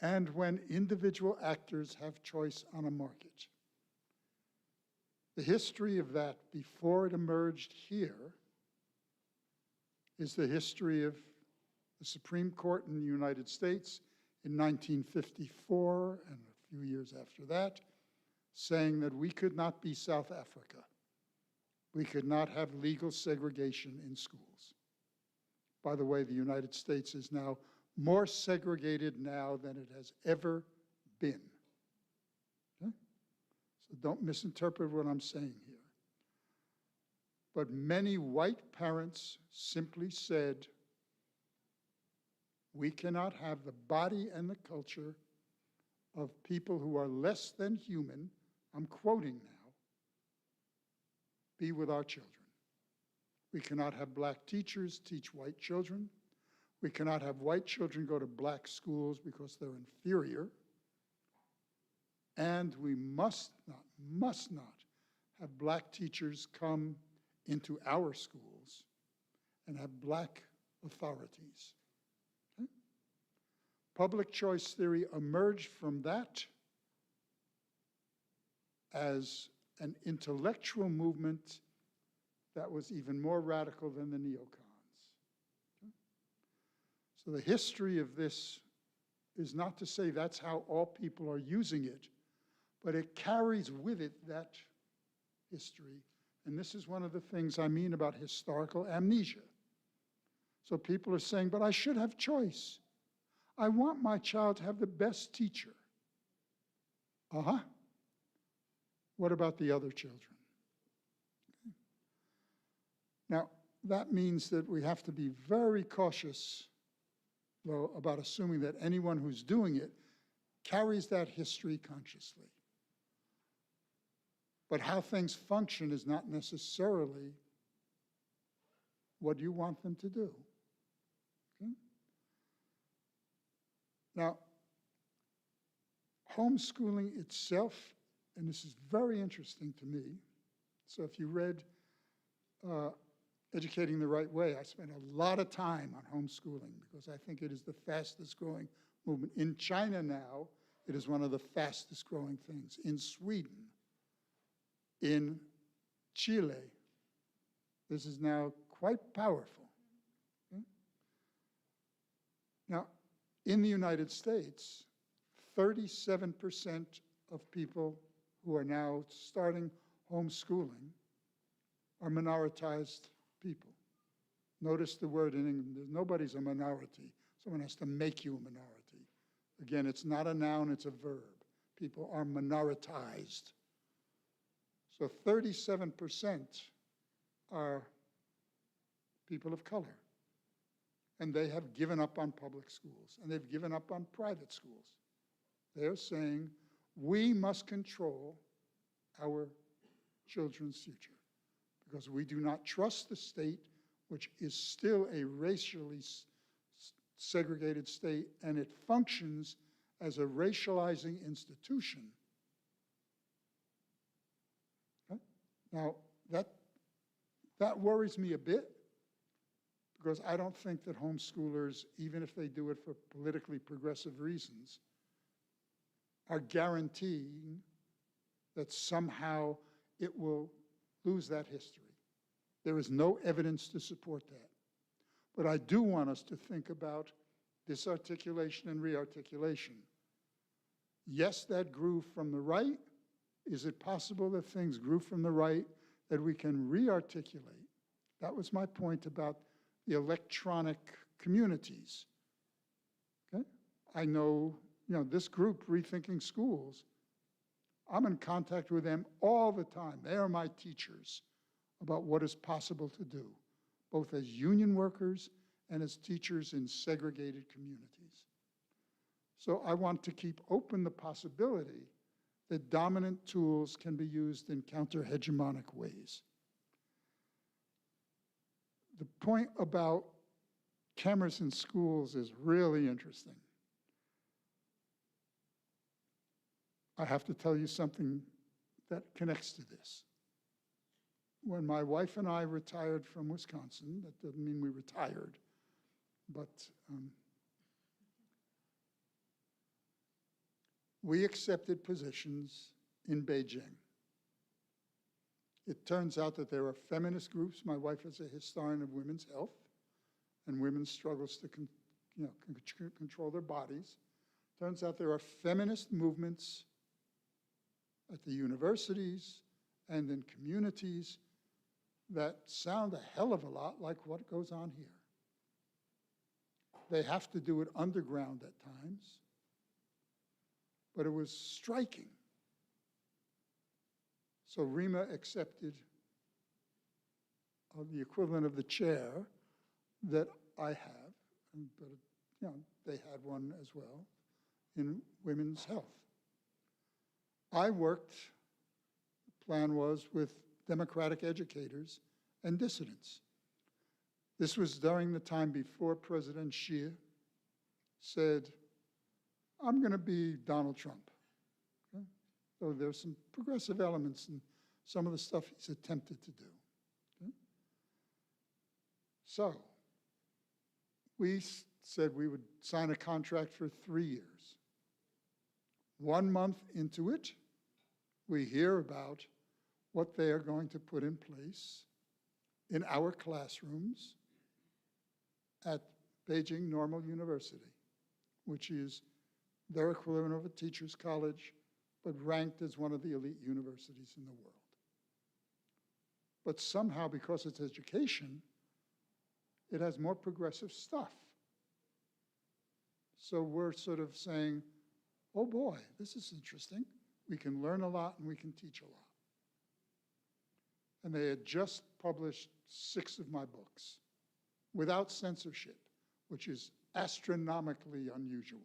and when individual actors have choice on a market. The history of that before it emerged here is the history of the Supreme Court in the United States in 1954 and a few years after that, saying that we could not be South Africa. We could not have legal segregation in schools. By the way, the United States is now more segregated now than it has ever been. Okay? So don't misinterpret what I'm saying here. But many white parents simply said, we cannot have the body and the culture of people who are less than human, I'm quoting now, be with our children. We cannot have black teachers teach white children. We cannot have white children go to black schools because they're inferior. And we must not have black teachers come into our schools and have black authorities. Okay? Public choice theory emerged from that as an intellectual movement that was even more radical than the neocons. Okay? So the history of this is not to say that's how all people are using it, but it carries with it that history. And this is one of the things I mean about historical amnesia. So people are saying, but I should have choice. I want my child to have the best teacher. Uh-huh. What about the other children? Okay. Now, that means that we have to be very cautious, though, about assuming that anyone who's doing it carries that history consciously. But how things function is not necessarily what you want them to do. Okay? Now, homeschooling itself, and this is very interesting to me, so if you read Educating the Right Way, I spent a lot of time on homeschooling because I think it is the fastest growing movement. In China now, it is one of the fastest growing things. In Sweden, in Chile, this is now quite powerful. Okay? Now, in the United States, 37% of people who are now starting homeschooling are minoritized people. Notice the word in English, nobody's a minority. Someone has to make you a minority. Again, it's not a noun, it's a verb. People are minoritized. So 37% are people of color. And they have given up on public schools, and they've given up on private schools. They're saying, we must control our children's future because we do not trust the state, which is still a racially segregated state, and it functions as a racializing institution. Okay? Now, that worries me a bit because I don't think that homeschoolers, even if they do it for politically progressive reasons, are guaranteeing that somehow it will lose that history. There is no evidence to support that. But I do want us to think about disarticulation and rearticulation. Yes, that grew from the right. Is it possible that things grew from the right that we can rearticulate? That was my point about the electronic communities. Okay? I know, this group, Rethinking Schools, I'm in contact with them all the time. They are my teachers about what is possible to do, both as union workers and as teachers in segregated communities. So I want to keep open the possibility that dominant tools can be used in counter-hegemonic ways. The point about cameras in schools is really interesting. I have to tell you something that connects to this. When my wife and I retired from Wisconsin, that doesn't mean we retired, but we accepted positions in Beijing. It turns out that there are feminist groups. My wife is a historian of women's health and women's struggles to control their bodies. Turns out there are feminist movements at the universities and in communities that sound a hell of a lot like what goes on here. They have to do it underground at times, but it was striking. So Rima accepted the equivalent of the chair that I have, but they had one as well in women's health. I worked, the plan was, with democratic educators and dissidents. This was during the time before President Xi said, I'm going to be Donald Trump. Okay? So there's some progressive elements in some of the stuff he's attempted to do. Okay? So we said we would sign a contract for 3 years. 1 month into it, we hear about what they are going to put in place in our classrooms at Beijing Normal University, which is their equivalent of a teacher's college, but ranked as one of the elite universities in the world. But somehow, because it's education, it has more progressive stuff. So we're sort of saying, oh boy, this is interesting. We can learn a lot and we can teach a lot. And they had just published 6 of my books without censorship, which is astronomically unusual.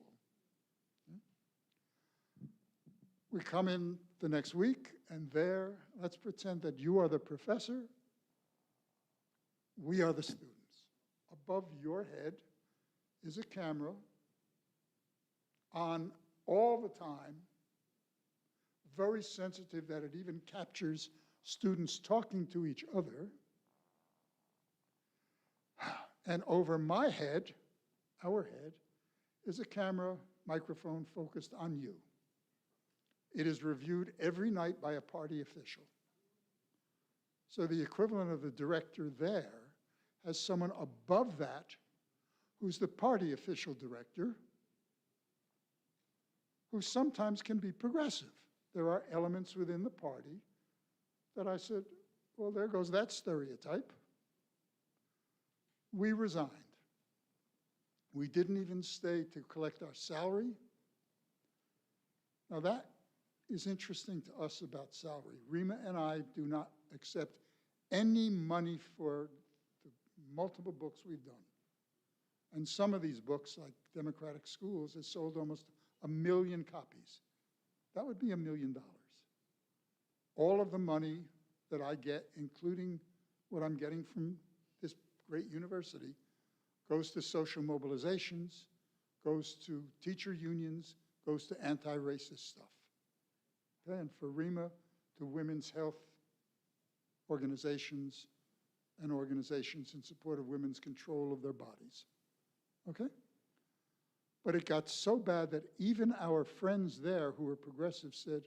Okay? We come in the next week, and there, let's pretend that you are the professor, we are the students. Above your head is a camera on all the time, very sensitive that it even captures students talking to each other. And over my head, our head, is a camera microphone focused on you. It is reviewed every night by a party official. So the equivalent of the director there has someone above that who's the party official director, who sometimes can be progressive. There are elements within the party that I said, well, there goes that stereotype. We resigned. We didn't even stay to collect our salary. Now that is interesting to us about salary. Rima and I do not accept any money for the multiple books we've done. And some of these books, like Democratic Schools, has sold almost 1 million copies. That would be $1 million. All of the money that I get, including what I'm getting from this great university, goes to social mobilizations, goes to teacher unions, goes to anti-racist stuff. Okay? And for Rima, to women's health organizations and organizations in support of women's control of their bodies. Okay? But it got so bad that even our friends there who were progressive said,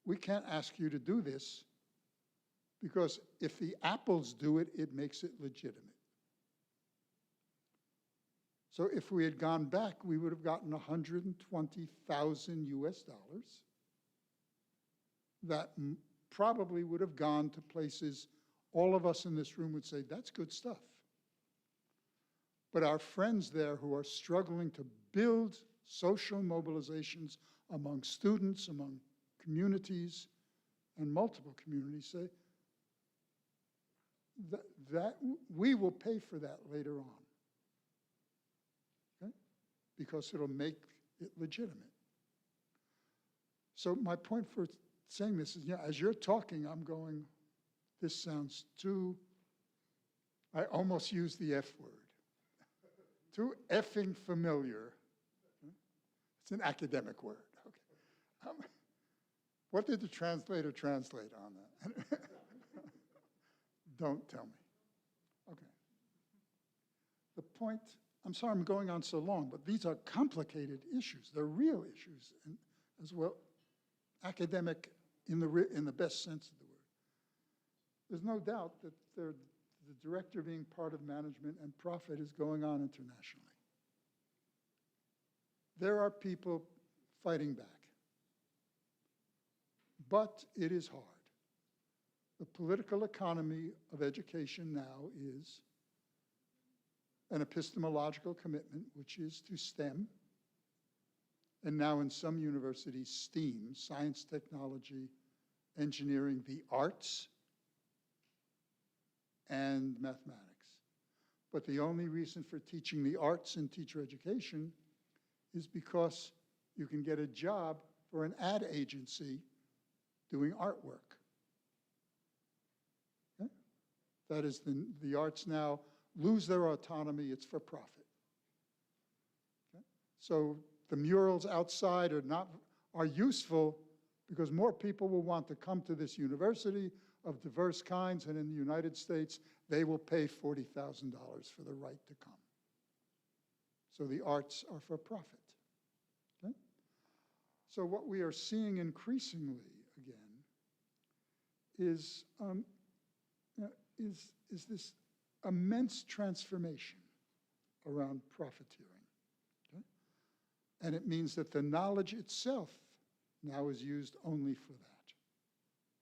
we can't ask you to do this because if the apples do it, it makes it legitimate. So if we had gone back, we would have gotten $120,000 US that probably would have gone to places all of us in this room would say, that's good stuff. But our friends there who are struggling to build social mobilizations among students, among communities, and multiple communities say, that we will pay for that later on. Okay? Because it'll make it legitimate. So my point for saying this is, yeah, as you're talking, I'm going, this sounds too, I almost used the F word. Too effing familiar. It's an academic word. Okay. What did the translator translate on that? Don't tell me. Okay. The point, I'm sorry I'm going on so long, but these are complicated issues. They're real issues, and as well, academic in the best sense of the word. There's no doubt that the director being part of management and profit is going on internationally. There are people fighting back. But it is hard. The political economy of education now is an epistemological commitment, which is to STEM, and now in some universities, STEAM, science, technology, engineering, the arts, and mathematics. But the only reason for teaching the arts in teacher education is because you can get a job for an ad agency doing artwork. Okay? That is, the arts now lose their autonomy, it's for profit. Okay? So the murals outside are useful because more people will want to come to this university of diverse kinds, and in the United States, they will pay $40,000 for the right to come. So the arts are for profit. Okay? So what we are seeing increasingly, again, is this immense transformation around profiteering. Okay? And it means that the knowledge itself now is used only for that.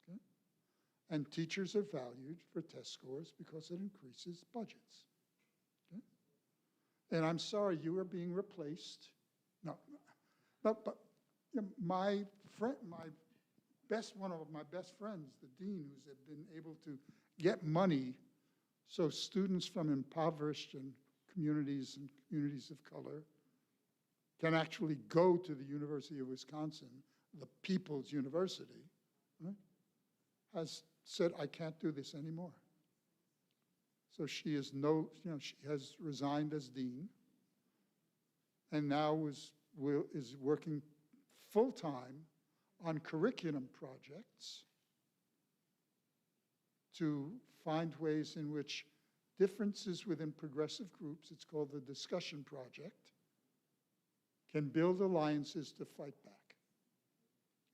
Okay? And teachers are valued for test scores because it increases budgets. Okay? And I'm sorry, you are being replaced. No, but you know, one of my best friends, the dean, who's been able to get money so students from impoverished communities and communities of color can actually go to the University of Wisconsin, the People's University, right, has said, I can't do this anymore. So she is she has resigned as dean and now was is working full-time on curriculum projects to find ways in which differences within progressive groups, it's called the discussion project, can build alliances to fight back.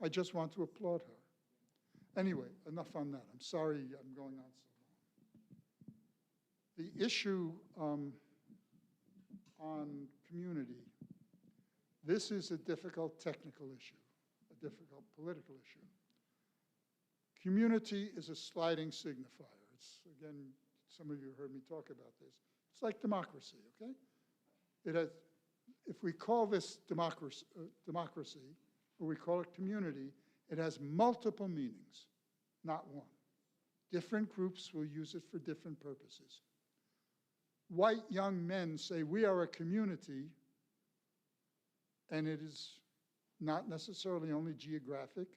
I just want to applaud her. Anyway, enough on that. I'm sorry I'm going on so long. The issue on community, this is a difficult technical issue, a difficult political issue. Community is a sliding signifier. It's, again, some of you heard me talk about this. It's like democracy, okay? It has, if we call this democracy, or we call it community, it has multiple meanings, not one. Different groups will use it for different purposes. White young men say, we are a community, and it is not necessarily only geographic,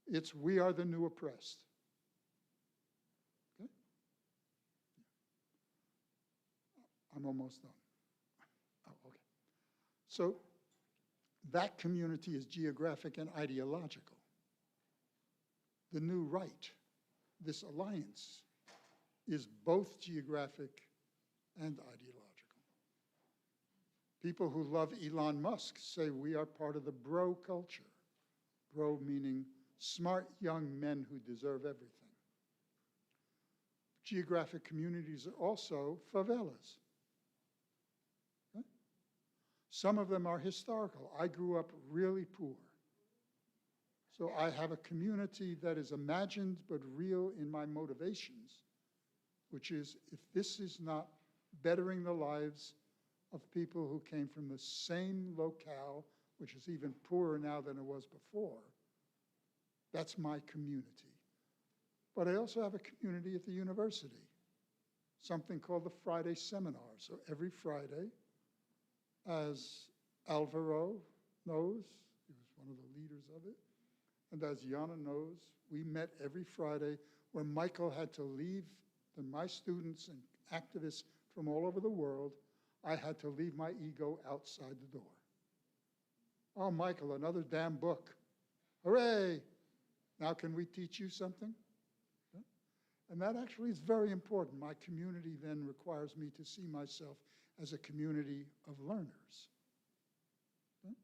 it's we are the new oppressed. Okay? I'm almost done. Oh, okay. So that community is geographic and ideological. The new right, this alliance, is both geographic and ideological. People who love Elon Musk say we are part of the bro culture. Bro meaning smart young men who deserve everything. Geographic communities are also favelas. Okay? Some of them are historical. I grew up really poor. So I have a community that is imagined but real in my motivations, which is if this is not bettering the lives of people who came from the same locale, which is even poorer now than it was before, that's my community. But I also have a community at the university, something called the Friday Seminar. So every Friday, as Alvaro knows, he was one of the leaders of it, and as Jana knows, we met every Friday where Michael had to leave my students and activists from all over the world. I had to leave my ego outside the door. Oh, Michael, another damn book. Hooray! Now can we teach you something? Okay? And that actually is very important. My community then requires me to see myself as a community of learners. Okay?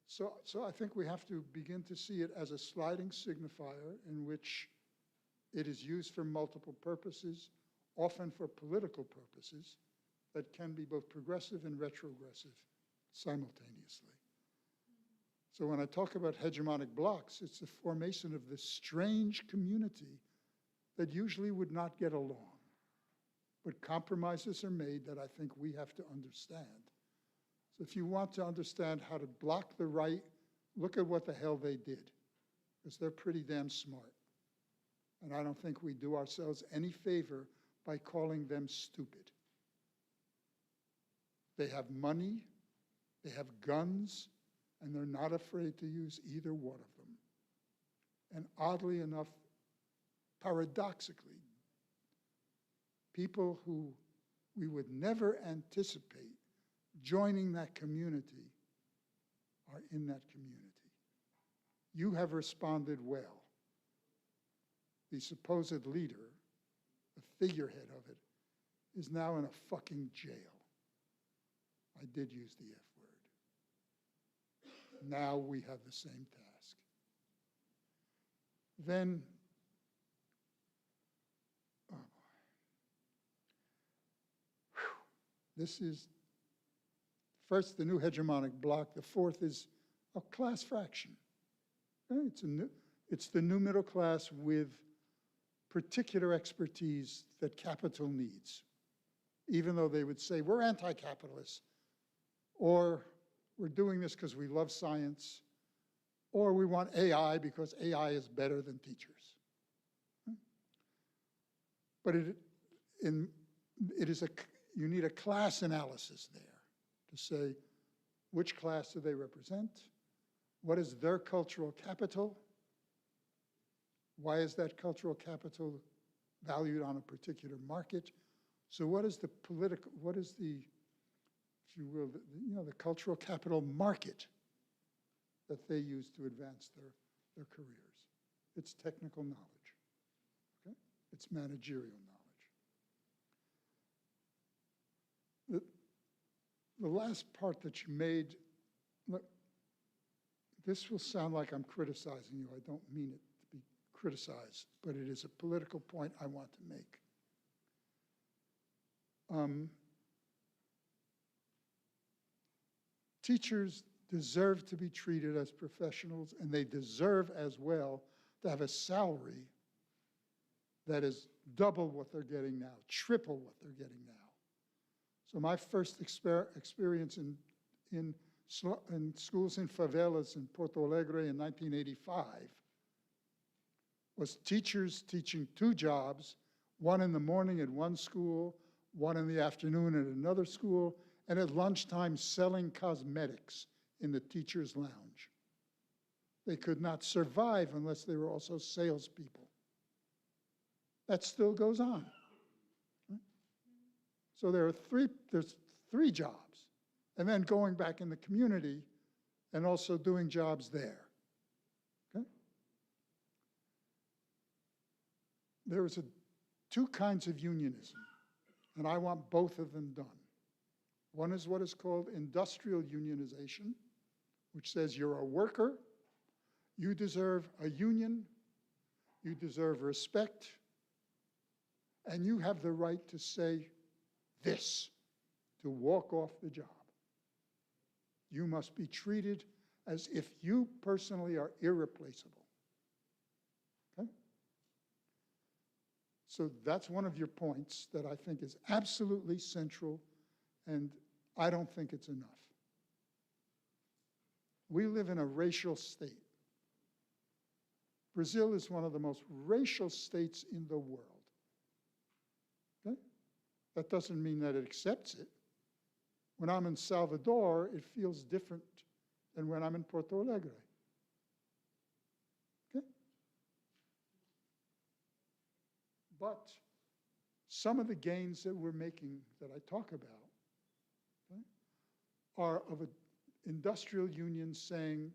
So I think we have to begin to see it as a sliding signifier in which it is used for multiple purposes, often for political purposes, that can be both progressive and retrogressive simultaneously. So when I talk about hegemonic blocks, it's the formation of this strange community that usually would not get along. But compromises are made that I think we have to understand. So if you want to understand how to block the right, look at what the hell they did, because they're pretty damn smart. And I don't think we do ourselves any favor by calling them stupid. They have money, they have guns, and they're not afraid to use either one of them. And oddly enough, paradoxically, people who we would never anticipate joining that community are in that community. You have responded well. The supposed leader, the figurehead of it, is now in a fucking jail. I did use the F word. Now we have the same task. Then, oh boy. This is, first, the new hegemonic bloc. The fourth is a class fraction. Okay? It's the new middle class with particular expertise that capital needs, even though they would say, we're anti-capitalist, or we're doing this because we love science, or we want AI because AI is better than teachers. But you need a class analysis there to say, which class do they represent? What is their cultural capital? Why is that cultural capital valued on a particular market? So what is the if you will, the cultural capital market that they use to advance their careers. It's technical knowledge, okay? It's managerial knowledge. The last part that you made, look, this will sound like I'm criticizing you. I don't mean it to be criticized, but it is a political point I want to make. Teachers deserve to be treated as professionals, and they deserve as well to have a salary that is double what they're getting now, triple what they're getting now. So my first experience in schools in favelas in Porto Alegre in 1985 was teachers teaching 2 jobs, one in the morning at one school, one in the afternoon at another school, and at lunchtime selling cosmetics in the teacher's lounge. They could not survive unless they were also salespeople. That still goes on. Right? So there's 3 jobs, and then going back in the community and also doing jobs there. Okay? There's 2 kinds of unionism, and I want both of them done. One is what is called industrial unionization, which says you're a worker, you deserve a union, you deserve respect, and you have the right to say this, to walk off the job. You must be treated as if you personally are irreplaceable. Okay? So that's one of your points that I think is absolutely central, and I don't think it's enough. We live in a racial state. Brazil is one of the most racial states in the world. Okay? That doesn't mean that it accepts it. When I'm in Salvador, it feels different than when I'm in Porto Alegre. Okay? But some of the gains that we're making, that I talk about, okay, are of an industrial union saying,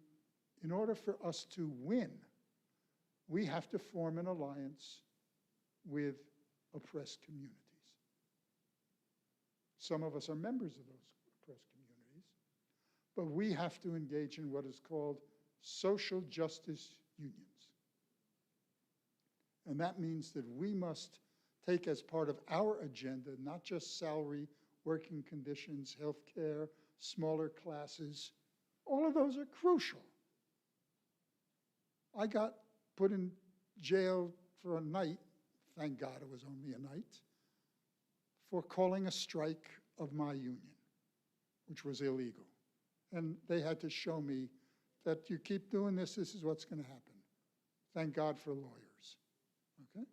in order for us to win, we have to form an alliance with oppressed communities. Some of us are members of those oppressed communities, but we have to engage in what is called social justice unions. And that means that we must take as part of our agenda, not just salary, working conditions, health care, smaller classes. All of those are crucial. I got put in jail for a night, thank God it was only a night, for calling a strike of my union, which was illegal. And they had to show me that you keep doing this, this is what's going to happen. Thank God for lawyers. Okay?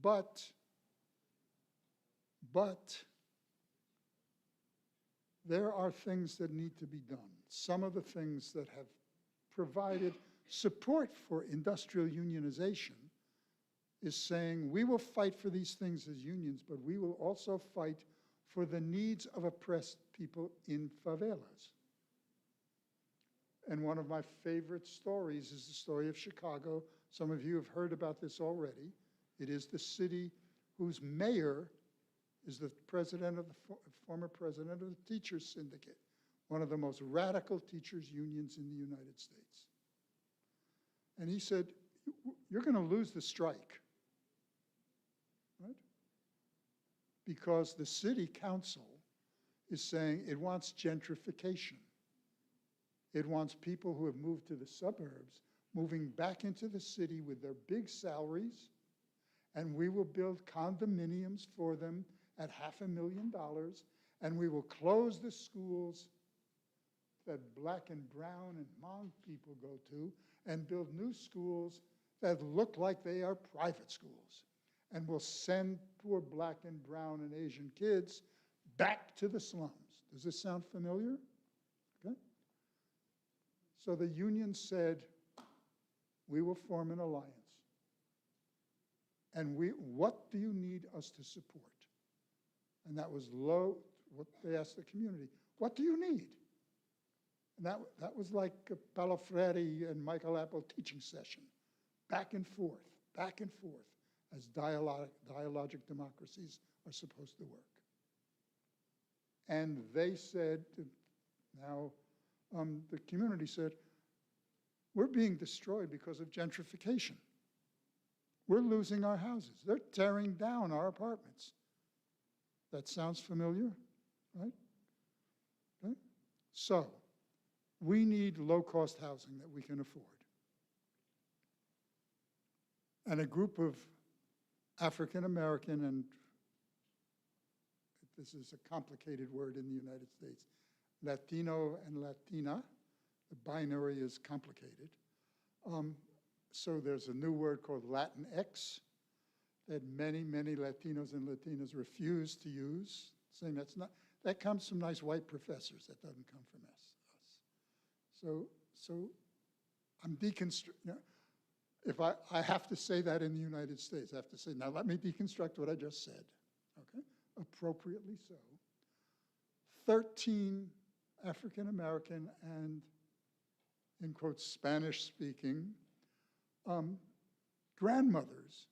But there are things that need to be done. Some of the things that have provided support for industrial unionization is saying we will fight for these things as unions, but we will also fight for the needs of oppressed people in favelas. And one of my favorite stories is the story of Chicago. Some of you have heard about this already. It is the city whose mayor is the president of the former president of the Teachers Syndicate, one of the most radical teachers' unions in the United States. And he said, you're going to lose the strike, right? Because the city council is saying it wants gentrification. It wants people who have moved to the suburbs moving back into the city with their big salaries, and we will build condominiums for them at $500,000, and we will close the schools that black and brown and Hmong people go to, and build new schools that look like they are private schools. And we'll send poor black and brown and Asian kids back to the slums. Does this sound familiar? Okay. So the union said, we will form an alliance. And what do you need us to support? And that was what they asked the community. What do you need? And that was like a Palafreri and Michael Apple teaching session, back and forth, as dialogic democracies are supposed to work. And they said, now the community said, we're being destroyed because of gentrification. We're losing our houses. They're tearing down our apartments. That sounds familiar, right? Okay. So we need low-cost housing that we can afford. And a group of African-American, and this is a complicated word in the United States, Latino and Latina, the binary is complicated. So there's a new word called Latinx that many, many Latinos and Latinas refuse to use, saying that comes from nice white professors, that doesn't come from us. So I'm deconstructing, if I have to say that in the United States, I have to say, now let me deconstruct what I just said, okay? Appropriately so. 13 African-American and, in quotes, Spanish-speaking grandmothers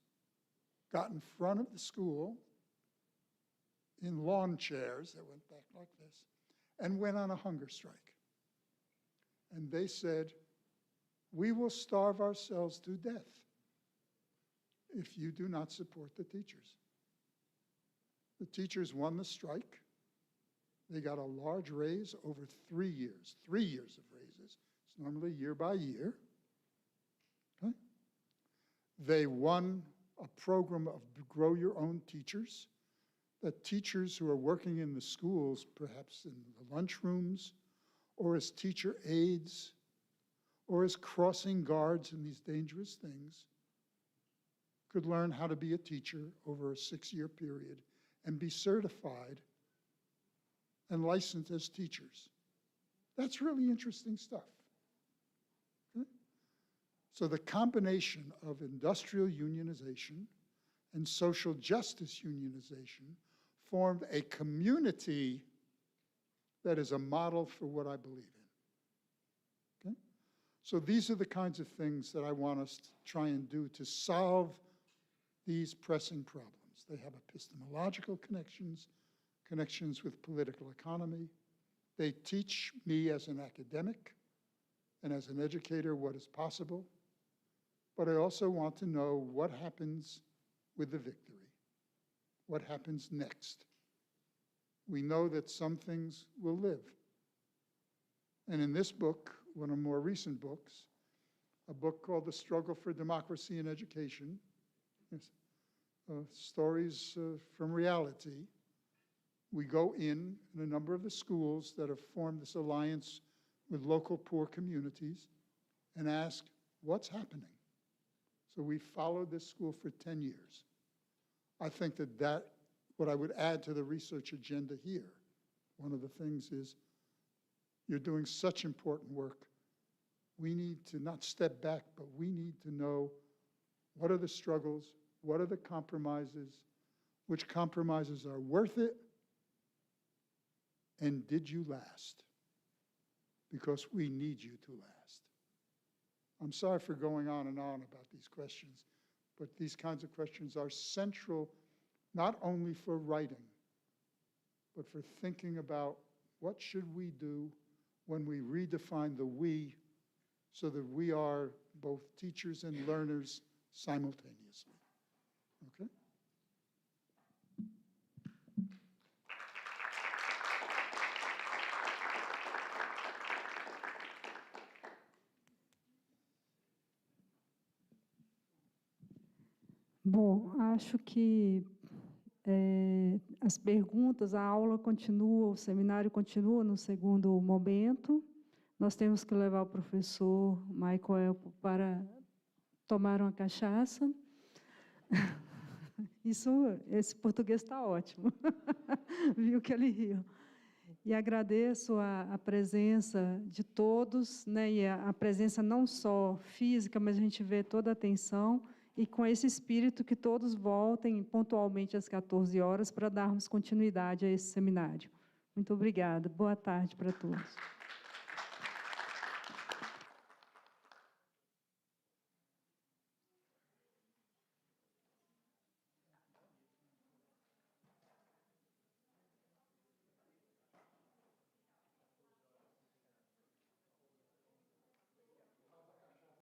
got in front of the school in lawn chairs that went back like this and went on a hunger strike. And they said, we will starve ourselves to death if you do not support the teachers. The teachers won the strike. They got a large raise over 3 years, 3 years of raises. It's normally year by year. Okay? They won a program of grow your own teachers, that teachers who are working in the schools, perhaps in the lunchrooms, or as teacher aides, or as crossing guards in these dangerous things, could learn how to be a teacher over a 6-year period and be certified and licensed as teachers. That's really interesting stuff. Okay? So the combination of industrial unionization and social justice unionization formed a community that is a model for what I believe in. Okay? So these are the kinds of things that I want us to try and do to solve these pressing problems. They have epistemological connections with political economy. They teach me as an academic and as an educator what is possible, but I also want to know what happens with the victory, what happens next. We know that some things will live. And in this book, one of more recent books, a book called The Struggle for Democracy in Education, stories from reality, we go in a number of the schools that have formed this alliance with local poor communities and ask, what's happening? So we followed this school for 10 years. I think that what I would add to the research agenda here, one of the things is, you're doing such important work. We need to not step back, but we need to know what are the struggles, what are the compromises, which compromises are worth it, and did you last? Because we need you to last. I'm sorry for going on and on about these questions, but these kinds of questions are central not only for writing, but for thinking about what should we do when we redefine the we so that we are both teachers and learners simultaneously. Okay? Bom, acho que as perguntas, a aula continua, o seminário continua no segundo momento. Nós temos que levar o professor Michael Elpo para tomar uma cachaça. Esse português está ótimo. Viu que ele riu. E agradeço a presença de todos, né, e a presença não só física, mas a gente vê toda a atenção, e com esse espírito que todos voltem pontualmente às 14 horas para darmos continuidade a esse seminário. Muito obrigada. Boa tarde para todos.